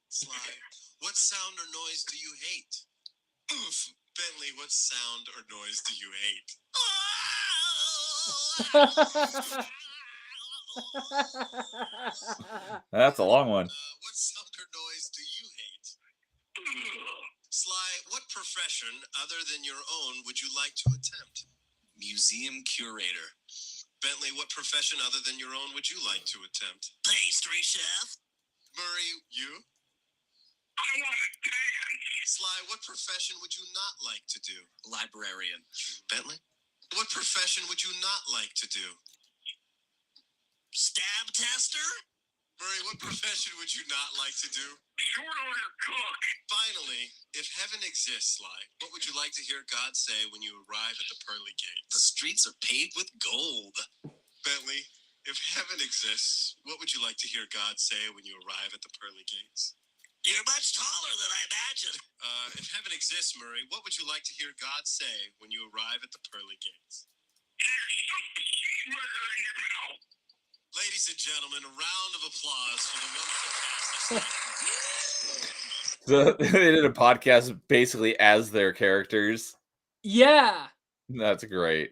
Sly, what sound or noise do you hate? Oof. Bentley, what sound or noise do you hate? That's a long one. What sound or noise do you hate? Sly, what profession other than your own would you like to attempt? Museum curator. Bentley, what profession other than your own would you like to attempt? Pastry chef. Murray, you? I want to dance. Sly, what profession would you not like to do? Librarian. Bentley? What profession would you not like to do? Stab tester? Murray, what profession would you not like to do? Short order cook. Finally, if heaven exists, Sly, what would you like to hear God say when you arrive at the pearly gates? The streets are paved with gold. Bentley, if heaven exists, what would you like to hear God say when you arrive at the pearly gates? You're much taller than I imagined. If heaven exists, Murray, what would you like to hear God say when you arrive at the pearly gates? There's some cheeseburger in your mouth. Ladies and gentlemen, a round of applause for the wonderful cast. So they did a podcast basically as their characters. Yeah. That's great.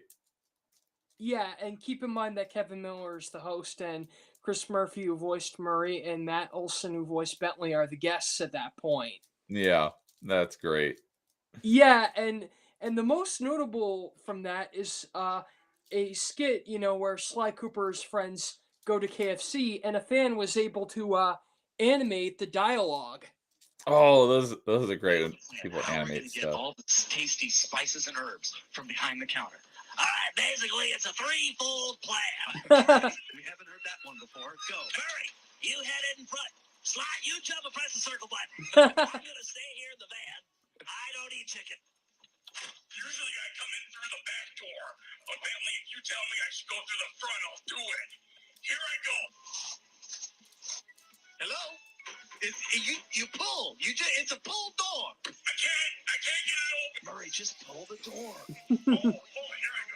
Yeah, and keep in mind that Kevin Miller is the host, and Chris Murphy, who voiced Murray, and Matt Olson, who voiced Bentley, are the guests at that point. Yeah, that's great. Yeah, and the most notable from that is a skit, where Sly Cooper's friends go to KFC, and a fan was able to animate the dialogue. Oh, those are great when people animate Get stuff. all the tasty spices and herbs from behind the counter. All right, basically, it's a threefold plan. We haven't heard that one before. Go. Hurry, you head in front. Sly, you jump and press the circle button. I'm going to stay here in the van. I don't eat chicken. Usually I come in through the back door, but Bentley, if you tell me I should go through the front, I'll do it. Here I go. Hello? You pull. It's a pull door. I can't get it open. Murray, just pull the door. Oh, here I go.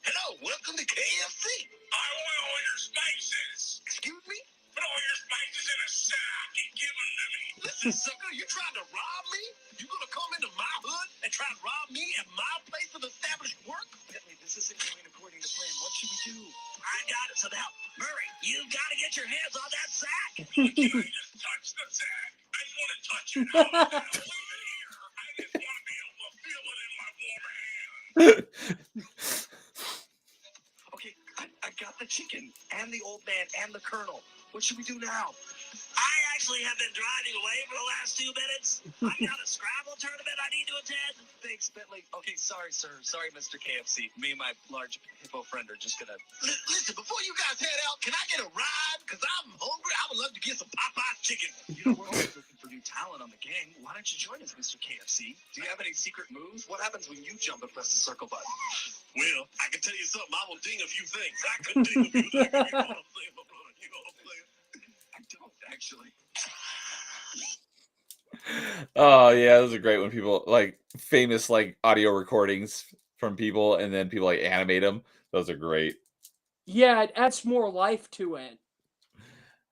Hello, welcome to KFC. I want all your spices. Excuse me? Put all your spices in a sack and give them to me. Listen, sucker, you trying to rob me? You gonna come into my hood and try to rob me at my place of established work? Bentley, this isn't going according to plan. What should we do? I got it. So now, Murray, you gotta get your hands on that sack. I just touch the sack. I just want to touch it. I don't want to leave it here. I just want to be able to feel it in my warm hands. Okay, I got the chicken and the old man and the colonel. What should we do now? I actually have been driving away for the last 2 minutes. I got a Scrabble tournament I need to attend. Thanks, Bentley. Okay, sorry, sir. Sorry, Mr. KFC. Me and my large hippo friend are just gonna... Listen, before you guys head out, can I get a ride? Because I'm hungry. I would love to get some Popeye's chicken. We're always looking for new talent on the gang. Why don't you join us, Mr. KFC? Do you have any secret moves? What happens when you jump and press the circle button? Well, I can tell you something. I will ding a few things. I could ding a few things. You know what I'm saying? You know what I'm saying? I don't, actually. Oh yeah, those are great when people like famous like audio recordings from people and then people like animate them. Those are great. Yeah, it adds more life to it.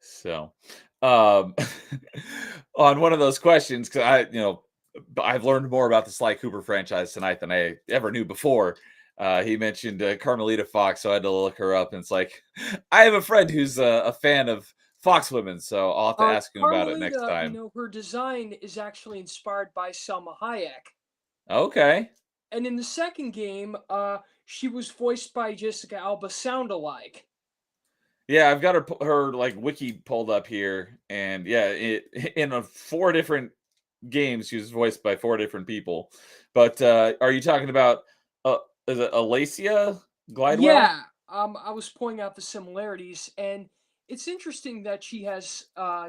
So, um, on one of those questions, because I've learned more about the Sly Cooper franchise tonight than I ever knew before. He mentioned Carmelita Fox, so I had to look her up, and it's like I have a friend who's a fan of Fox women, so I'll have to ask him about it next Carmelita, time. her design is actually inspired by Selma Hayek. Okay. And in the second game, she was voiced by Jessica Alba sound-alike. Yeah, I've got her like wiki pulled up here, and yeah, in 4 different games, she was voiced by 4 different people. But are you talking about is it Alacia Glidewell? Yeah, I was pointing out the similarities, and it's interesting that she has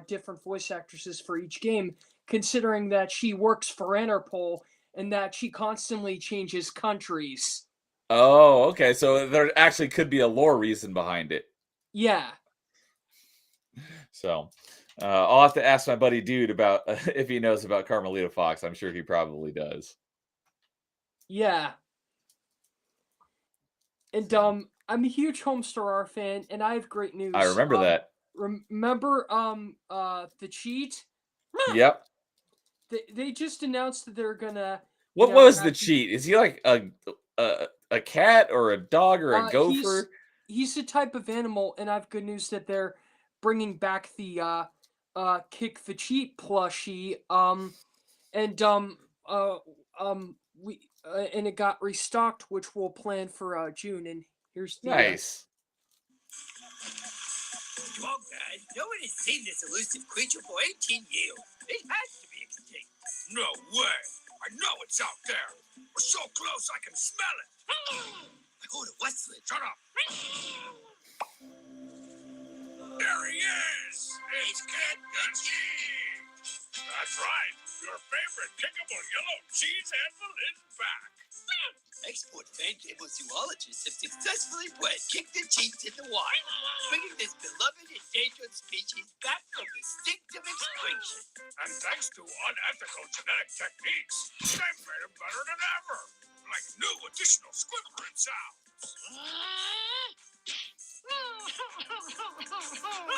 different voice actresses for each game, considering that she works for Interpol and that she constantly changes countries. Oh, okay. So there actually could be a lore reason behind it. Yeah. So I'll have to ask my buddy Dude about if he knows about Carmelita Fox. I'm sure he probably does. Yeah. And I'm a huge Homestar R fan, and I have great news. I remember that. Remember the cheat? Yep. They just announced that they're gonna. What was the cheat? Is he like a cat or a dog or a gopher? He's a type of animal, and I have good news that they're bringing back the Kick the Cheat plushie. And it got restocked, which we'll plan for June. And here's the Nice. Dog man, no one has seen this elusive creature for 18 years. It has to be extinct. No way. I know it's out there. We're so close I can smell it. I heard a whistling. Shut up. There he is. It's Kid the Cheese. That's right. Your favorite kickable yellow cheese animal is back. Export fan cable zoologists have successfully bred Kick the Cheese in the wild, bringing this beloved endangered species back from the stink of extinction. And thanks to unethical genetic techniques, they've made him better than ever. Like new additional squibberant sounds.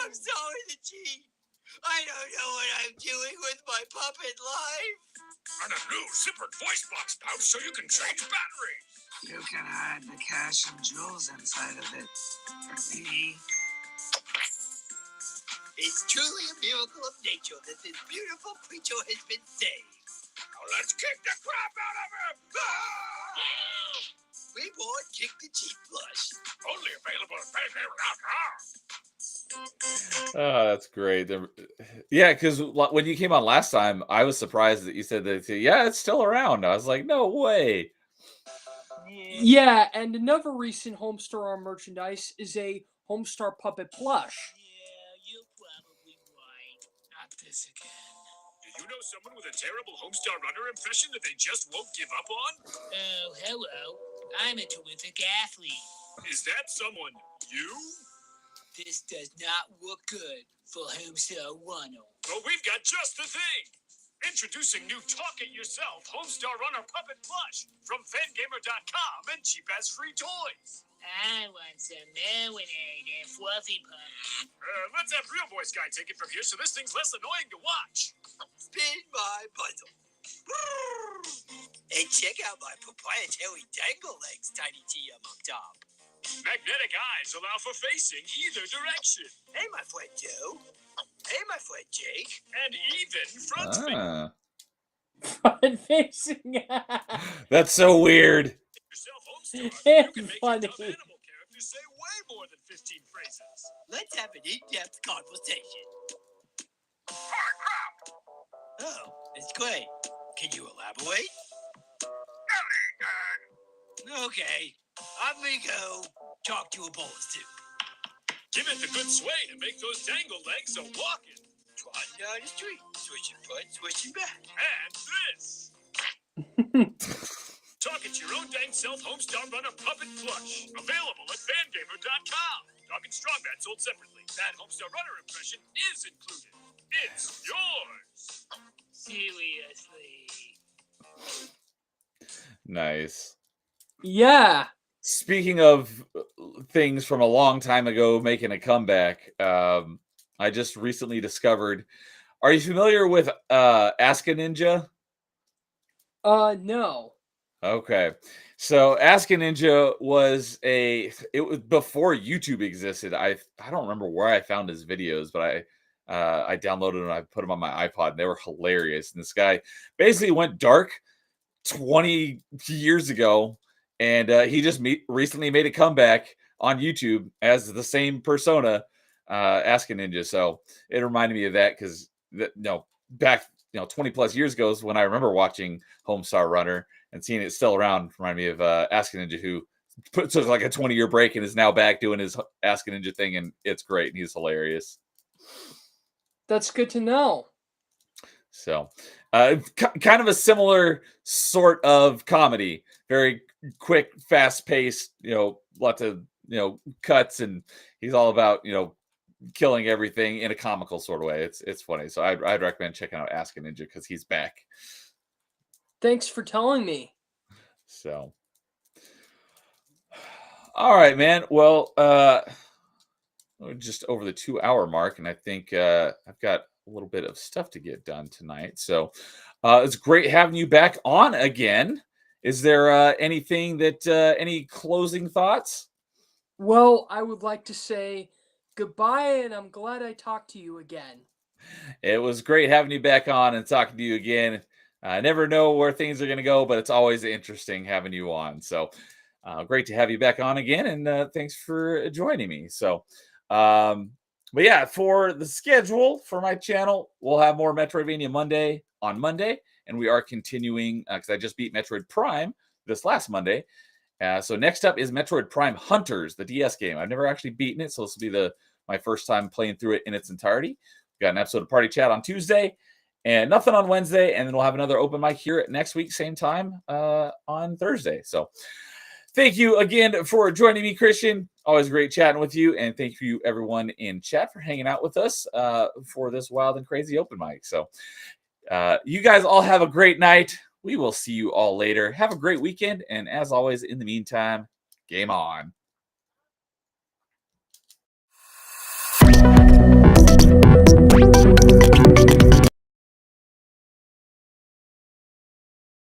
I'm sorry, the Cheese. I don't know what I'm doing with my puppet life. And a new zippered voice box pouch so you can change batteries. You can hide the cash and jewels inside of it. For me. It's truly a miracle of nature that this beautiful creature has been saved. Now let's kick the crap out of him! Reborn Kick the Cheat plush. Only available at PayPal.com. Oh, that's great. Yeah, because when you came on last time, I was surprised that you said that. Yeah, it's still around. I was like, no way. Yeah, and another recent Homestar R merchandise is a Homestar puppet plush. Yeah, you're probably right. Not this again. Do you know someone with a terrible Homestar Runner impression that they just won't give up on? Oh, hello. I'm a terrific athlete. Is that someone you? This does not look good for Homestar Runner. Well, we've got just the thing. Introducing new Talk It Yourself Homestar Runner Puppet Plush from Fangamer.com and cheap as free toys. I want some marinade and fluffy puff. Let's have Real Voice Guy take it from here so this thing's less annoying to watch. Spin my bundle. And check out my proprietary dangle legs, Tiny TM up top. Magnetic eyes allow for facing either direction. Hey, my friend Joe. Hey, my friend Jake. And even front face. Front facing. That's so weird. Yourself Homestar, you It's can make funny. your dumb animal characters say way more than 15 phrases. Let's have an in-depth conversation. Oh, it's great. Can you elaborate? Okay, I'm gonna go talk to a bowl of soup. Give it the good sway to make those dangle legs a walking. Trotting down the street. Switch and put, switch and back. And this. Talk at your own dang self Homestar Runner Puppet Plush. Available at fangamer.com. Dog and Strongman sold separately. That Homestar Runner impression is included. It's yours. Seriously. Nice. Yeah. Speaking of things from a long time ago making a comeback, I just recently discovered. Are you familiar with Ask a Ninja? No. Okay. So Ask a Ninja was it was before YouTube existed. I don't remember where I found his videos, but I downloaded them and I put them on my iPod and they were hilarious. And this guy basically went dark 20 years ago and he just recently made a comeback on YouTube as the same persona, Ask a Ninja. So it reminded me of that because back 20 plus years ago is when I remember watching Homestar Runner and seeing it still around. Remind me of Ask a Ninja, who took like a 20-year break and is now back doing his Ask a Ninja thing, and it's great and he's hilarious. That's good to know. So kind of a similar sort of comedy, very quick, fast paced, lots of cuts, and he's all about killing everything in a comical sort of way. It's funny. So I'd recommend checking out Ask a Ninja because he's back. Thanks for telling me. So, all right, man. Well, we're just over the 2-hour mark, and I think I've got a little bit of stuff to get done tonight. So it's great having you back on again. Is there anything any closing thoughts? Well, I would like to say goodbye, and I'm glad I talked to you again. It was great having you back on and talking to you again. I never know where things are going to go, but it's always interesting having you on. So great to have you back on again, and thanks for joining me. So, but yeah, for the schedule for my channel, we'll have more Metroidvania on Monday, and we are continuing because I just beat Metroid Prime this last Monday. So next up is Metroid Prime Hunters, the DS game. I've never actually beaten it, so this will be my first time playing through it in its entirety. We've got an episode of Party Chat on Tuesday, and nothing on Wednesday, and then we'll have another open mic here next week, same time on Thursday. So thank you again for joining me, Christian. Always great chatting with you, and thank you everyone in chat for hanging out with us for this wild and crazy open mic. So you guys all have a great night. We will see you all later. Have a great weekend, and as always, in the meantime, game on.